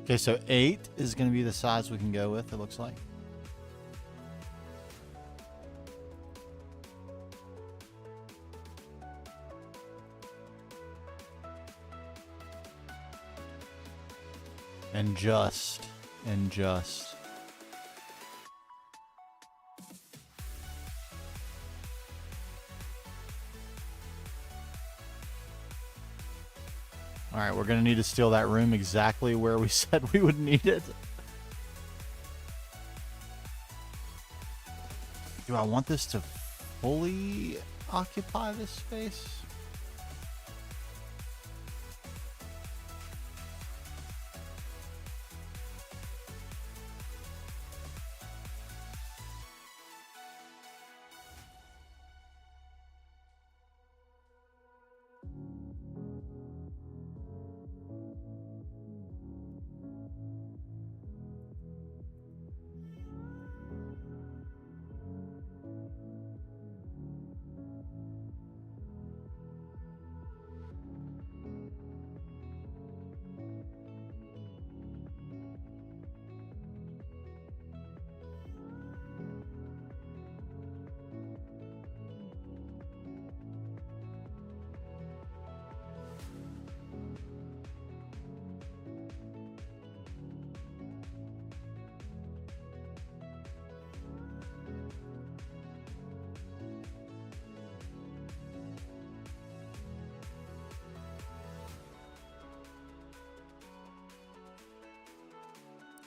Okay, so 8 is going to be the size we can go with, it looks like. And just. Alright, we're going to need to steal that room exactly where we said we would need it. Do I want this to fully occupy this space?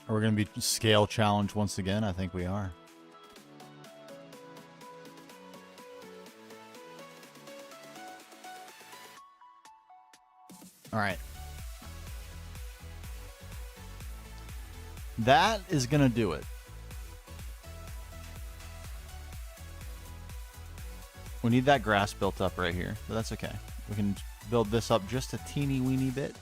Are we going to be scale challenged once again? I think we are. All right. That is going to do it. We need that grass built up right here, but that's okay. We can build this up just a teeny weeny bit.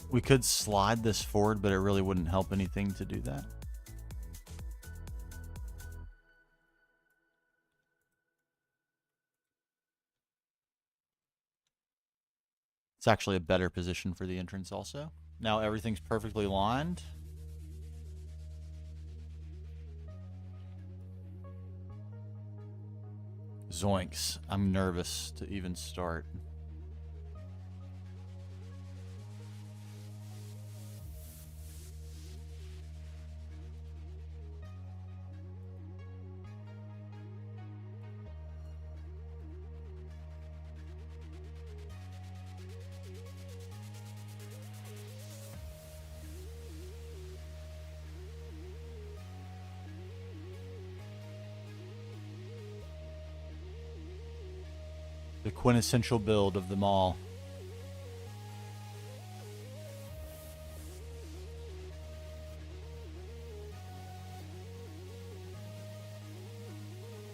We could slide this forward, but it really wouldn't help anything to do that. It's actually a better position for the entrance also. Now everything's perfectly lined. Zoinks. I'm nervous to even start. The quintessential build of them all.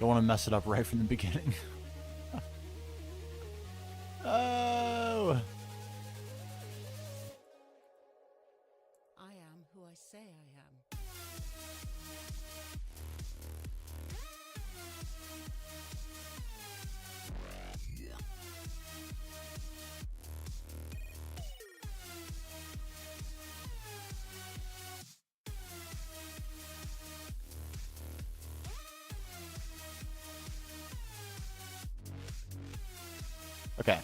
Don't want to mess it up right from the beginning. Oh! I am who I say I am. Okay.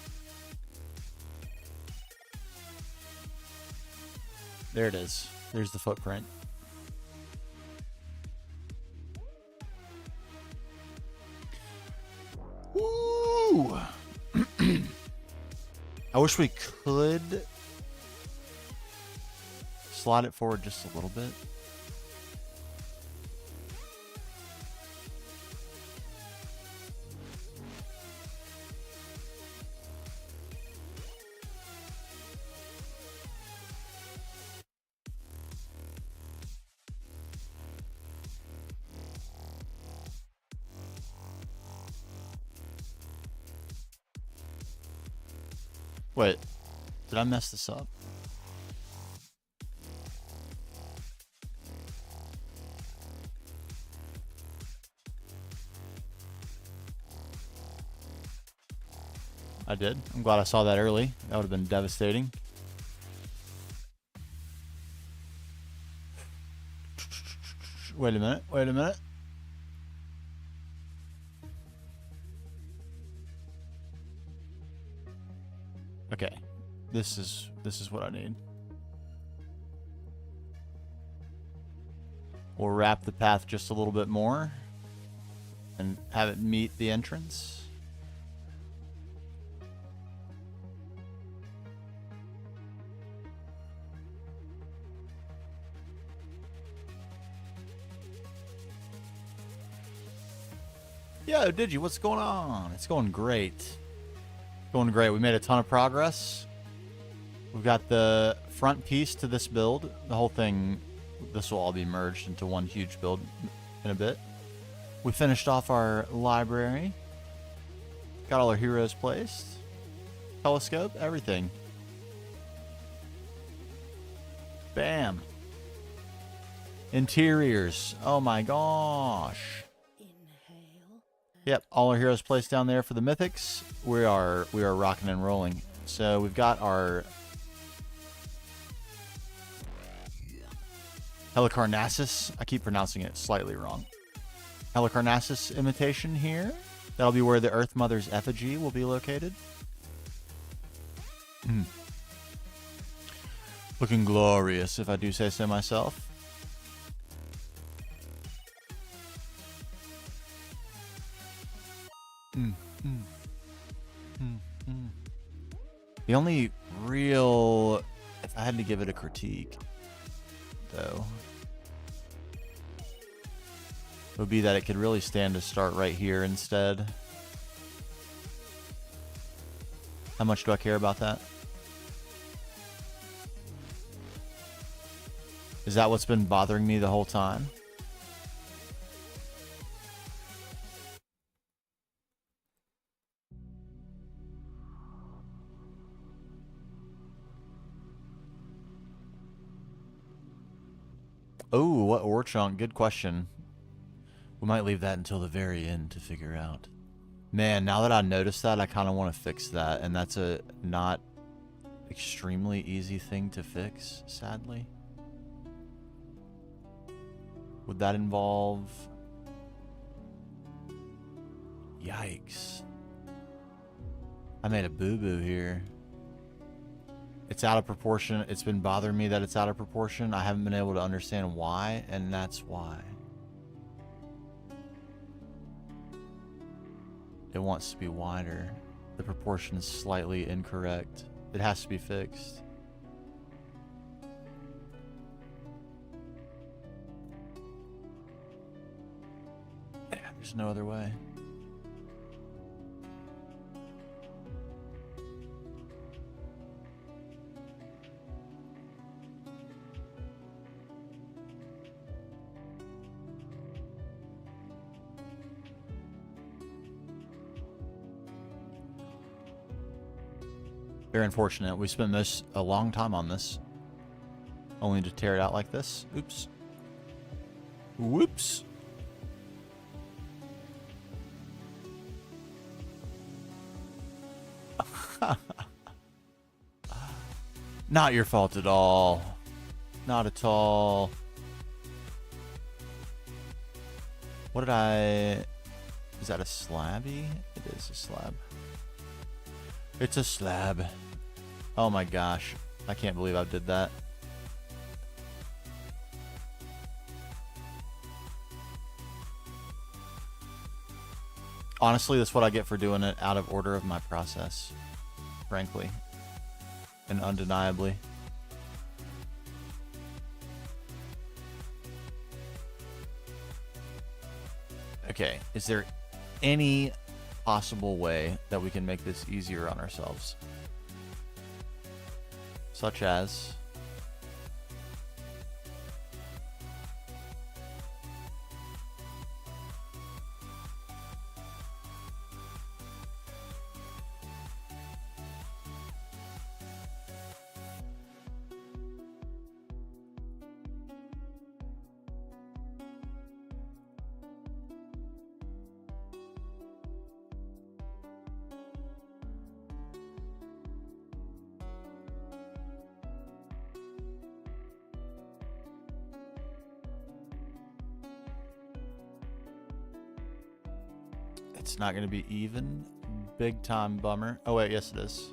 There it is. There's the footprint. Woo! I wish we could slide it forward just a little bit. Wait, did I mess this up? I did. I'm glad I saw that early. That would have been devastating. Wait a minute. Wait a minute. Okay. This is what I need. We'll wrap the path just a little bit more and have it meet the entrance. Yo, Digi, what's going on? It's going great. Going great. We made a ton of progress. We've got the front piece to this build. The whole thing, this will all be merged into one huge build in a bit. We finished off our library. Got all our heroes placed. Telescope, everything. Bam. Interiors. Oh my gosh. Inhale. Yep, all our heroes placed down there for the mythics. We are rocking and rolling. So we've got our Helicarnassus. I keep pronouncing it slightly wrong. Helicarnassus imitation here. That'll be where the Earth Mother's effigy will be located. Looking glorious, if I do say so myself. The only real, if I had to give it a critique, though, would be that it could really stand to start right here instead. How much do I care about that? Is that what's been bothering me the whole time? Oh, what ore chunk? Good question. We might leave that until the very end to figure out. Man, now that I noticed that, I kind of want to fix that, and that's a not extremely easy thing to fix, sadly. Would that involve... Yikes. I made a boo-boo here. It's out of proportion. It's been bothering me that it's out of proportion. I haven't been able to understand why, and that's why. It wants to be wider. The proportion is slightly incorrect. It has to be fixed. Yeah, there's no other way. Very unfortunate. We spent a long time on this. Only to tear it out like this. Oops. Whoops. Not your fault at all. Not at all. What did I... Is that a slabby? It is a slab. It's a slab. Oh my gosh. I can't believe I did that. Honestly, that's what I get for doing it out of order of my process. Frankly. And undeniably. Okay, is there any possible way that we can make this easier on ourselves? Such as... It's not going to be even. Big time bummer. Oh wait, yes it is.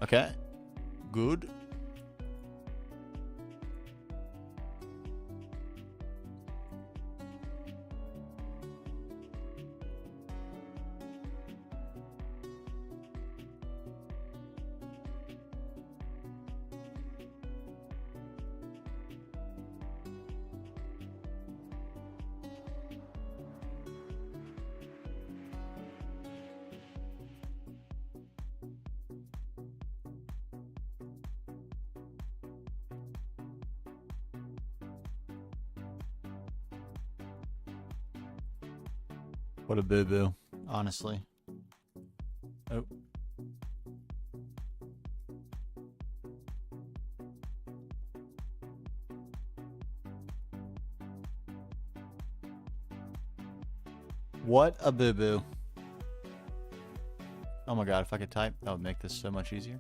Okay. Good. What a boo-boo, honestly. Oh. What a boo-boo. Oh my god, if I could type, that would make this so much easier.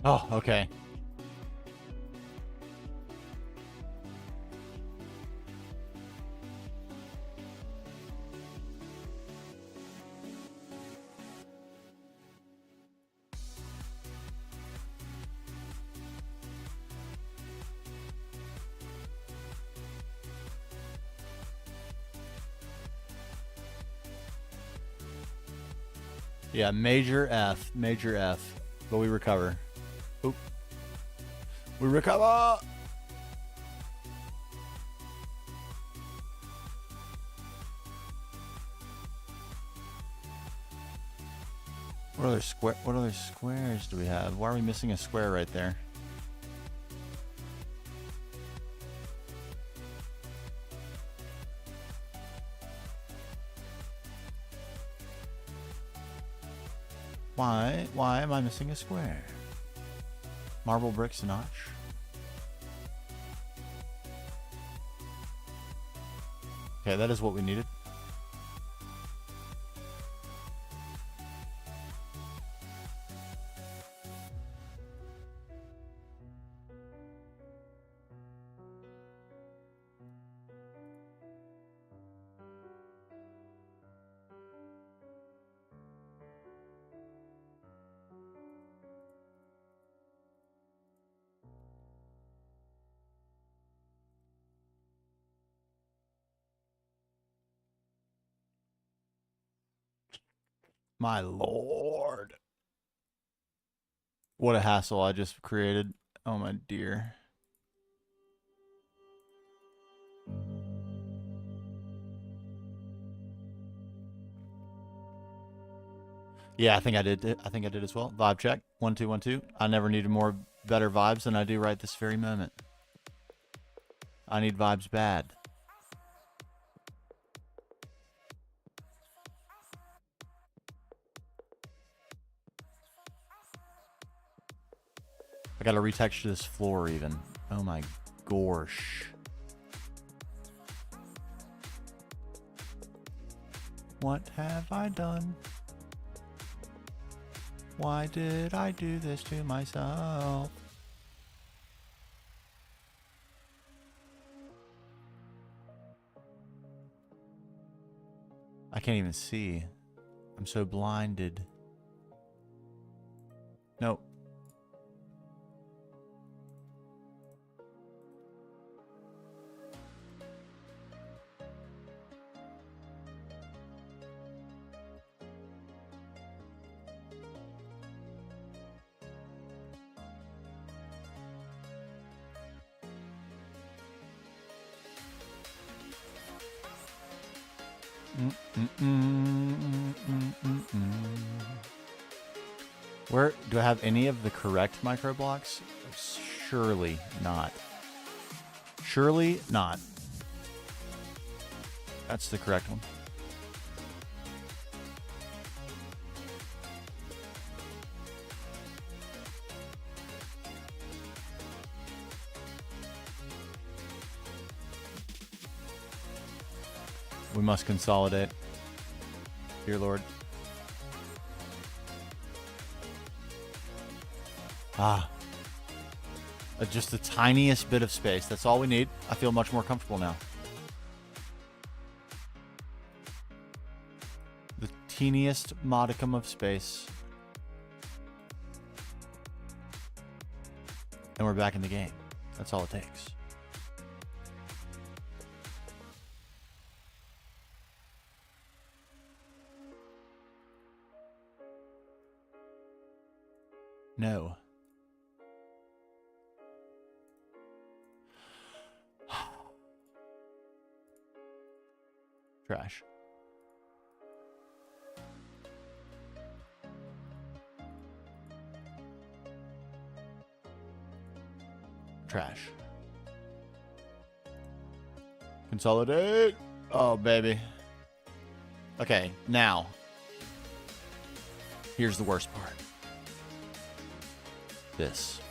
Oh, okay. Yeah, major F, but we recover. Oop. We recover! What other squares do we have? Why are we missing a square right there? Why am I missing a square? Marble bricks a notch. Okay, that is what we needed. My lord. What a hassle I just created. Oh my dear. Yeah, I think I did. I think I did as well. Vibe check. 1 2 1 2. I never needed more better vibes than I do right this very moment. I need vibes bad. I gotta retexture this floor even. Oh my gosh. What have I done? Why did I do this to myself? I can't even see. I'm so blinded. Nope. Where do I have any of the correct micro blocks? Surely not. Surely not. That's the correct one. We must consolidate. Dear Lord. Just the tiniest bit of space. That's all we need. I feel much more comfortable now. The teeniest modicum of space. And we're back in the game. That's all it takes. No. Trash. Trash. Consolidate. Oh, baby. Okay, now. Here's the worst part. This.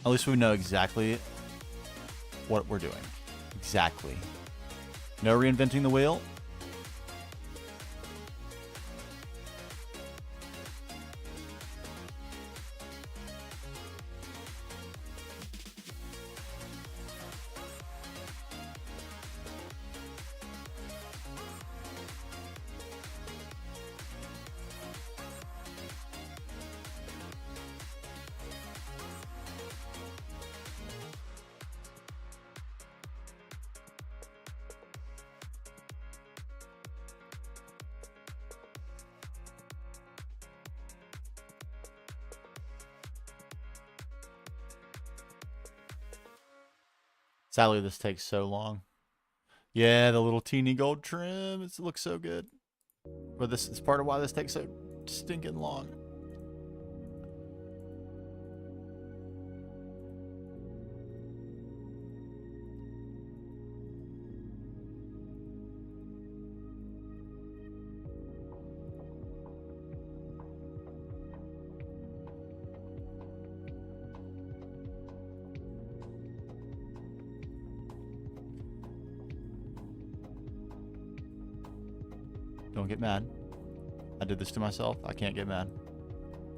At least we know exactly what we're doing. Exactly. No reinventing the wheel. Sadly, this takes so long. Yeah, the little teeny gold trim. It looks so good. But this is part of why this takes so stinking long. Don't get mad. I did this to myself. I can't get mad.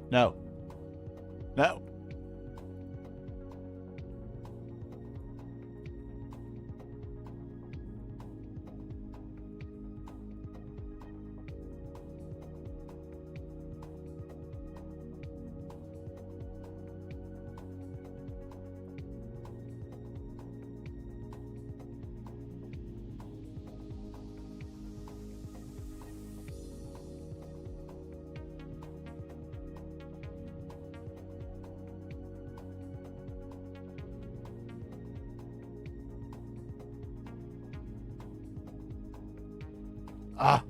No. No. Ah.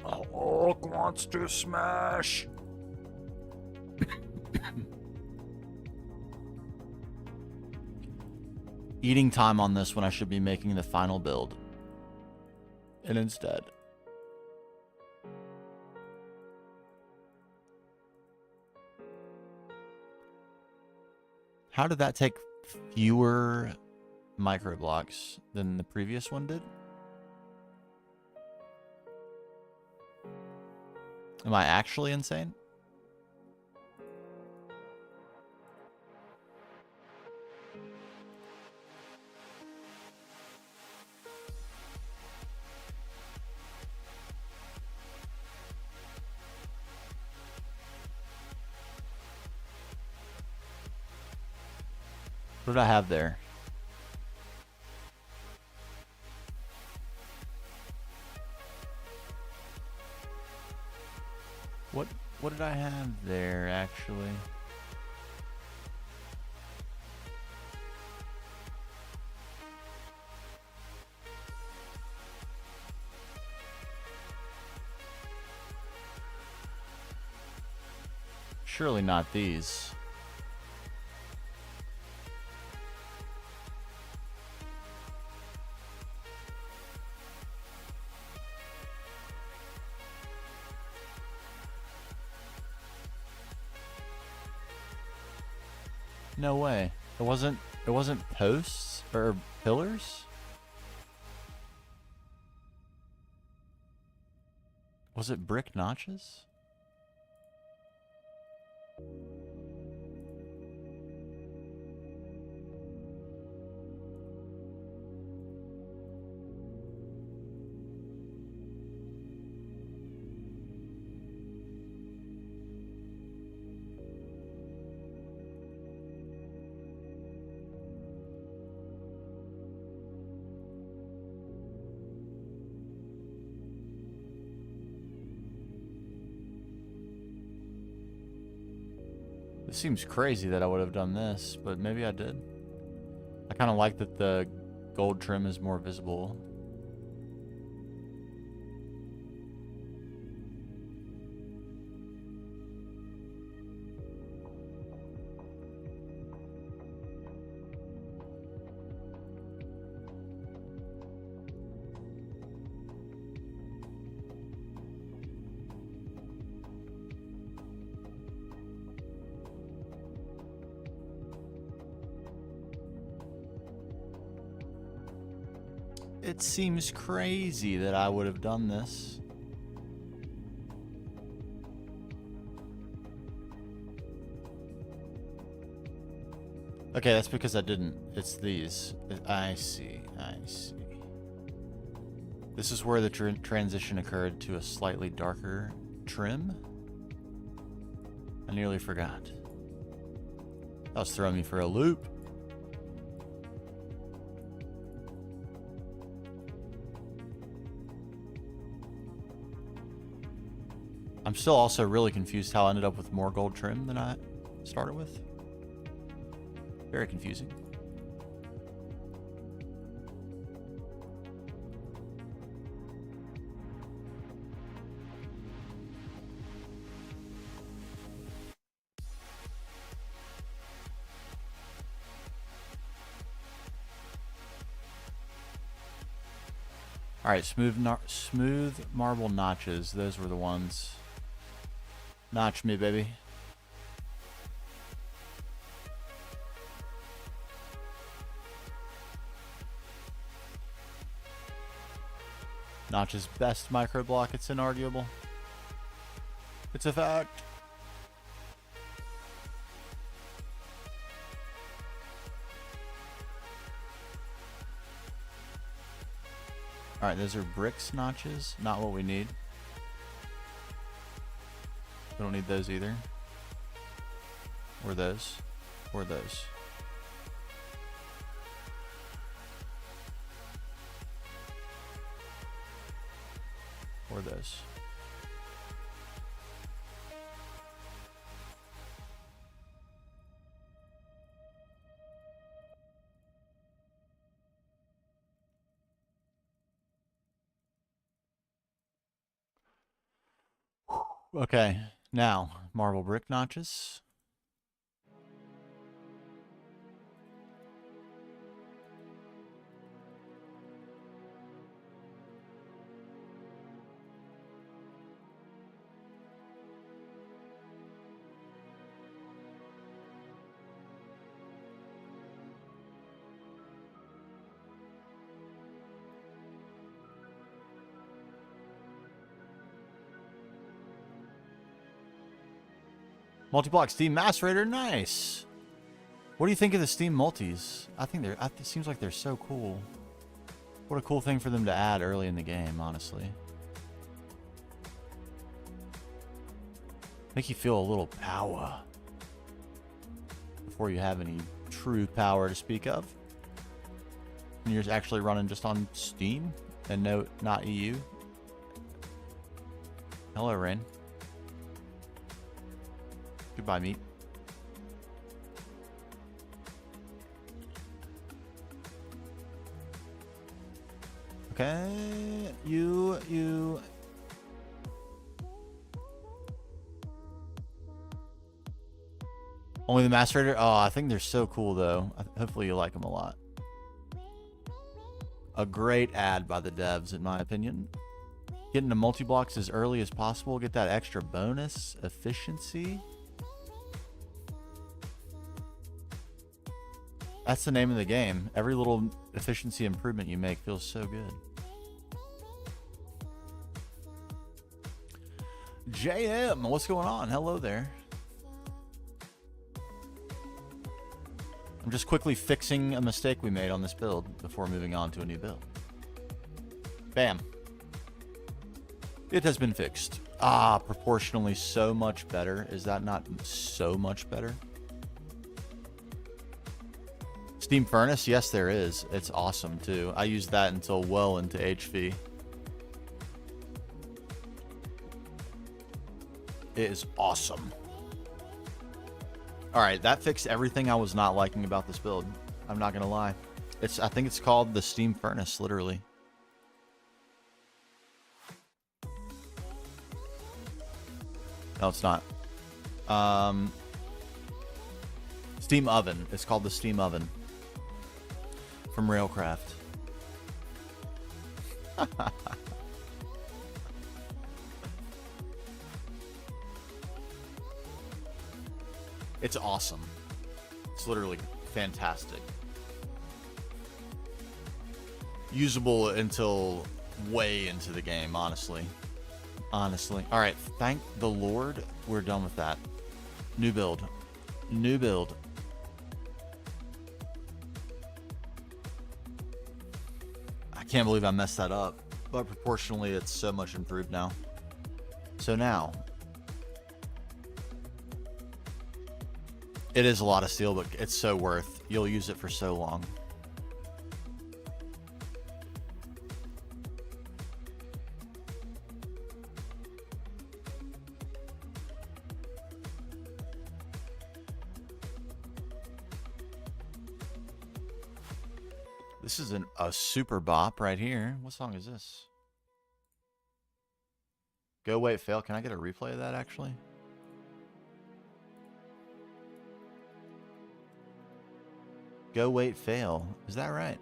Oh, Hulk wants to smash. Eating time on this when I should be making the final build. And instead. How did that take fewer micro blocks than the previous one did? Am I actually insane? What did I have there? What did I have there, actually? Surely not these. No way. It wasn't posts or pillars? Was it brick notches? It seems crazy that I would have done this, but maybe I did. I kind of like that the gold trim is more visible. It seems crazy that I would have done this. Okay, that's because I didn't. It's these. I see. I see. This is where the transition occurred to a slightly darker trim. I nearly forgot. That was throwing me for a loop. I'm still also really confused how I ended up with more gold trim than I started with. Very confusing. All right, smooth marble notches. Those were the ones. Notch me, baby. Notch's best micro block. It's inarguable. It's a fact. All right, those are bricks notches. Not what we need. We don't need those either. Or those. Or those. Or those. Okay, now marble brick notches. Multi-block Steam Macerator, nice. What do you think of the Steam multis? I think it seems like they're so cool. What a cool thing for them to add early in the game, honestly. Make you feel a little power before you have any true power to speak of. And you're actually running just on Steam and not EU. Hello, Rain. Goodbye, meat. Okay, you. Only the Macerator? Oh, I think they're so cool, though. Hopefully you like them a lot. A great ad by the devs, in my opinion. Getting the multi-blocks as early as possible. Get that extra bonus efficiency. That's the name of the game. Every little efficiency improvement you make feels so good. JM, what's going on? Hello there. I'm just quickly fixing a mistake we made on this build before moving on to a new build. Bam. It has been fixed. Ah, proportionally so much better. Is that not so much better? Steam Furnace? Yes, there is. It's awesome, too. I used that until well into HV. It is awesome. Alright, that fixed everything I was not liking about this build. I'm not gonna lie. I think it's called the Steam Furnace, literally. No, it's not. Steam Oven. It's called the Steam Oven. From Railcraft. It's awesome. It's literally fantastic. Usable until way into the game, honestly. Honestly. Alright, thank the Lord we're done with that. New build. New build. I can't believe I messed that up. But proportionally, it's so much improved now. So now... It is a lot of steel, but it's so worth. You'll use it for so long. This is a super bop right here. What song is this? Go, wait, fail. Can I get a replay of that, actually? Go, wait, fail. Is that right?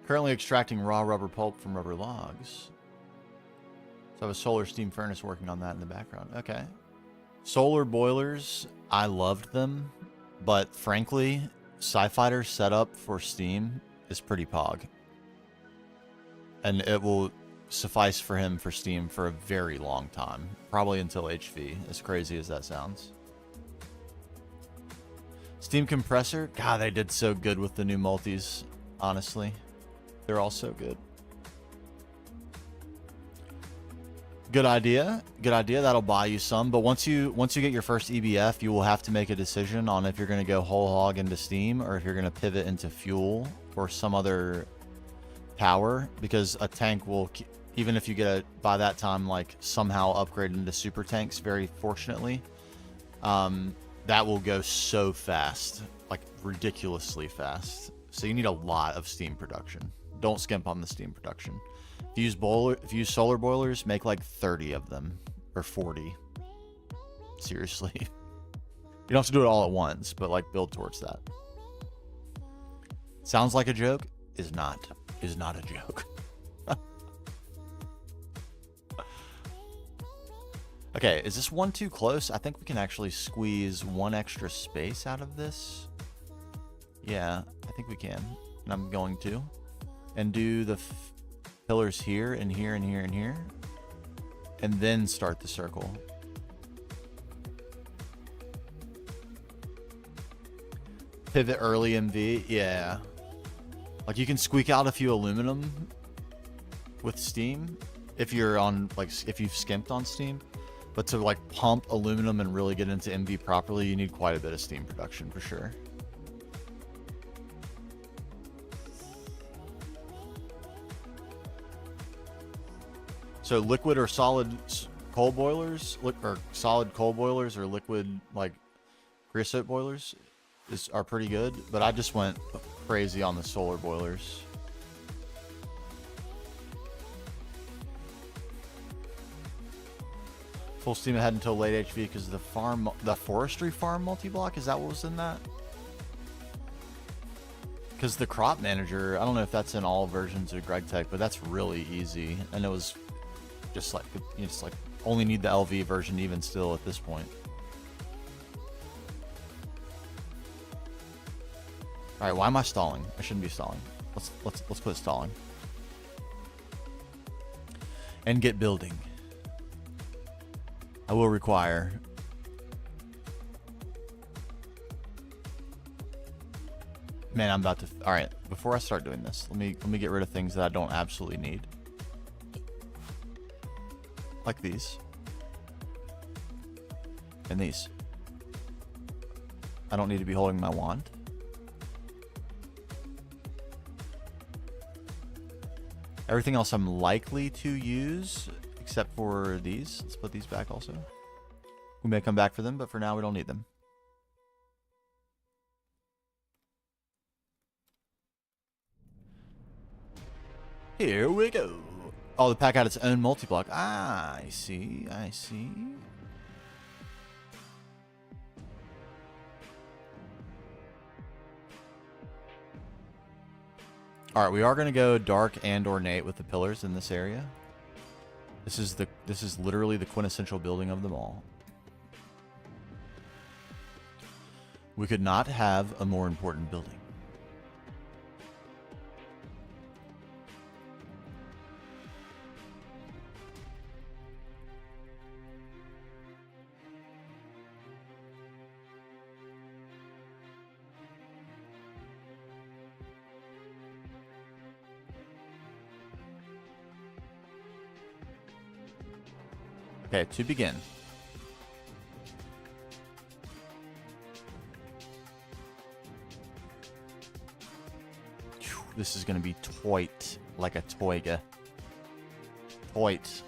Currently extracting raw rubber pulp from rubber logs. So I have a solar steam furnace working on that in the background. Okay. Solar boilers, I loved them. But frankly, Sci-Fighter's setup for Steam is pretty pog. And it will suffice for him for Steam for a very long time. Probably until HV, as crazy as that sounds. Steam compressor, God, they did so good with the new multis, honestly. They're all so good. Good idea. Good idea. That'll buy you some. But once you get your first EBF, you will have to make a decision on if you're going to go whole hog into Steam or if you're going to pivot into fuel or some other power, because a tank will, even if you get by that time, like somehow upgrade into super tanks, very fortunately, that will go so fast, like ridiculously fast. So you need a lot of steam production. Don't skimp on the steam production. If you use solar boilers, make like 30 of them or 40. Seriously. You don't have to do it all at once, but like build towards that. Sounds like a joke, is not a joke. Okay, is this one too close? I think we can actually squeeze one extra space out of this. Yeah, I think we can. And I'm going to. And do the pillars here and here and here and here. And then start the circle. Pivot early MV, yeah. Like you can squeak out a few aluminum with Steam if you're on, like, if you've skimped on Steam. But to like pump aluminum and really get into MV properly, you need quite a bit of Steam production for sure. So liquid or solid coal boilers, or solid coal boilers, or liquid like creosote boilers are pretty good. But I just went crazy on the solar boilers. Full steam ahead until late HV because the forestry farm multi-block, is that what was in that? Because the crop manager, I don't know if that's in all versions of GregTech, but that's really easy. And it was just like, you just like only need the LV version even still at this point. All right, why am I stalling? I shouldn't be stalling. Let's quit stalling. And get building. I will require. Man, I'm about to. All right, before I start doing this, let me get rid of things that I don't absolutely need, like these and these. I don't need to be holding my wand. Everything else I'm likely to use, except for these. Let's put these back also. We may come back for them, but for now we don't need them. Here we go. Oh, the pack had its own multi-block. Ah, I see. I see. All right, we are going to go dark and ornate with the pillars in this area. This is literally the quintessential building of them all. We could not have a more important building. Okay, to begin. This is going to be toit, like a toiga. Toit.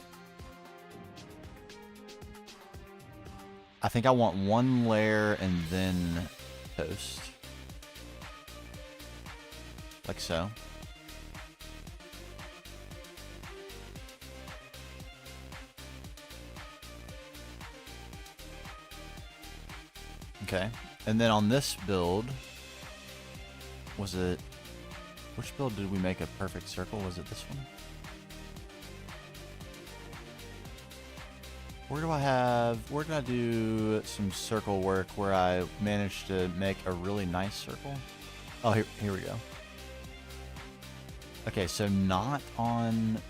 I think I want one layer and then post. Like so. Okay, and then on this build, was it, which build did we make a perfect circle? Was it this one? Where did I do some circle work where I managed to make a really nice circle? Oh, here we go. Okay, so not on...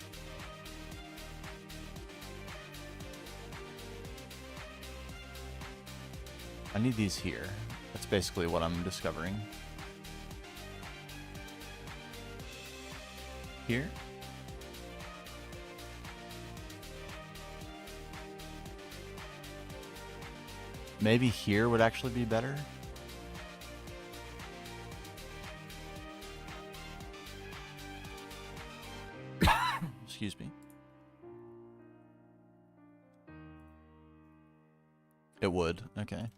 I need these here. That's basically what I'm discovering. Here. Maybe here would actually be better. Excuse me. It would, okay.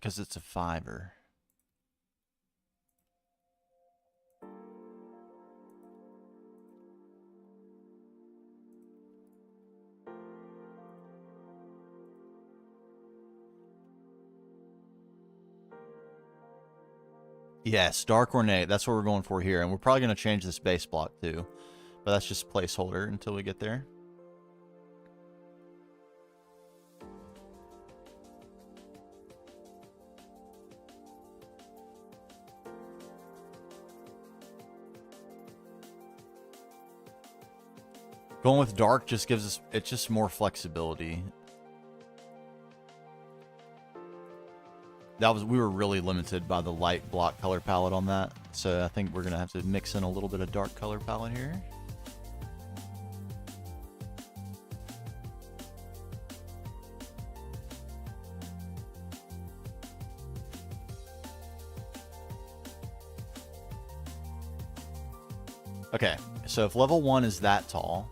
because it's a fiver. Yes, dark ornate. That's what we're going for here. And we're probably going to change this base block too. But that's just placeholder until we get there. Going with dark just gives us, it's just more flexibility. We were really limited by the light block color palette on that. So I think we're going to have to mix in a little bit of dark color palette here. Okay, so if level 1 is that tall,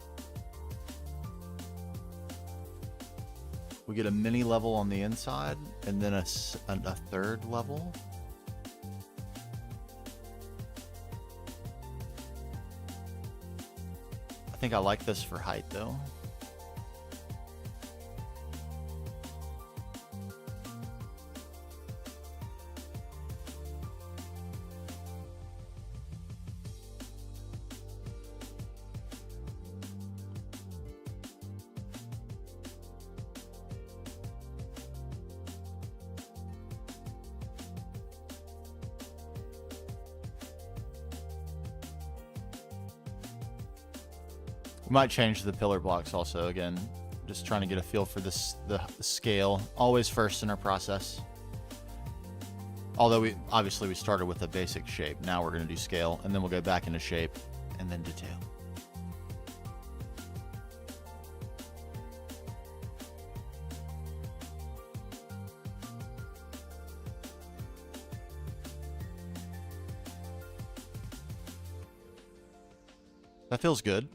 we get a mini level on the inside, and then a third level. I think I like this for height, though. We might change the pillar blocks also, again, just trying to get a feel for this, the scale. Always first in our process. Although we started with a basic shape. Now we're going to do scale, and then we'll go back into shape, and then detail. That feels good.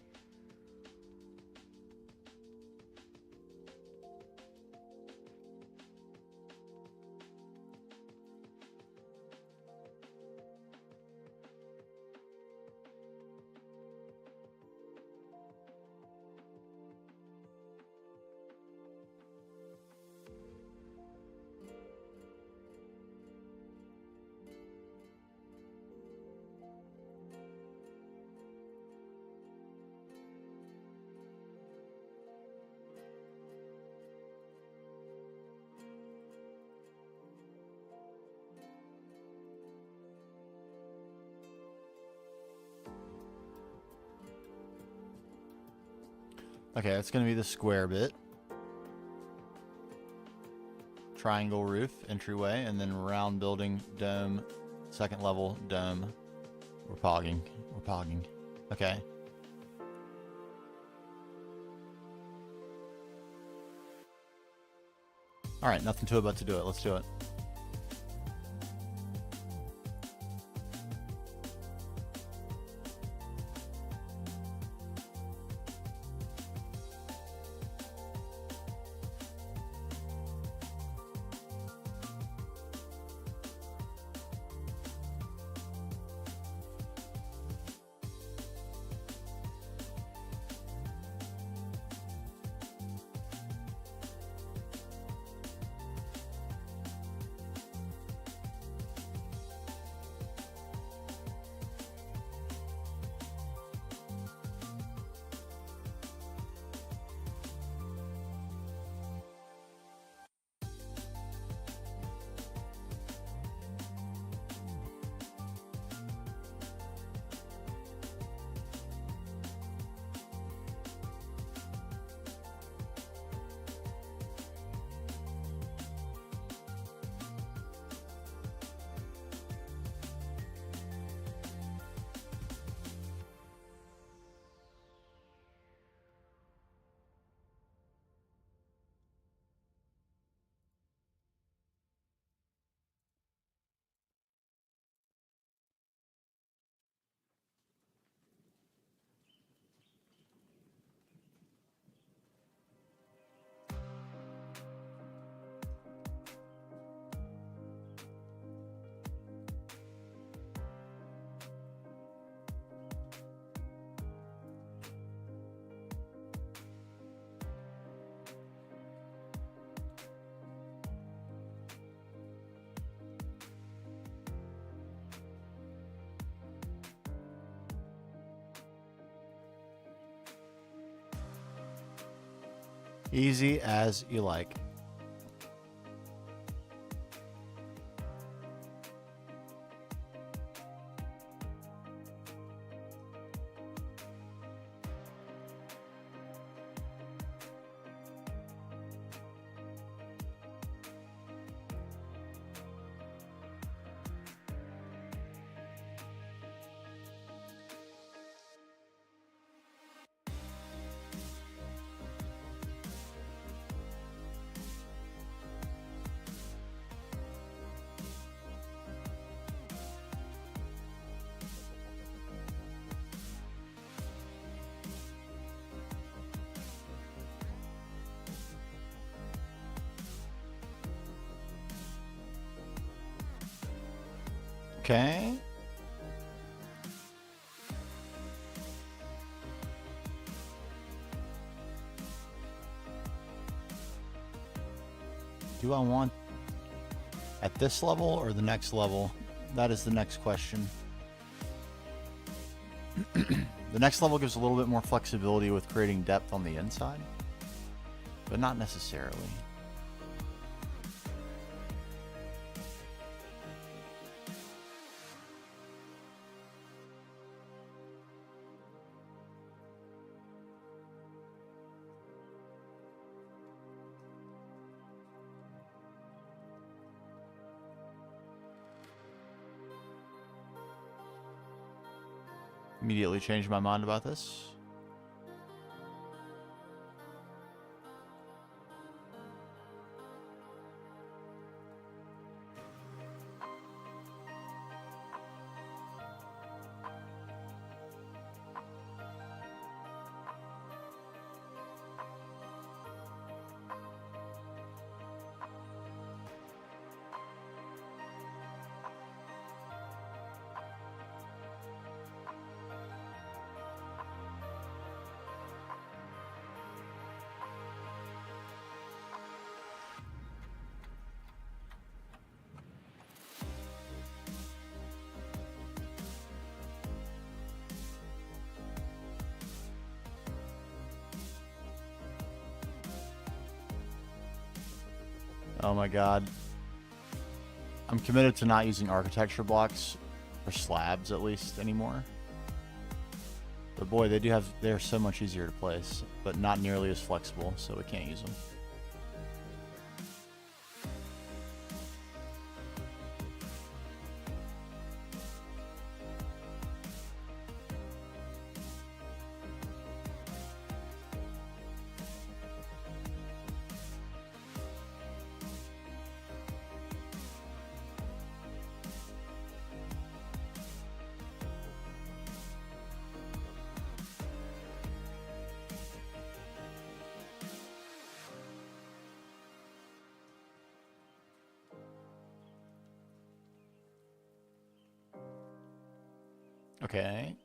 Okay, that's going to be the square bit. Triangle roof, entryway, and then round building, dome, second level, dome. We're pogging. We're pogging. Okay. Alright, nothing to it but to do it. Let's do it. Easy as you like. Okay. Do I want at this level or the next level? That is the next question. The next level gives a little bit more flexibility with creating depth on the inside, but not necessarily. Immediately changed my mind about this. Oh my god. I'm committed to not using architecture blocks, or slabs at least, anymore. But boy, they're so much easier to place, but not nearly as flexible, so we can't use them. Okay.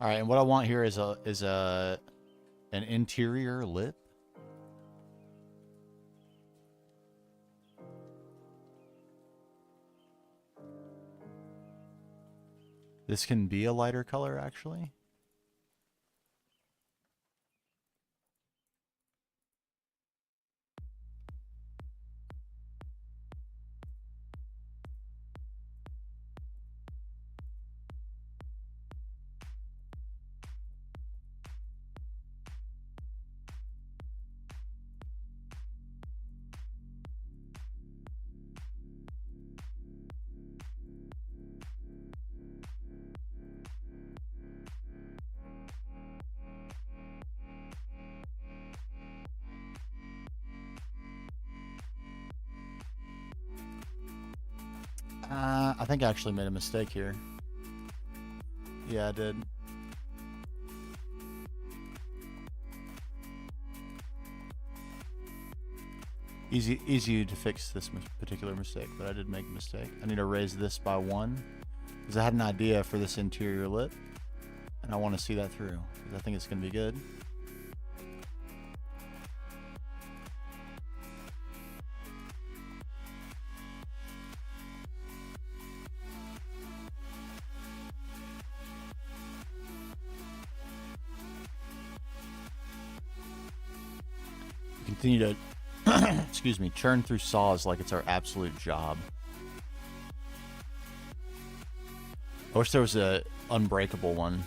All right, and what I want here is an interior lip. This can be a lighter color, actually. I think I actually made a mistake here. Yeah, I did. Easy to fix this particular mistake, but I did make a mistake. I need to raise this by 1 because I had an idea for this interior lip, and I want to see that through because I think it's going to be good. continue to, excuse me, churn through saws like it's our absolute job. I wish there was a unbreakable one.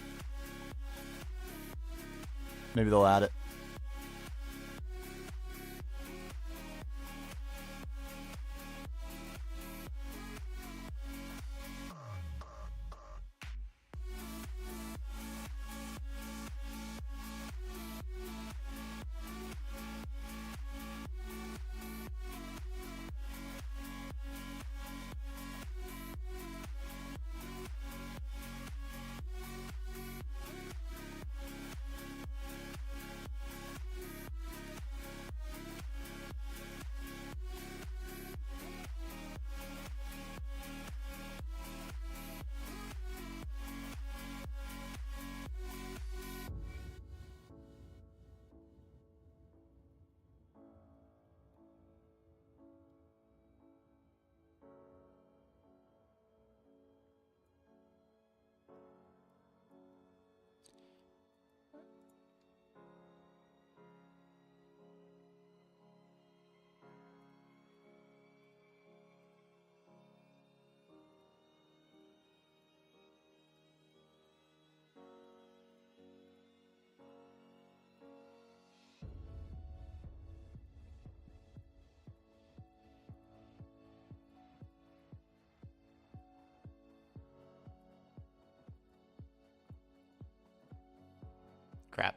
Maybe they'll add it. Crap.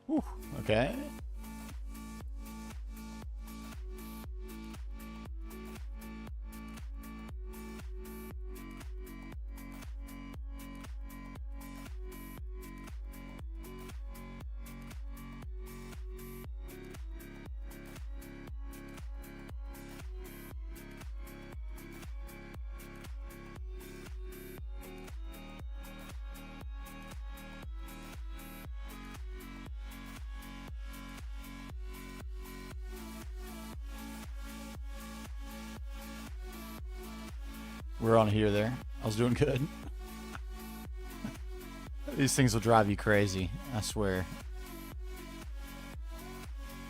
Whew, okay. We're on here there. I was doing good. These things will drive you crazy, I swear.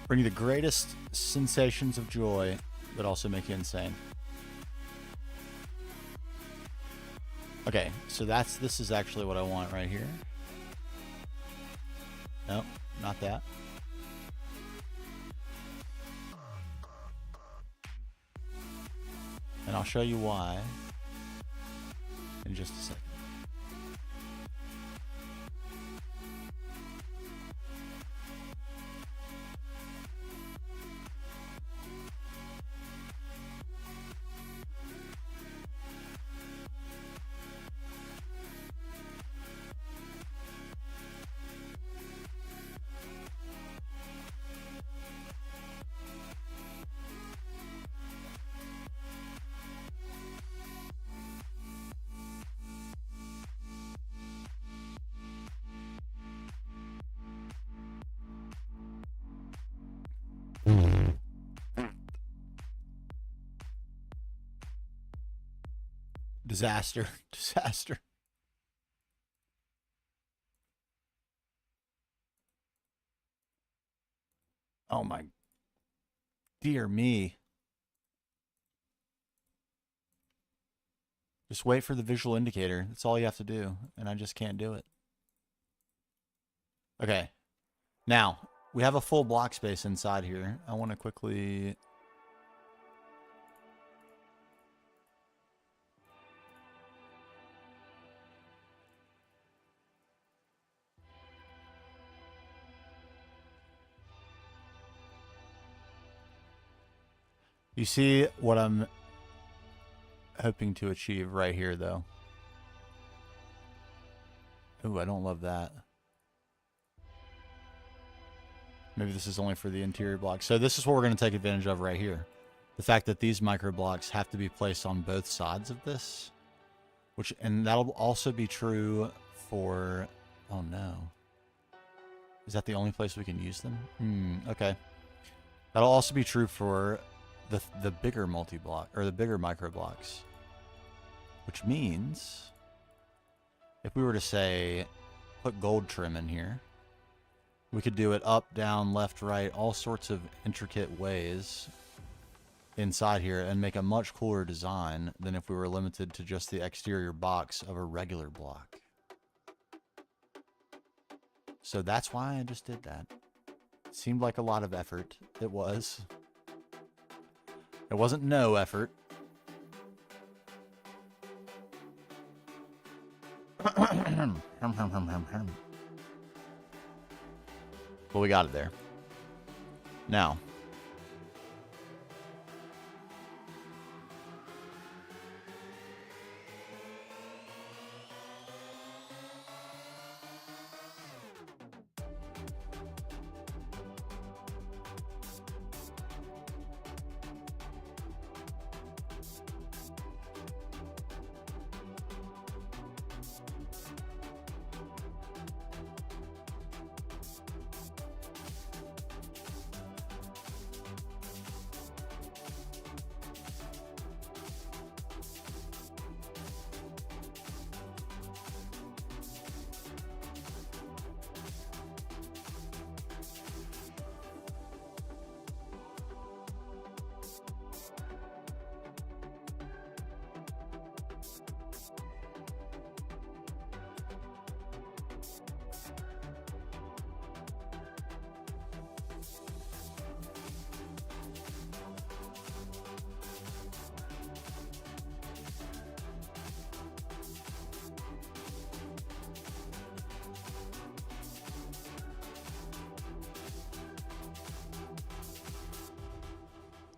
Bring you the greatest sensations of joy, but also make you insane. Okay, so this is actually what I want right here. Nope, not that. And I'll show you why in just a second. Disaster. Disaster. Oh my dear me. Just wait for the visual indicator. That's all you have to do. And I just can't do it. Okay. Now, we have a full block space inside here. I want to quickly... You see what I'm hoping to achieve right here, though. Ooh, I don't love that. Maybe this is only for the interior blocks. So this is what we're going to take advantage of right here. The fact that these micro blocks have to be placed on both sides of this. And that'll also be true for... Oh, no. Is that the only place we can use them? Okay. That'll also be true for the bigger multi-block, or the bigger micro blocks. Which means, if we were to say, put gold trim in here, we could do it up, down, left, right, all sorts of intricate ways inside here and make a much cooler design than if we were limited to just the exterior box of a regular block. So that's why I just did that. It seemed like a lot of effort. It was. It wasn't no effort. But we got it there. Now,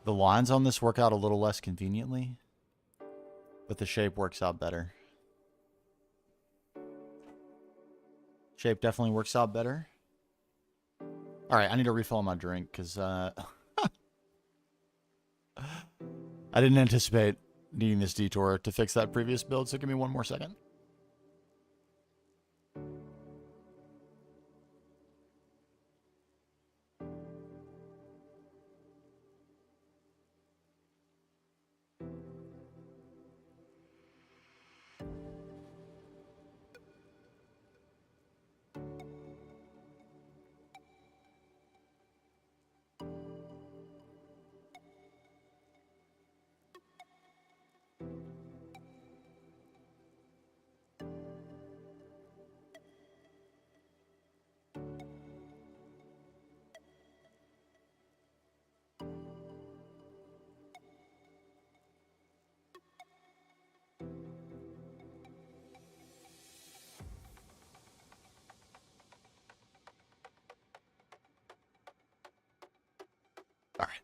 the lines on this work out a little less conveniently, but the shape works out better. Shape definitely works out better. All right, I need to refill my drink because I didn't anticipate needing this detour to fix that previous build, so give me one more second. All right.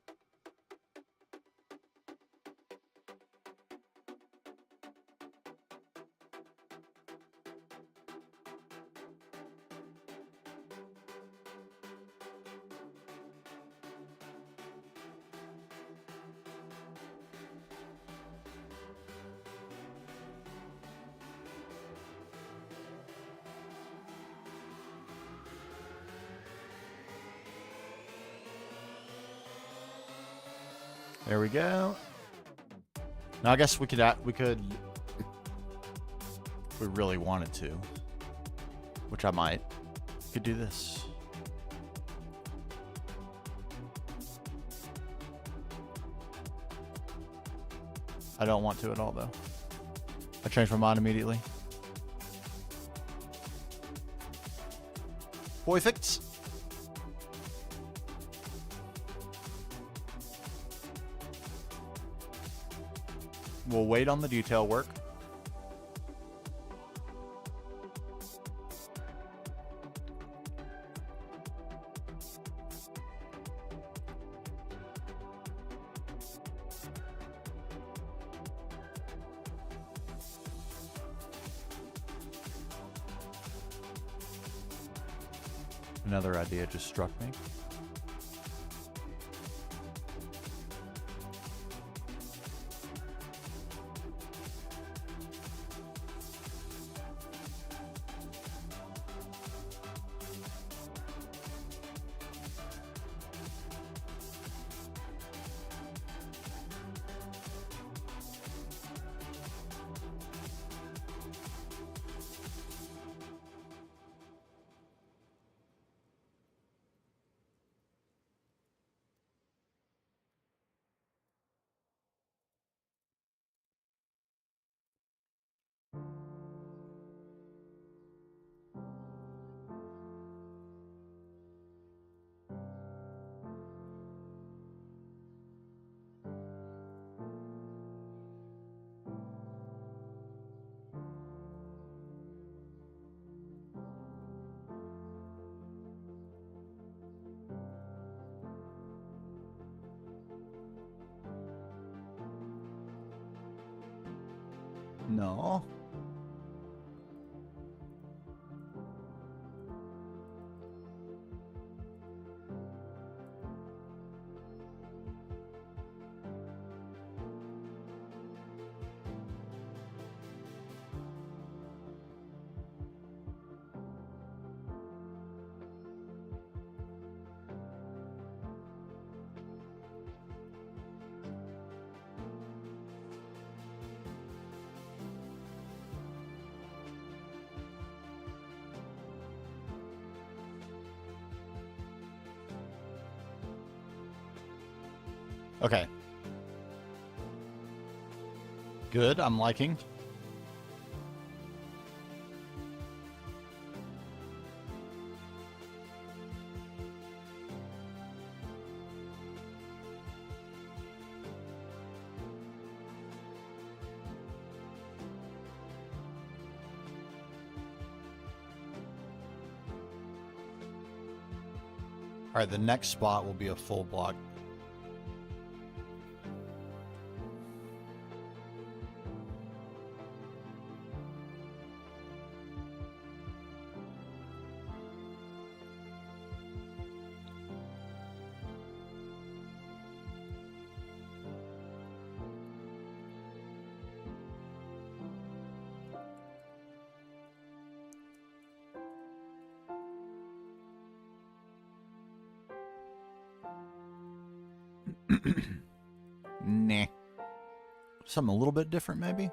There we go. Now I guess we could, if we really wanted to, which I might, we could do this. I don't want to at all, though. I changed my mind immediately. Perfect. We'll wait on the detail work. Another idea just struck me. No. Okay. Good, I'm liking. All right, the next spot will be a full block. Nah. Something a little bit different, maybe?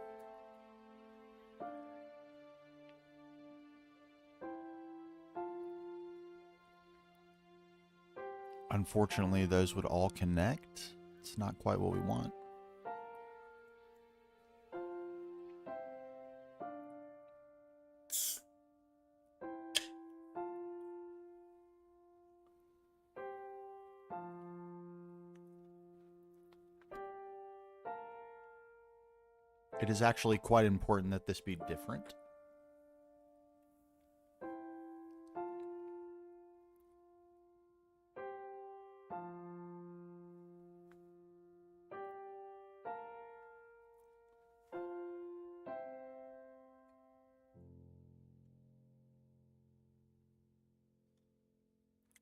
Unfortunately, those would all connect. It's not quite what we want. It is actually quite important that this be different.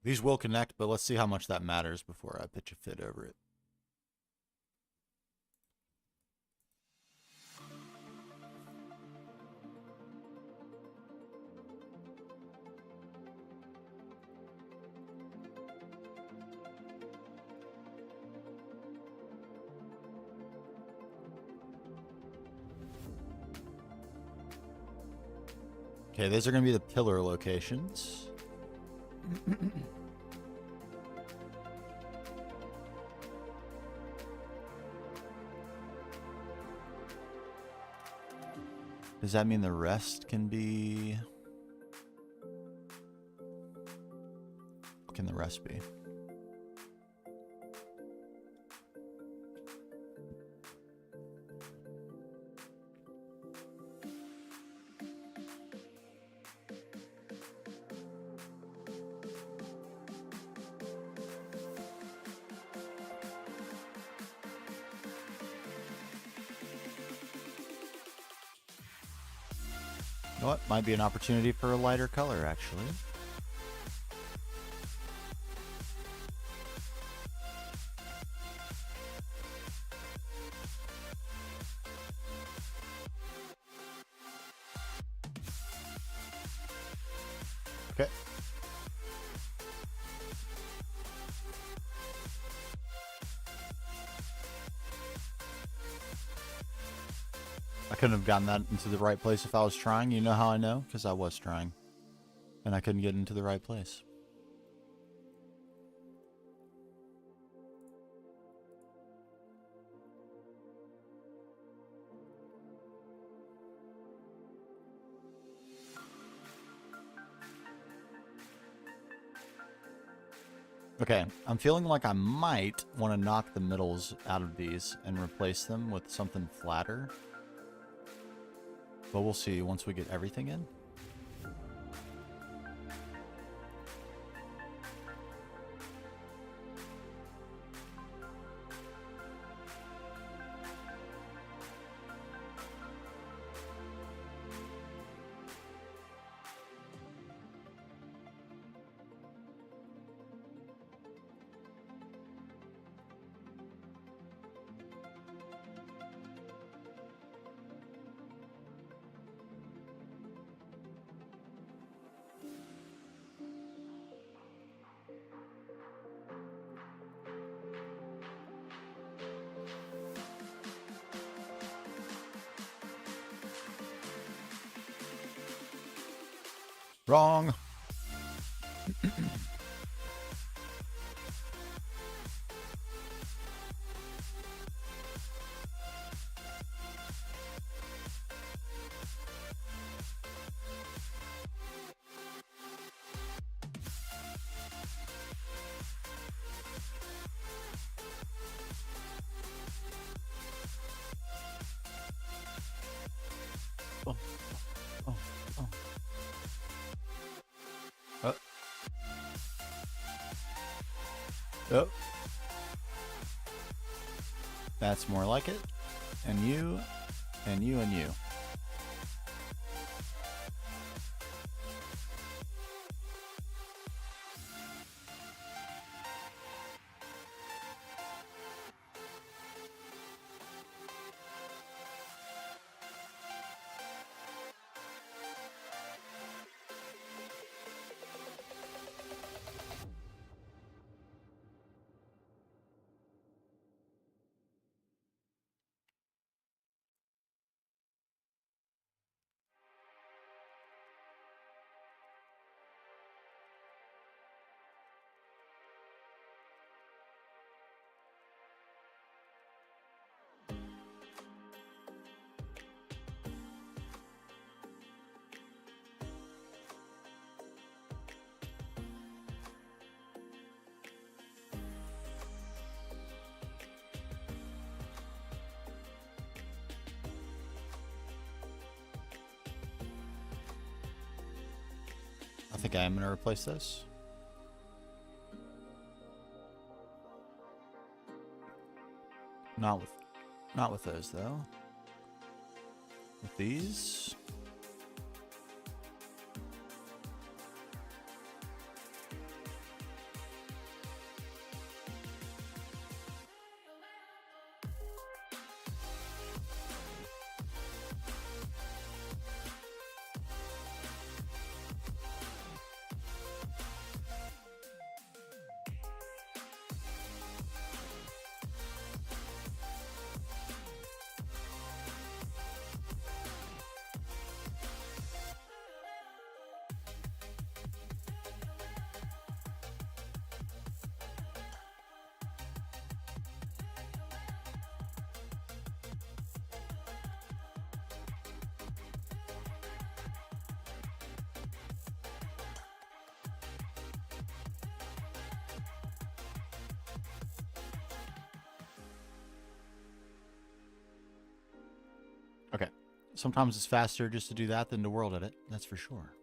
These will connect, but let's see how much that matters before I pitch a fit over it. Okay, those are going to be the pillar locations. Does that mean the rest can be... What can the rest be? You know what? Might be an opportunity for a lighter color, actually. Okay. I couldn't have gotten that into the right place if I was trying. You know how I know? Because I was trying. And I couldn't get into the right place. Okay, I'm feeling like I might want to knock the middles out of these and replace them with something flatter. But we'll see once we get everything in. Wrong. Oh, oh, oh. Oh. That's more like it. And you, and you, and you. I think I am going to replace this. Not with those though. With these. Okay. Sometimes it's faster just to do that than to world edit. That's for sure.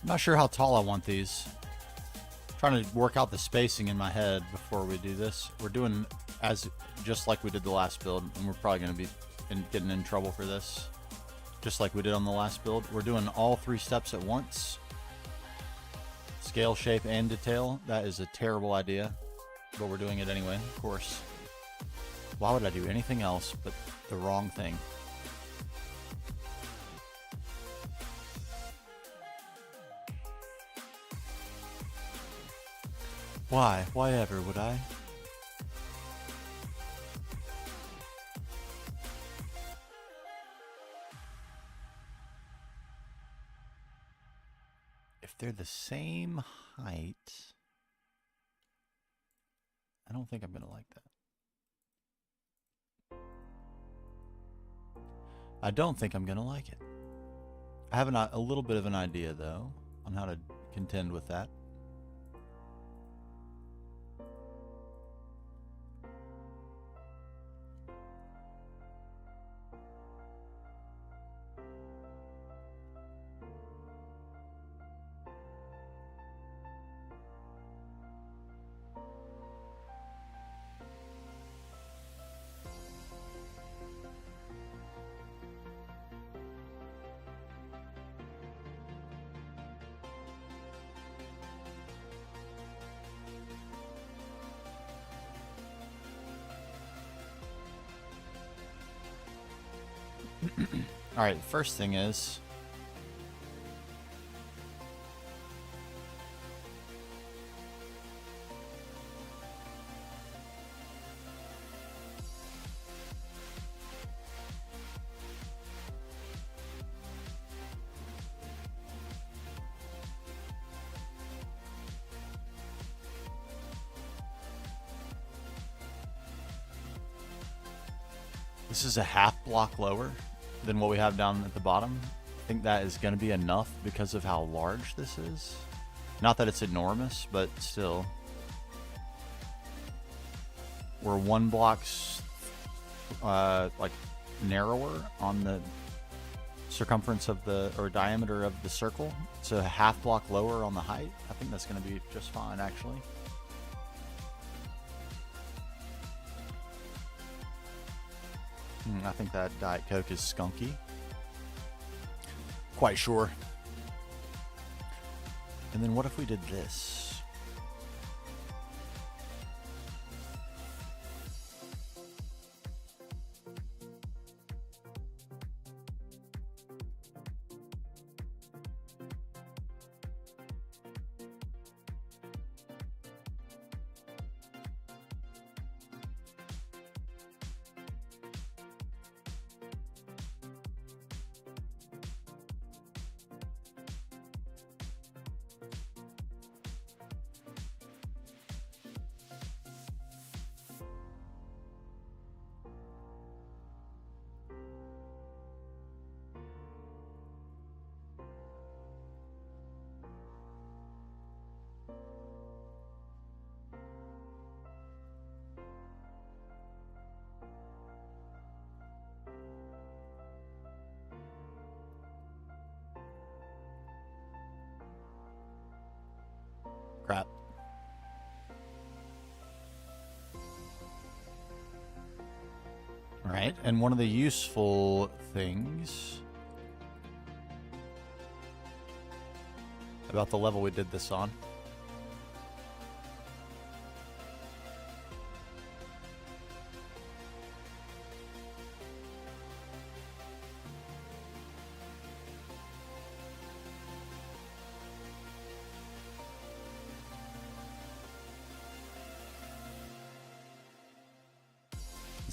I'm not sure how tall I want these. I'm trying to work out the spacing in my head before we do this. We're doing as just like we did the last build, and we're probably going to be getting in trouble for this. Just like we did on the last build. We're doing all 3 steps at once. Scale, shape, and detail. That is a terrible idea, but we're doing it anyway, of course. Why would I do anything else but the wrong thing? Why? Why ever would I? If they're the same height, I don't think I'm going to like that. I don't think I'm going to like it. I have a little bit of an idea, though, on how to contend with that. All right, the first thing is this is a half block lower than what we have down at the bottom. I think that is going to be enough because of how large this is. Not that it's enormous, but still. We're 1 block's like narrower on the circumference of the, or diameter of the circle. So a half block lower on the height. I think that's going to be just fine, actually. I think that Diet Coke is skunky. Quite sure. And then what if we did this? Crap. Right, and one of the useful things about the level we did this on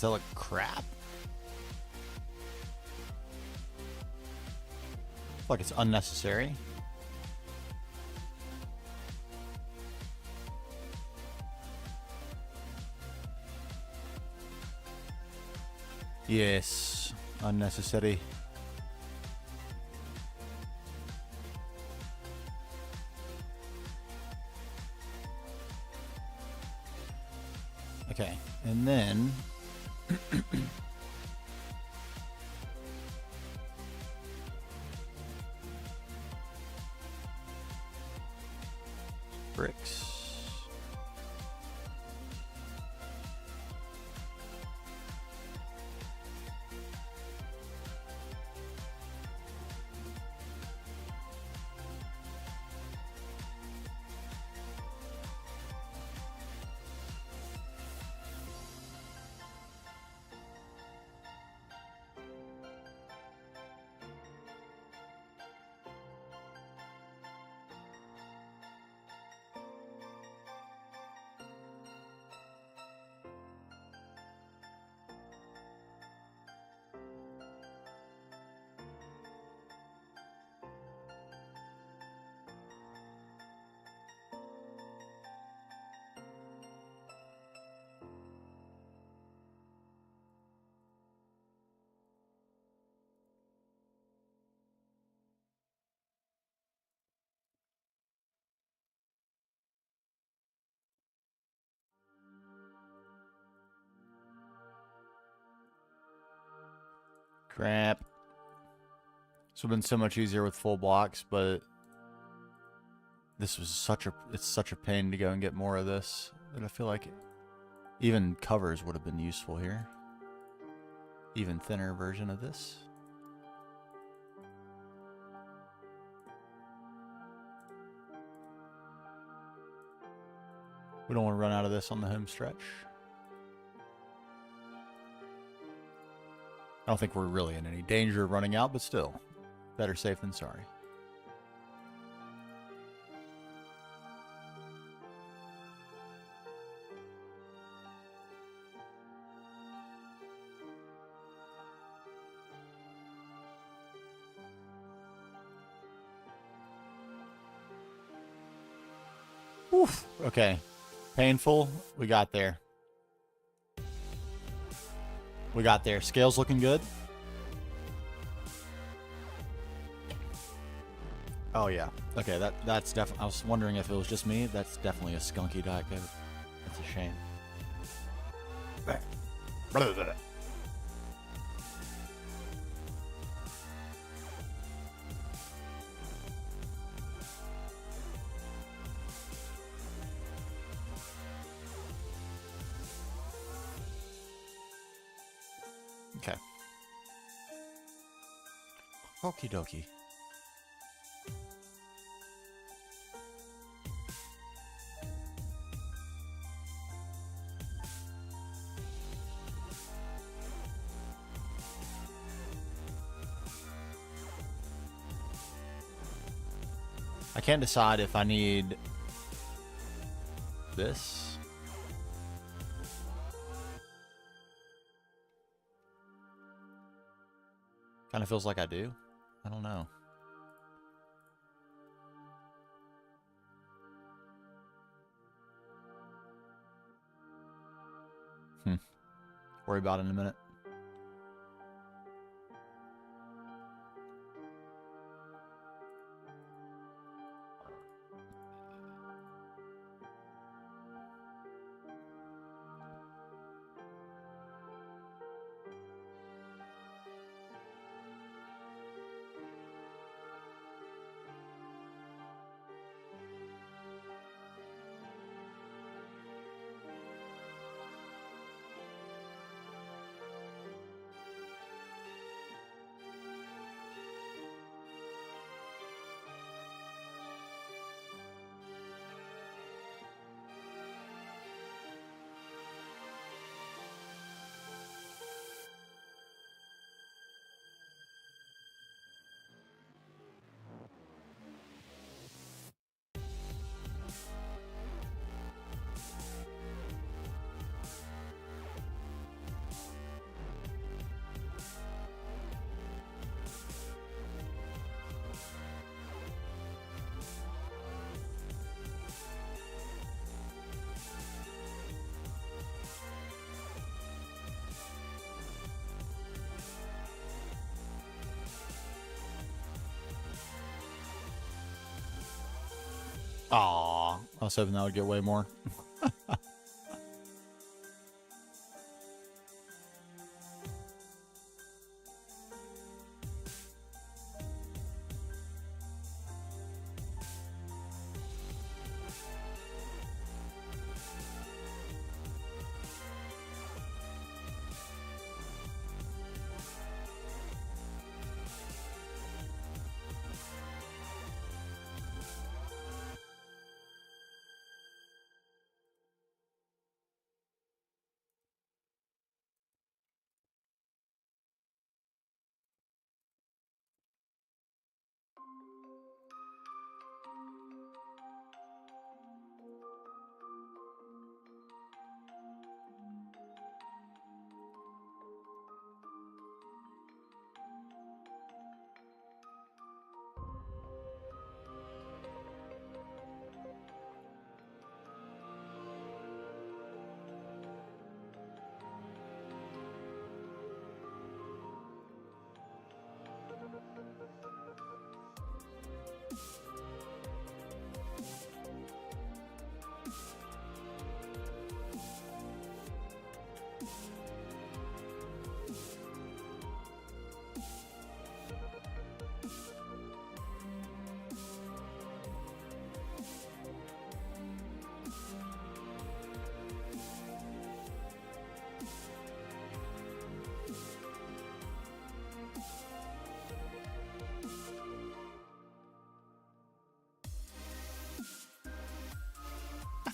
does that look crap? Like it's unnecessary. Yes, unnecessary. Okay, and then bricks. Crap. This would have been so much easier with full blocks, but this was it's such a pain to go and get more of this that I feel like even covers would have been useful here. Even thinner version of this. We don't want to run out of this on the home stretch. I don't think we're really in any danger of running out, but still, better safe than sorry. Oof. Okay. Painful. We got there. We got there. Scale's looking good. Oh yeah. Okay, that's definitely. I was wondering if it was just me. That's definitely a skunky Diet Coke. That's a shame. Okay. Okie dokie. I can't decide if I need this. Kind of feels like I do. I don't know. Worry about it in a minute. Aw, I was hoping that would get way more.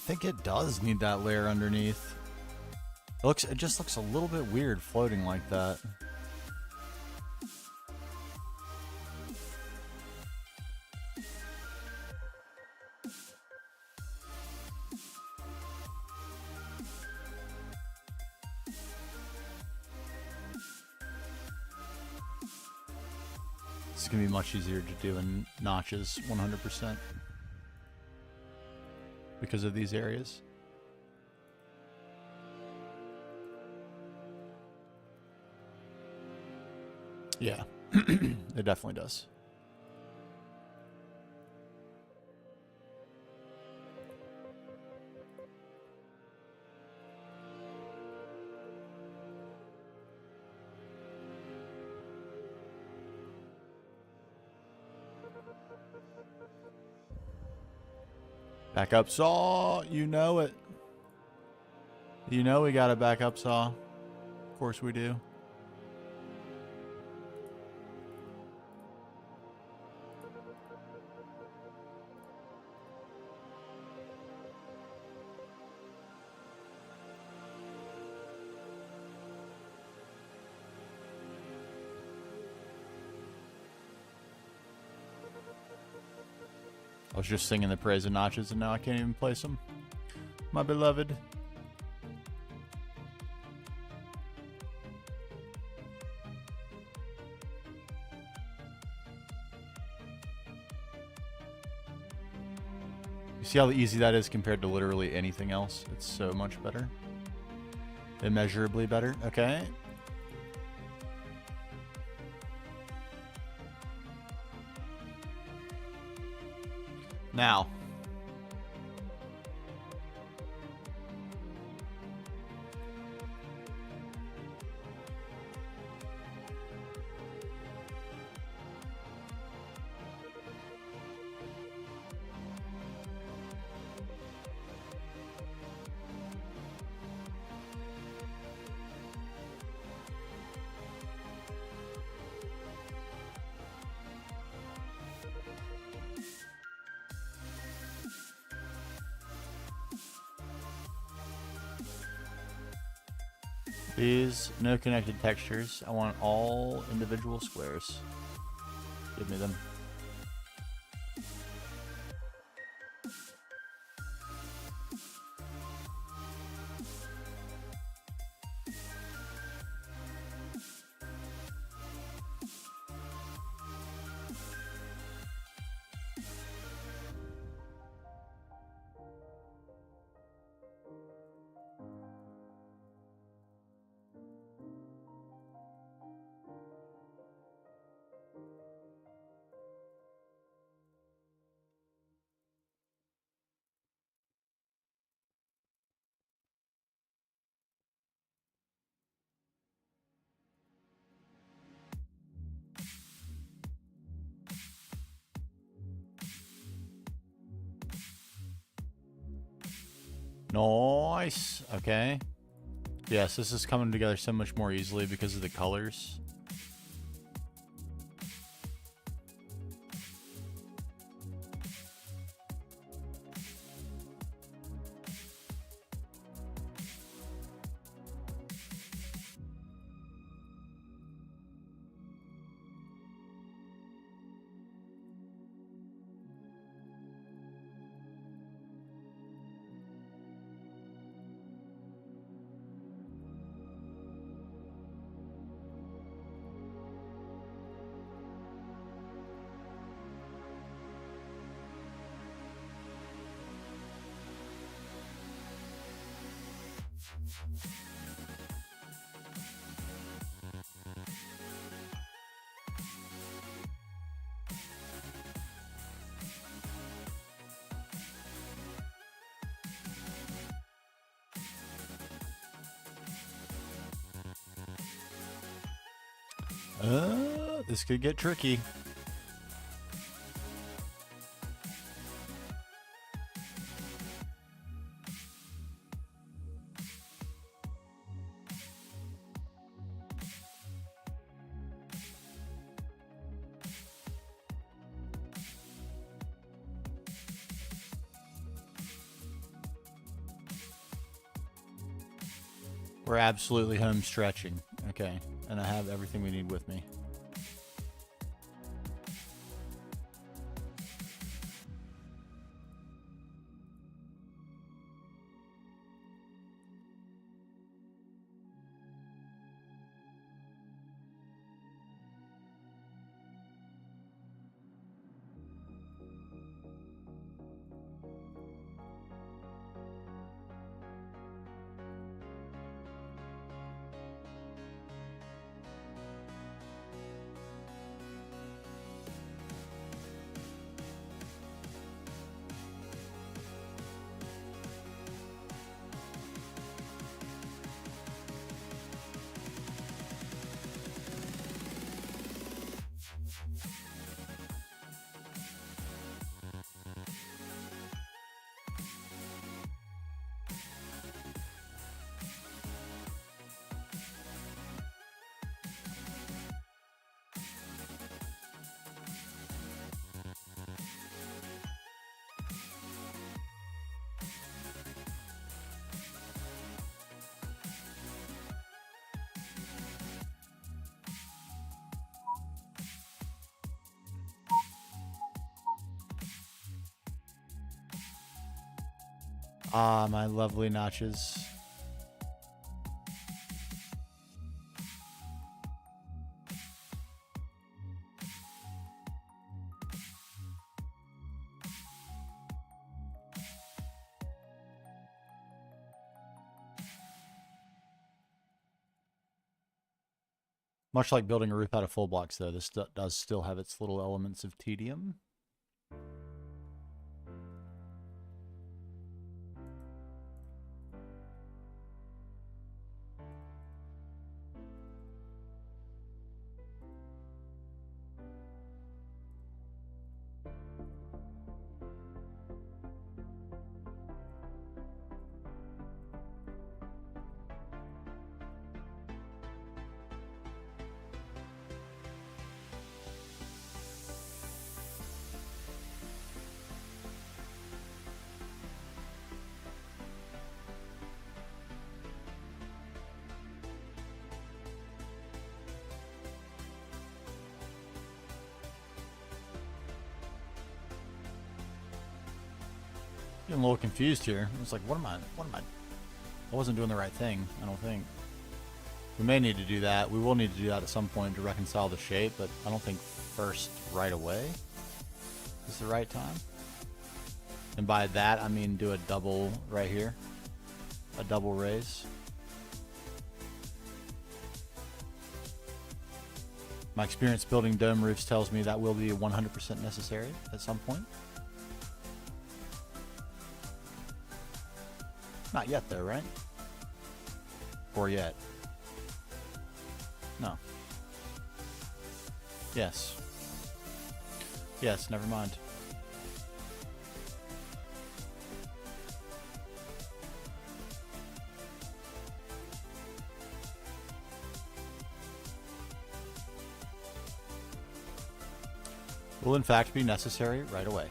think it does need that layer underneath. It just looks a little bit weird floating like that. It's gonna be much easier to do in notches 100% because of these areas. Yeah, it definitely does. Backup saw, you know it. You know we got a backup saw. Of course we do. I was just singing the praise of notches and now I can't even place them. My beloved. You see how easy that is compared to literally anything else? It's so much better. Immeasurably better. Okay. Now. These, no connected textures. I want all individual squares. Give me them. Nice. Okay. Yes, this is coming together so much more easily because of the colors. This could get tricky. We're absolutely home stretching. Okay. And I have everything we need with me. Ah, my lovely notches. Much like building a roof out of full blocks, though, this does still have its little elements of tedium. Getting a little confused here. It's like, what am I? I wasn't doing the right thing, I don't think. We may need to do that. We will need to do that at some point to reconcile the shape, but I don't think first right away is the right time. And by that, I mean do a double right here. A double raise. My experience building dome roofs tells me that will be 100% necessary at some point. Not yet though, right? Or yet? No. Yes. Yes, never mind. Will in fact be necessary right away.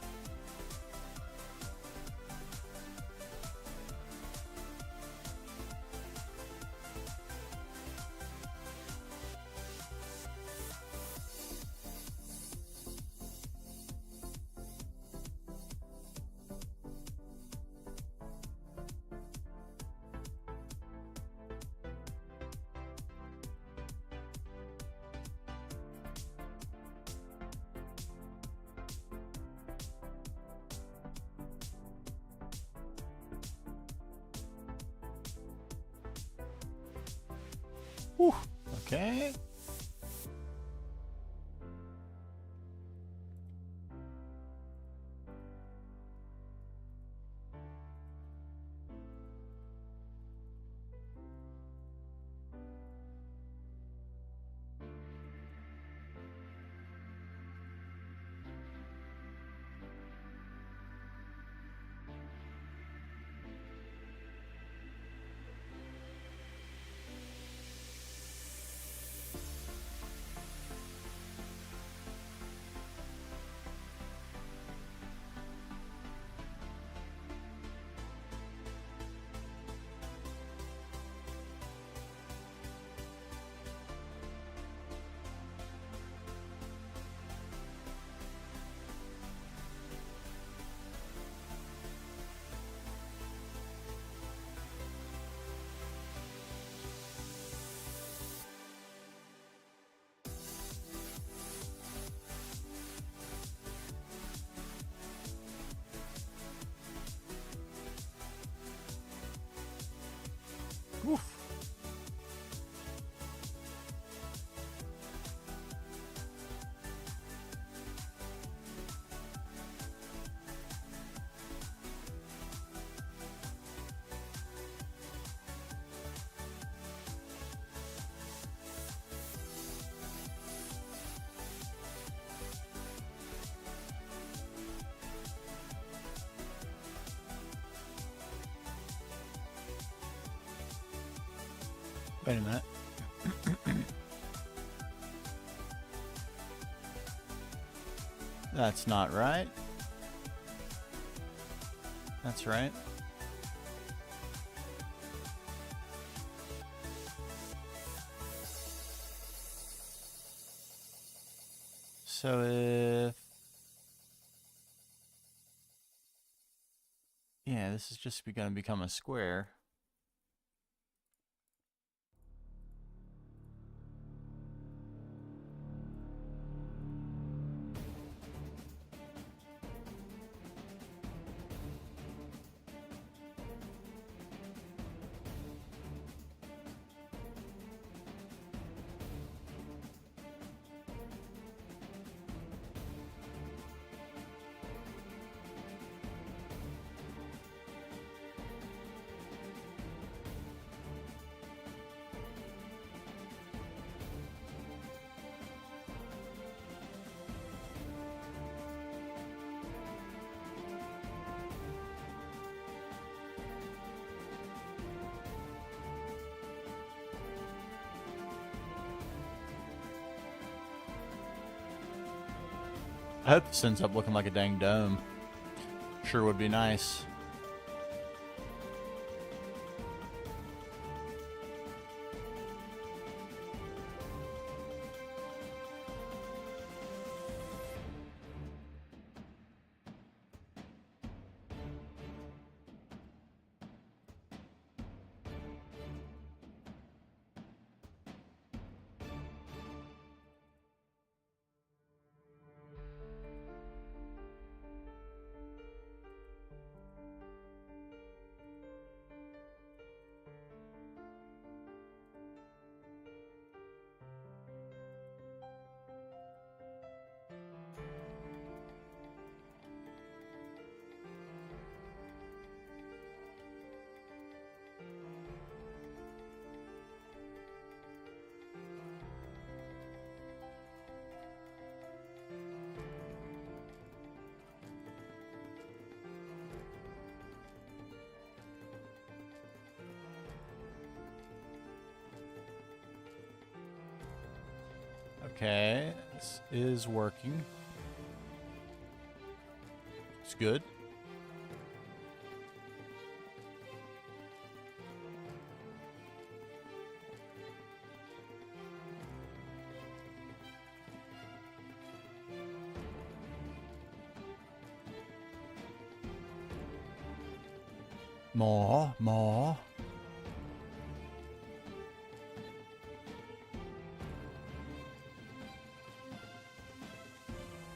Whew. Okay. Wait a minute. That's not right. That's right. So if... Yeah, this is just going to become a square. I hope this ends up looking like a dang dome. Sure would be nice. Okay, this is working. It's good. More.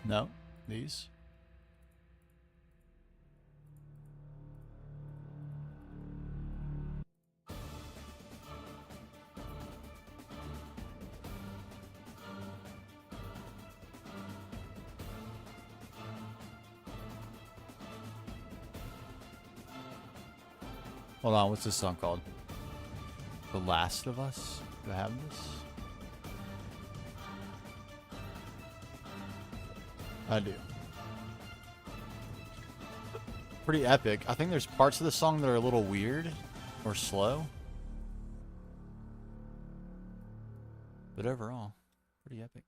No, these. Hold on, what's this song called? The Last of Us? Do I have this? I do. Pretty epic. I think there's parts of the song that are a little weird or slow. But overall, pretty epic.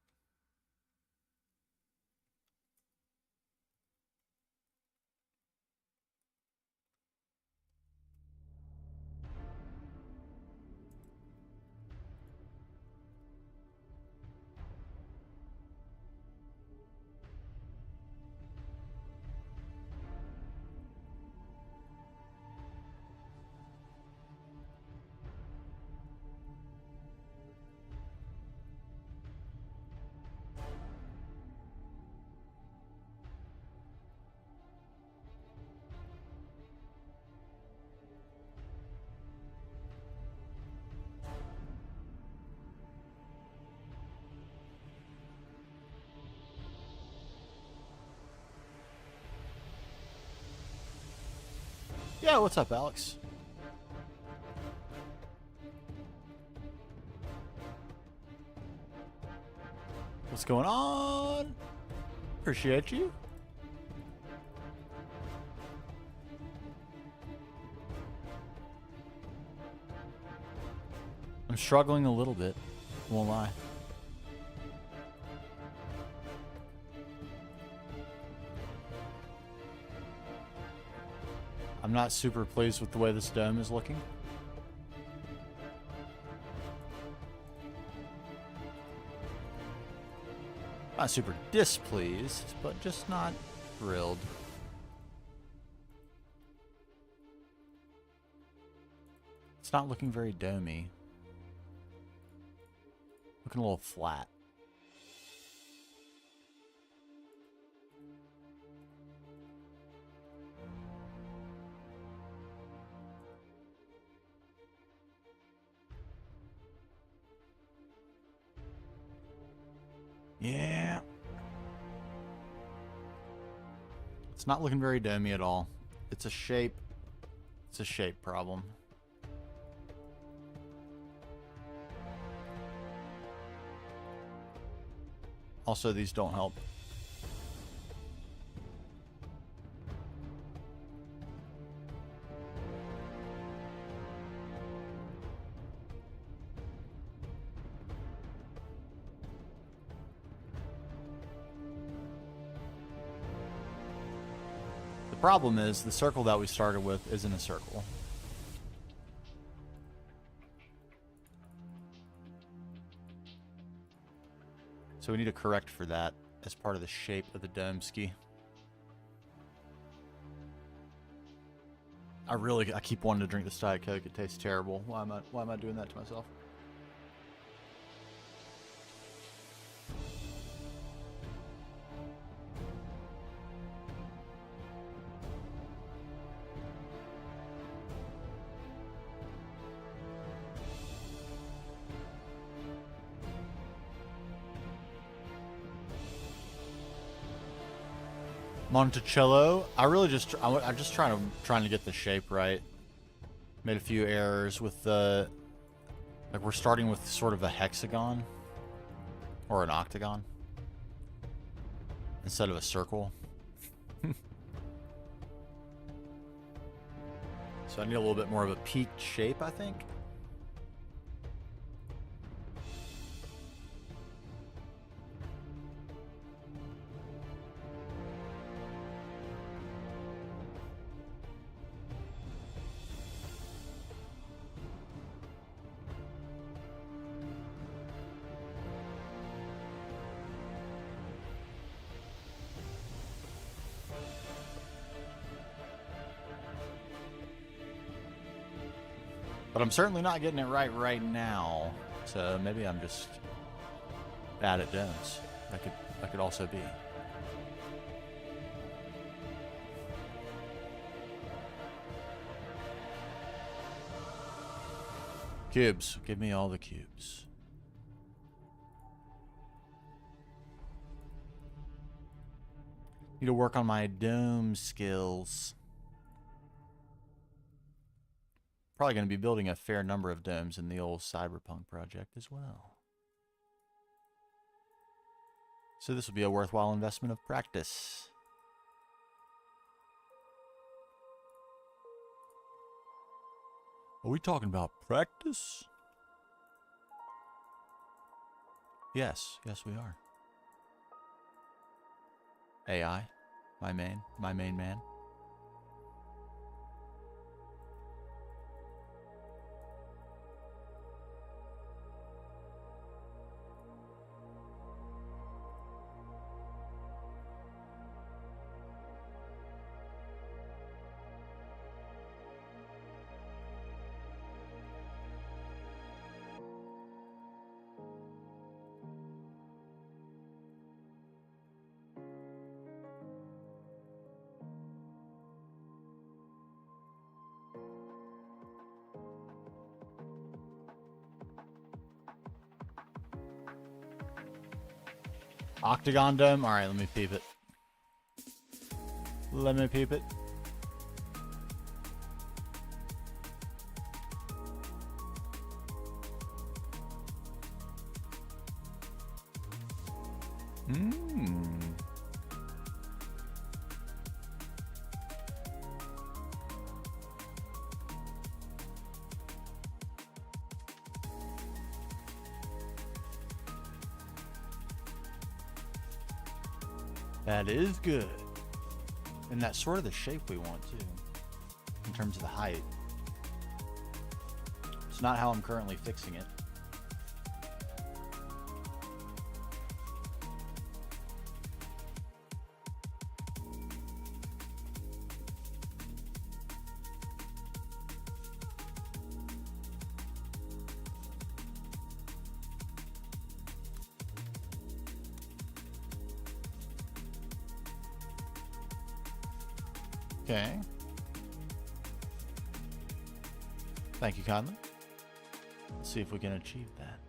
Yeah, what's up, Alex? What's going on? Appreciate you. I'm struggling a little bit. Won't lie. I'm not super pleased with the way this dome is looking. Not super displeased, but just not thrilled. It's not looking very domey. Looking a little flat. Yeah. It's not looking very domey at all. It's a shape. It's a shape problem. Also, these don't help. The problem is the circle that we started with isn't a circle. So we need to correct for that as part of the shape of the dome ski. I keep wanting to drink this Diet Coke. It tastes terrible. Why am I doing that to myself? Monticello. I'm just trying to get the shape right. Made a few errors with the, like, we're starting with sort of a hexagon or an octagon instead of a circle. So I need a little bit more of a peaked shape, I think. But I'm certainly not getting it right now. So maybe I'm just bad at domes. That could also be. Cubes. Give me all the cubes. Need to work on my dome skills. Probably going to be building a fair number of domes in the old Cyberpunk project as well. So this will be a worthwhile investment of practice. Are we talking about practice? Yes, we are. AI, my main man. Octagon dome? Alright, let me peep it. Let me peep it. That is good. And that's sort of the shape we want too, in terms of the height. It's not how I'm currently fixing it. Okay. Thank you kindly. Let's see if we can achieve that.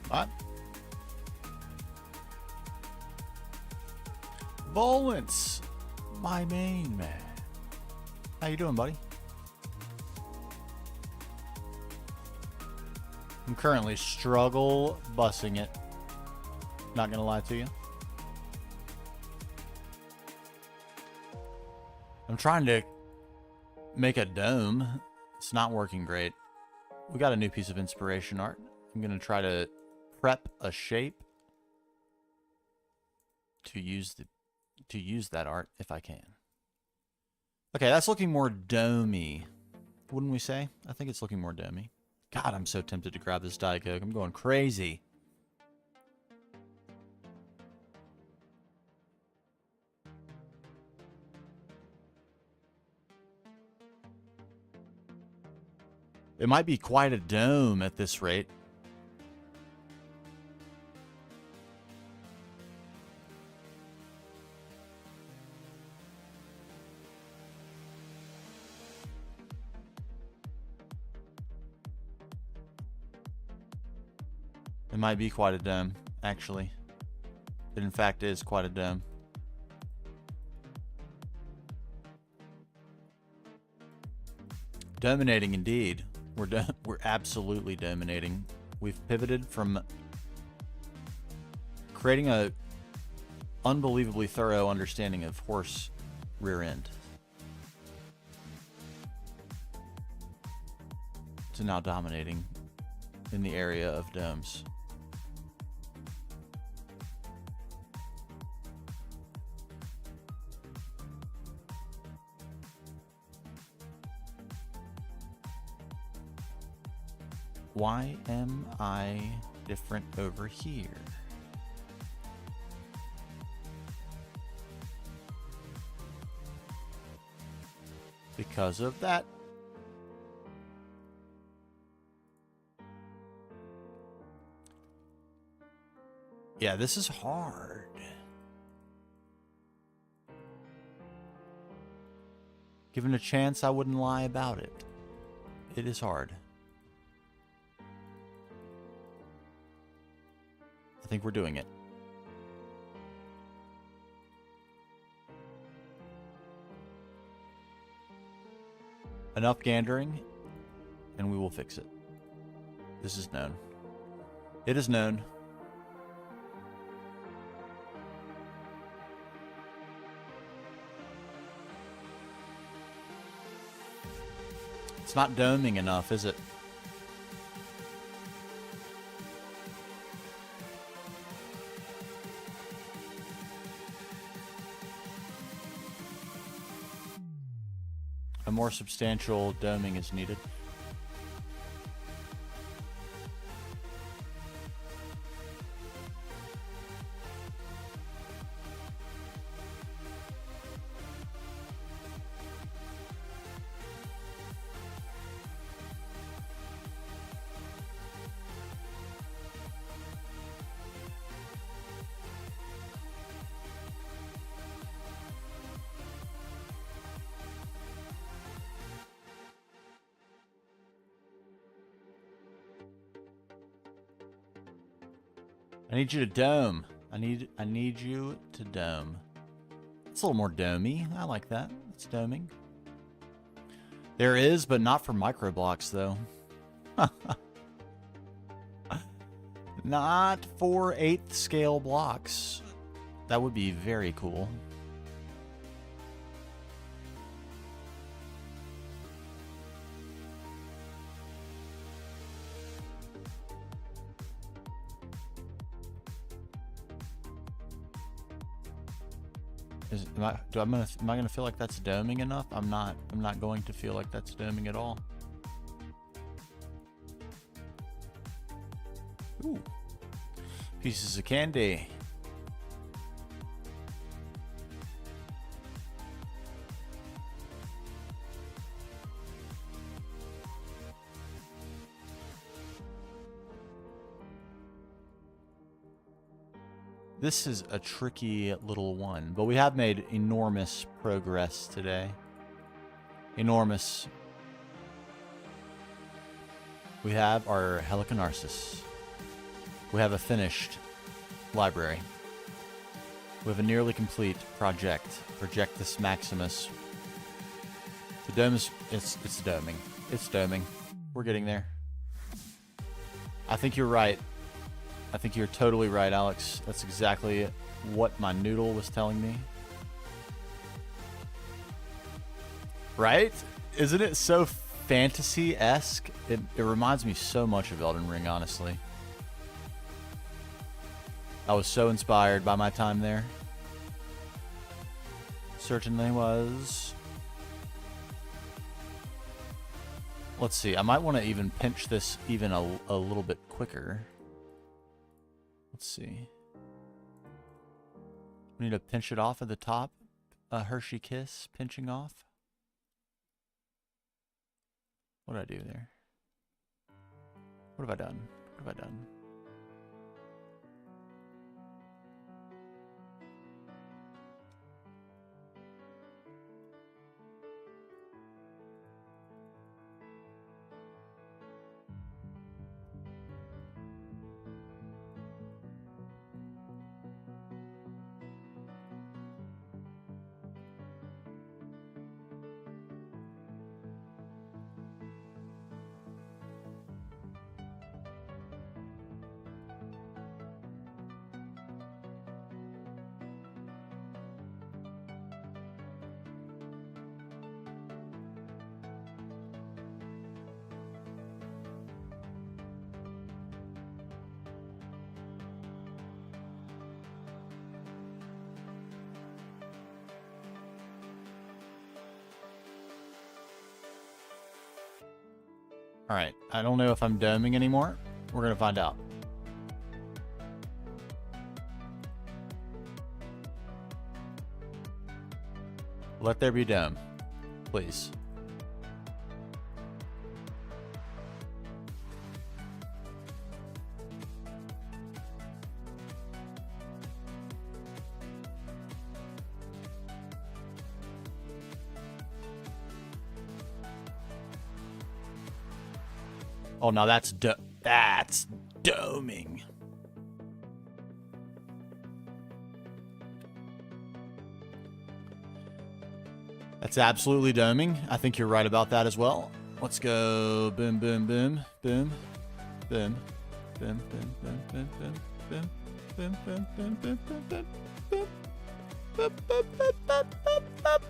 What? Volance, my main man. How you doing, buddy? I'm currently struggle bussing it. Not gonna lie to you. I'm trying to make a dome. It's not working great. We got a new piece of inspiration art. I'm gonna try to prep a shape to use that art if I can. Okay, that's looking more domey, wouldn't we say? I think it's looking more domey. God, I'm so tempted to grab this Diet Coke. I'm going crazy. It might be quite a dome at this rate. It might be quite a dome, actually. It in fact is quite a dome. Dominating indeed. We're absolutely dominating. We've pivoted from creating a unbelievably thorough understanding of horse rear end to now dominating in the area of domes. Why am I different over here? Because of that. Yeah, this is hard. Given a chance, I wouldn't lie about it. It is hard. I think we're doing it. Enough gandering, and we will fix it. This is known. It is known. It's not doming enough, is it? A more substantial doming is needed. I need you to dome. I need you to dome. It's a little more domey. I like that. It's doming. There is, but not for micro blocks though. Not for 8th scale blocks. That would be very cool. Am I gonna feel like that's doming enough? I'm not going to feel like that's doming at all. Ooh. Pieces of candy. This is a tricky little one, but we have made enormous progress today. Enormous. We have our Helicanarsis. We have a finished library. We have a nearly complete project. Projectus Maximus. The dome is... It's doming. It's doming. We're getting there. I think you're right. I think you're totally right, Alex. That's exactly what my noodle was telling me. Right? Isn't it so fantasy-esque? It reminds me so much of Elden Ring, honestly. I was so inspired by my time there. Certainly was. Let's see. I might want to even pinch this even a little bit quicker. Let's see. We need to pinch it off at the top. A Hershey Kiss pinching off. What did I do there? What have I done? What have I done? Alright, I don't know if I'm doming anymore. We're gonna find out. Let there be dome, please. Oh, now that's doming. That's absolutely doming. I think you're right about that as well. Let's go. Boom, boom, boom, boom, boom, boom, boom, boom, boom, boom, boom, boom, boom, boom, boom, boom, boom, boom. Boop, boop, boop, boop, boop, boop.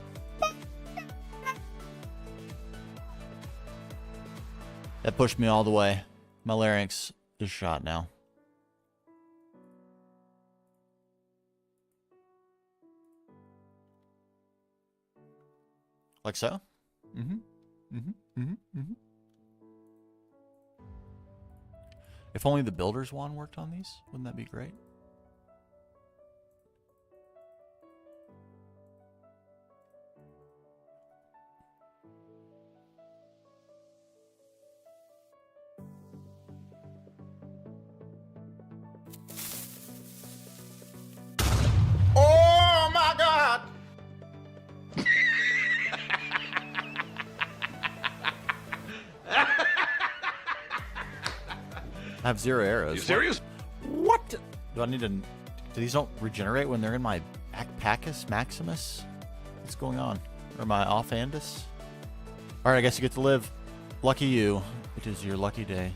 That pushed me all the way. My larynx is shot now. Like so? Mm-hmm. Mm-hmm. Mm-hmm. Mm-hmm. If only the builder's wand worked on these, wouldn't that be great? Oh my god! I have 0 arrows. You serious? What? Do I need to... Do these don't regenerate when they're in my Backpackus Maximus? What's going on? Or my Offhandus? Alright, I guess you get to live. Lucky you. It is your lucky day.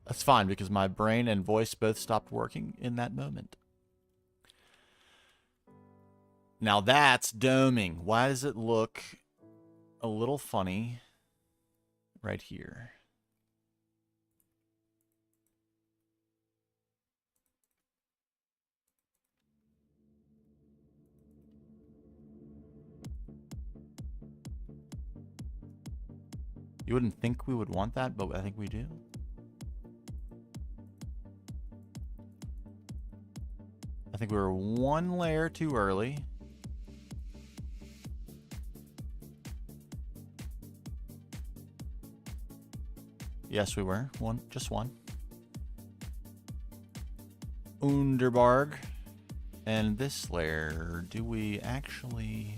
That's fine, because my brain and voice both stopped working in that moment. Now that's doming. Why does it look a little funny right here? You wouldn't think we would want that, but I think we do. I think we were one layer too early. Yes, we were. Just one. Underbarg. And this layer, do we actually...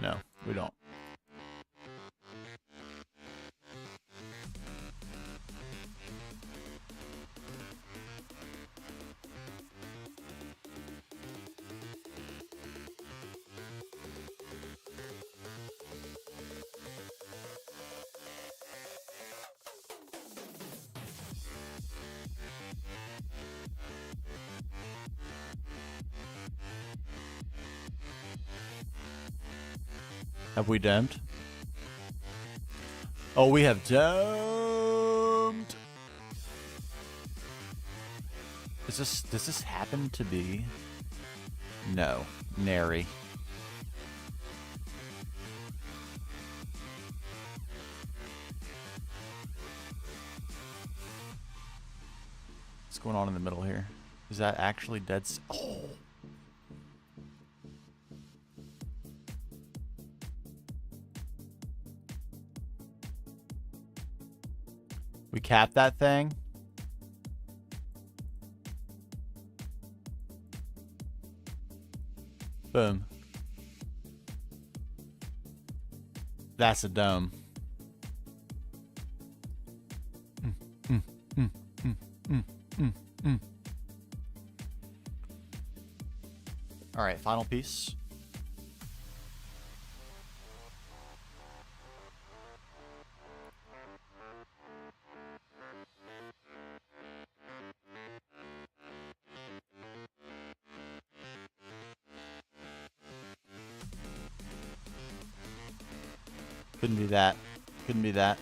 No, we don't. Have we domed? Oh, we have domed. Does this happen to be? No, nary. What's going on in the middle here? Is that actually dead? Oh. We capped that thing. Boom. That's a dome. All right, final piece. Couldn't be that. Couldn't be that.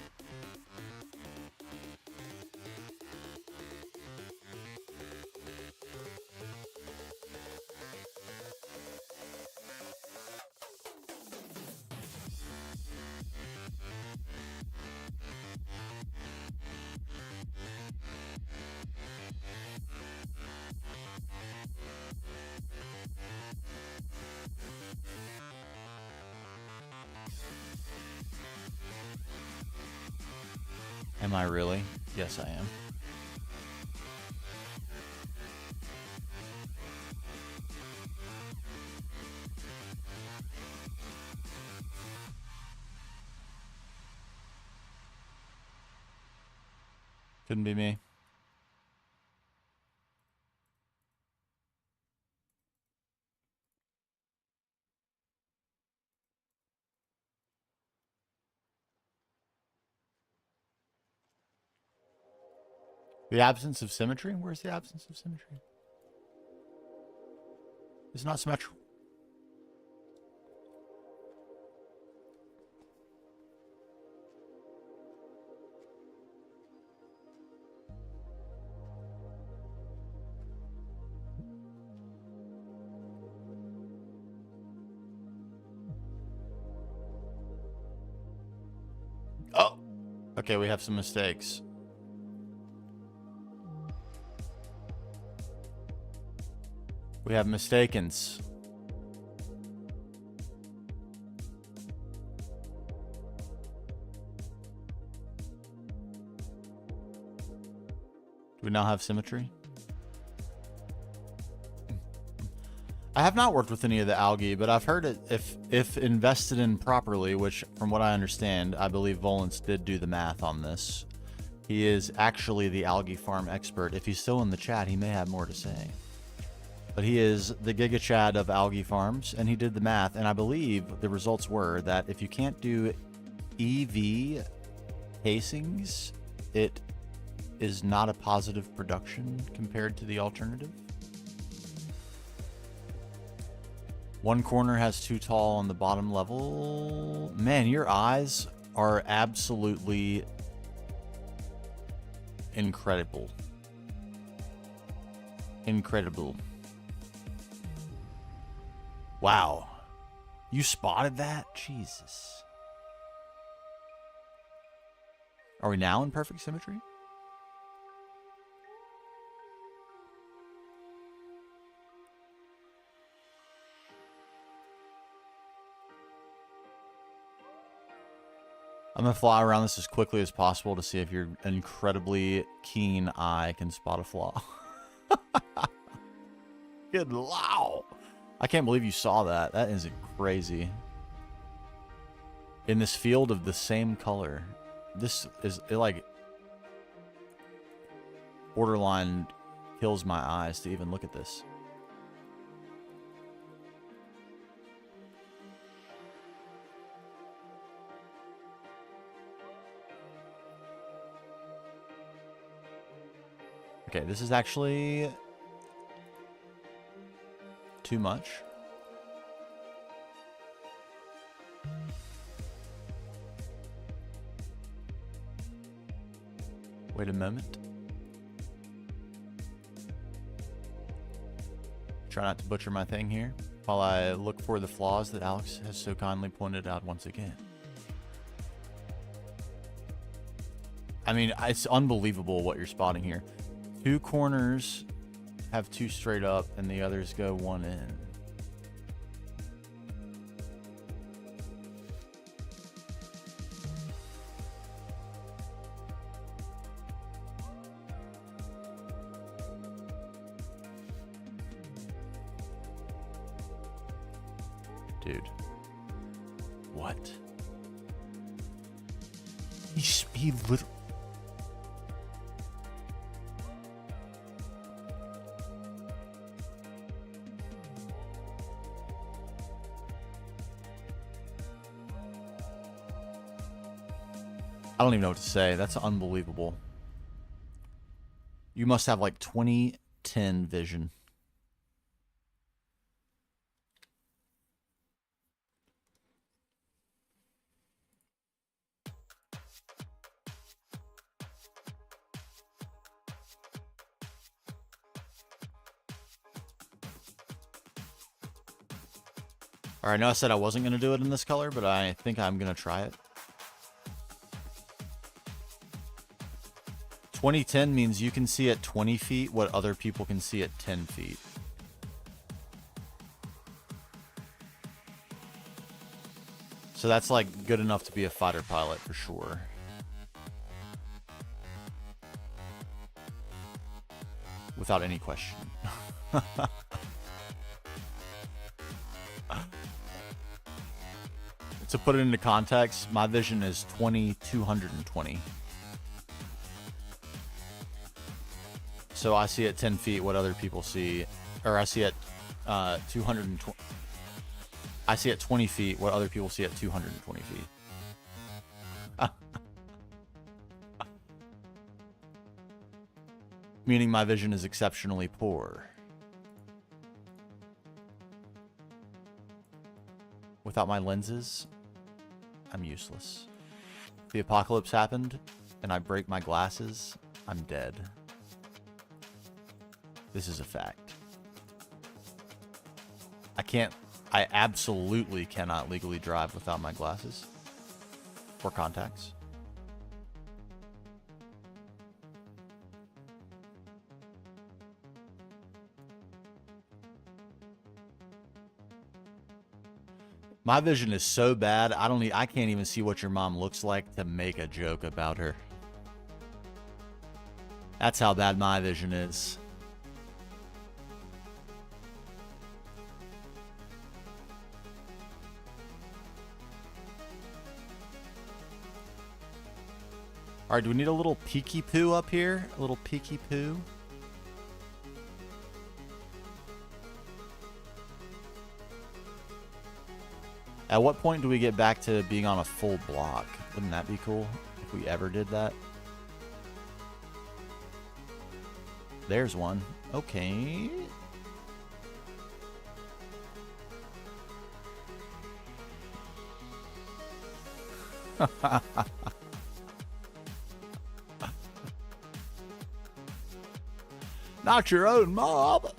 Am I really? Yes, I am. Couldn't be me. The absence of symmetry? Where's the absence of symmetry? It's not symmetrical. Oh! Okay, we have some mistakes. We have mistakens. Do we now have symmetry? I have not worked with any of the algae, but I've heard it if invested in properly, which from what I understand, I believe Volance did do the math on this. He is actually the algae farm expert. If he's still in the chat, he may have more to say. But he is the Giga Chad of algae farms, and he did the math, and I believe the results were that if you can't do EV casings, it is not a positive production compared to the alternative. One corner has too tall on the bottom level. Man, your eyes are absolutely incredible. Incredible. Wow. You spotted that? Jesus. Are we now in perfect symmetry? I'm going to fly around this as quickly as possible to see if your incredibly keen eye can spot a flaw. Good wow. I can't believe you saw that. That is crazy. In this field of the same color. This is like borderline kills my eyes to even look at this. Okay, this is actually too much. Wait a moment. Try not to butcher my thing here while I look for the flaws that Alex has so kindly pointed out once again. I mean, it's unbelievable what you're spotting here. Two corners have two straight up and the others go one in. Dude. What? He literally... I don't even know what to say. That's unbelievable. You must have like 2010 vision. Alright, I know I said I wasn't going to do it in this color, but I think I'm going to try it. 2010 means you can see at 20 feet what other people can see at 10 feet. So that's like good enough to be a fighter pilot for sure. without any question. To put it into context, my vision is 2220. So I see at 10 feet what other people see, or I see at 220. I see at 20 feet what other people see at 220 feet. Meaning my vision is exceptionally poor. Without my lenses, I'm useless. If the apocalypse happened and I break my glasses, I'm dead. This is a fact. I absolutely cannot legally drive without my glasses or contacts. My vision is so bad, I can't even see what your mom looks like to make a joke about her. That's how bad my vision is. All right, do we need a little peeky poo up here? A little peeky poo? At what point do we get back to being on a full block? Wouldn't that be cool if we ever did that? There's one. Okay. Not your own mob.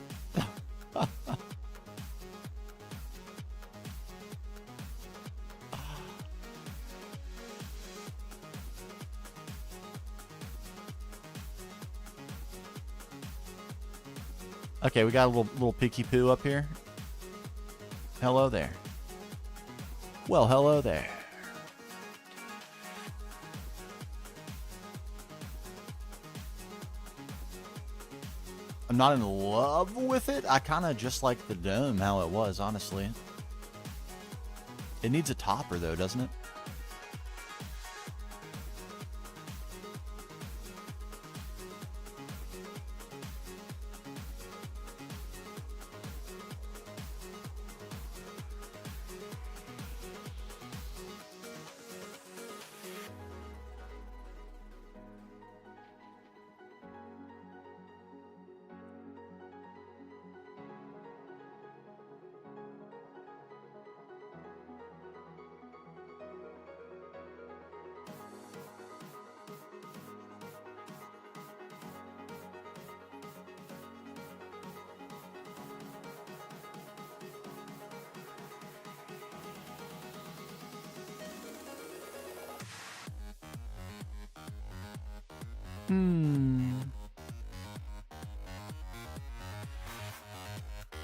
Okay, we got a little peeky poo up here. Hello there. Well, hello there. I'm not in love with it. I kind of just like the dome how it was, honestly. It needs a topper, though, doesn't it?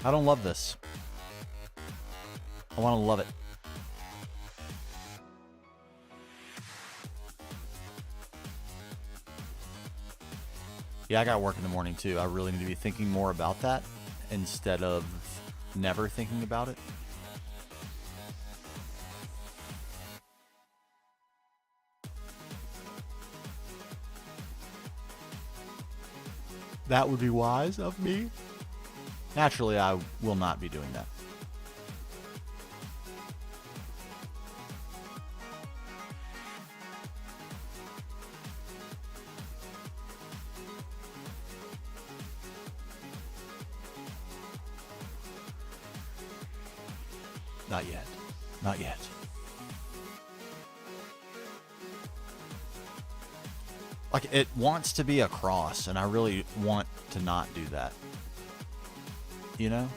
I don't love this. I want to love it. Yeah, I got work in the morning too. I really need to be thinking more about that instead of never thinking about it. That would be wise of me. Naturally, I will not be doing that. Not yet. Not yet. Like, it wants to be a cross, and I really want to not do that. You know?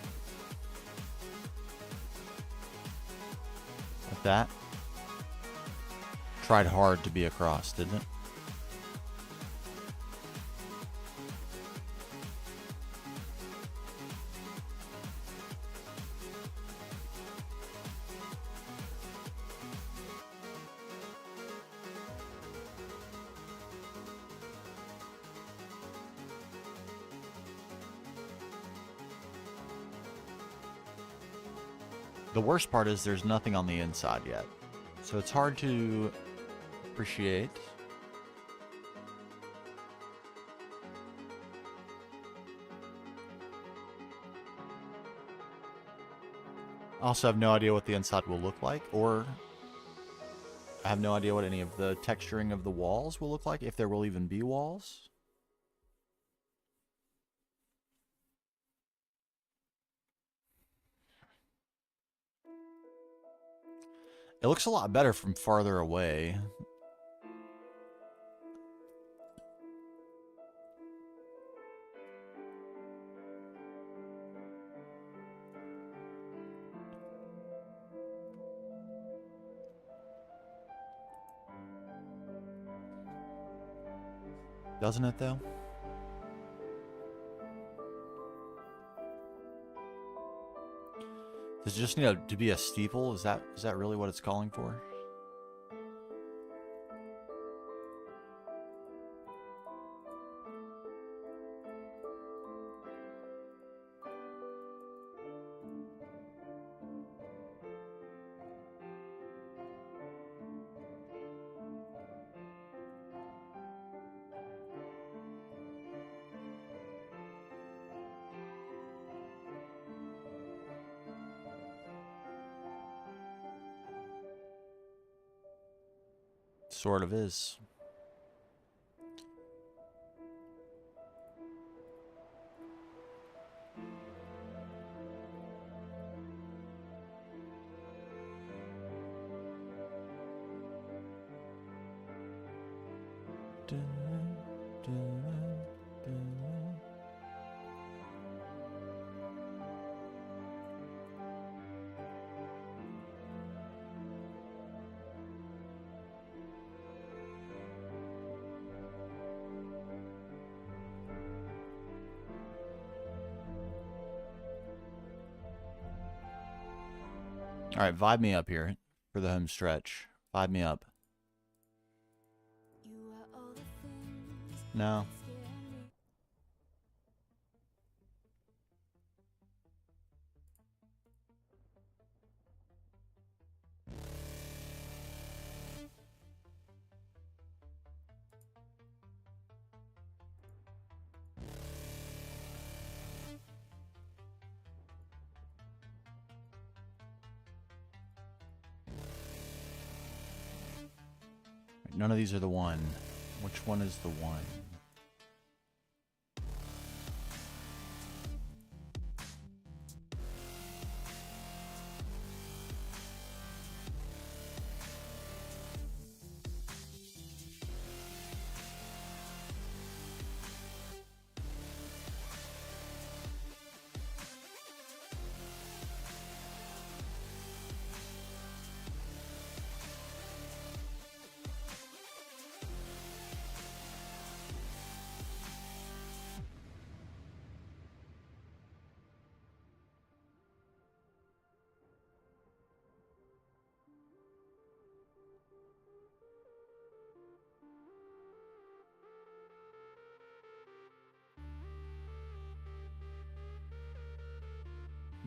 Like that. Tried hard to be a cross, didn't it? The worst part is there's nothing on the inside yet. So it's hard to appreciate. I also have no idea what the inside will look like, or I have no idea what any of the texturing of the walls will look like, if there will even be walls. It looks a lot better from farther away. Doesn't it, though? Does it just need to be a steeple? Is that really what it's calling for? Sort of is. All right, vibe me up here for the home stretch. Vibe me up. You are all the things No. that scare me. None of these are the one. Which one is the one?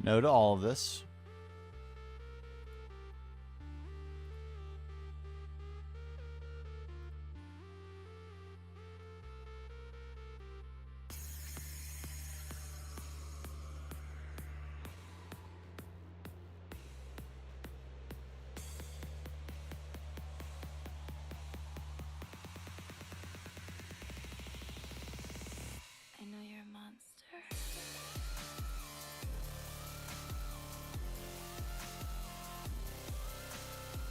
No to all of this. I know you're a monster.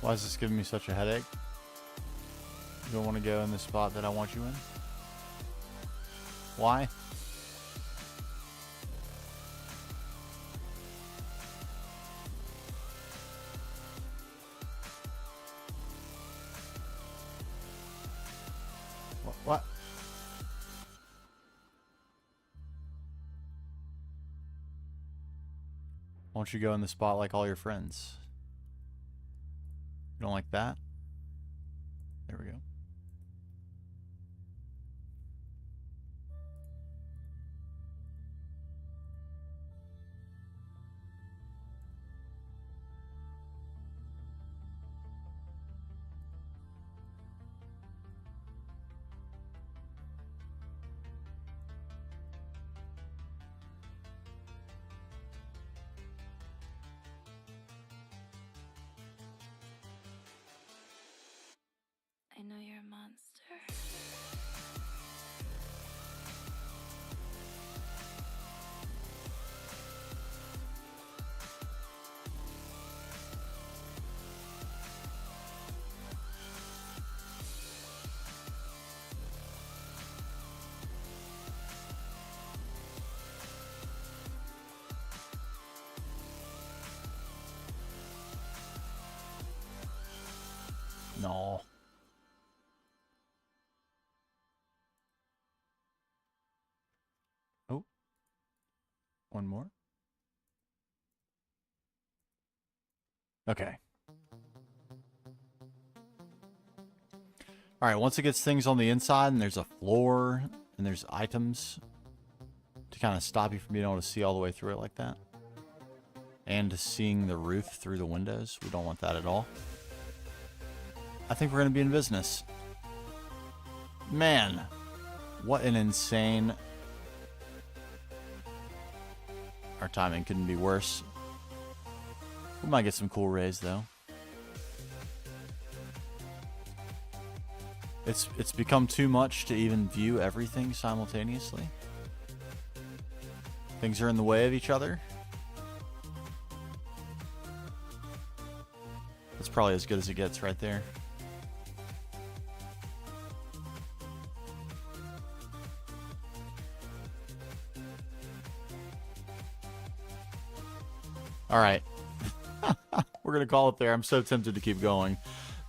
Why is this giving me such a headache? You don't want to go in the spot that I want you in? Why? What? Why don't you go in the spot like all your friends? You don't like that? There we go. know you're a monster. No. Oh. One more. Okay. All right, once it gets things on the inside and there's a floor and there's items to kind of stop you from being able to see all the way through it like that. And to seeing the roof through the windows. We don't want that at all. I think we're going to be in business. Man, what an insane... Our timing couldn't be worse. We might get some cool rays, though. It's become too much to even view everything simultaneously. Things are in the way of each other. That's probably as good as it gets right there. All right. We're going to call it there. I'm so tempted to keep going.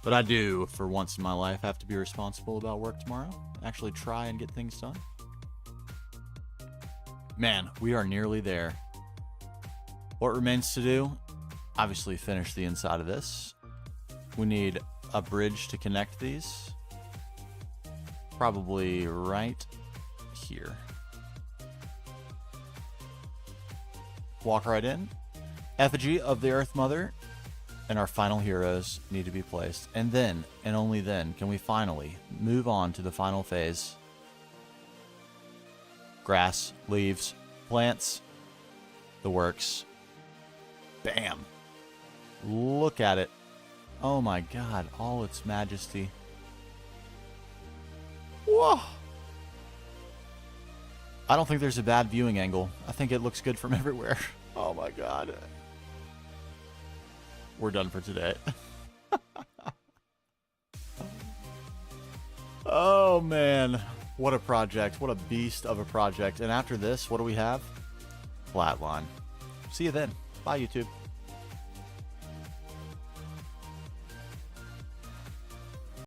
But I do, for once in my life, have to be responsible about work tomorrow. Actually try and get things done. Man, we are nearly there. What remains to do? Obviously finish the inside of this. We need a bridge to connect these. Probably right here. Walk right in. Effigy of the Earth Mother and our final heroes need to be placed. And then, and only then, can we finally move on to the final phase. Grass, leaves, plants, the works. Bam. Look at it. Oh my god, all its majesty. Whoa. I don't think there's a bad viewing angle. I think it looks good from everywhere. Oh my god. We're done for today. Oh man, what a project. What a beast of a project. And after this, what do we have? Flatline. See you then. Bye, YouTube.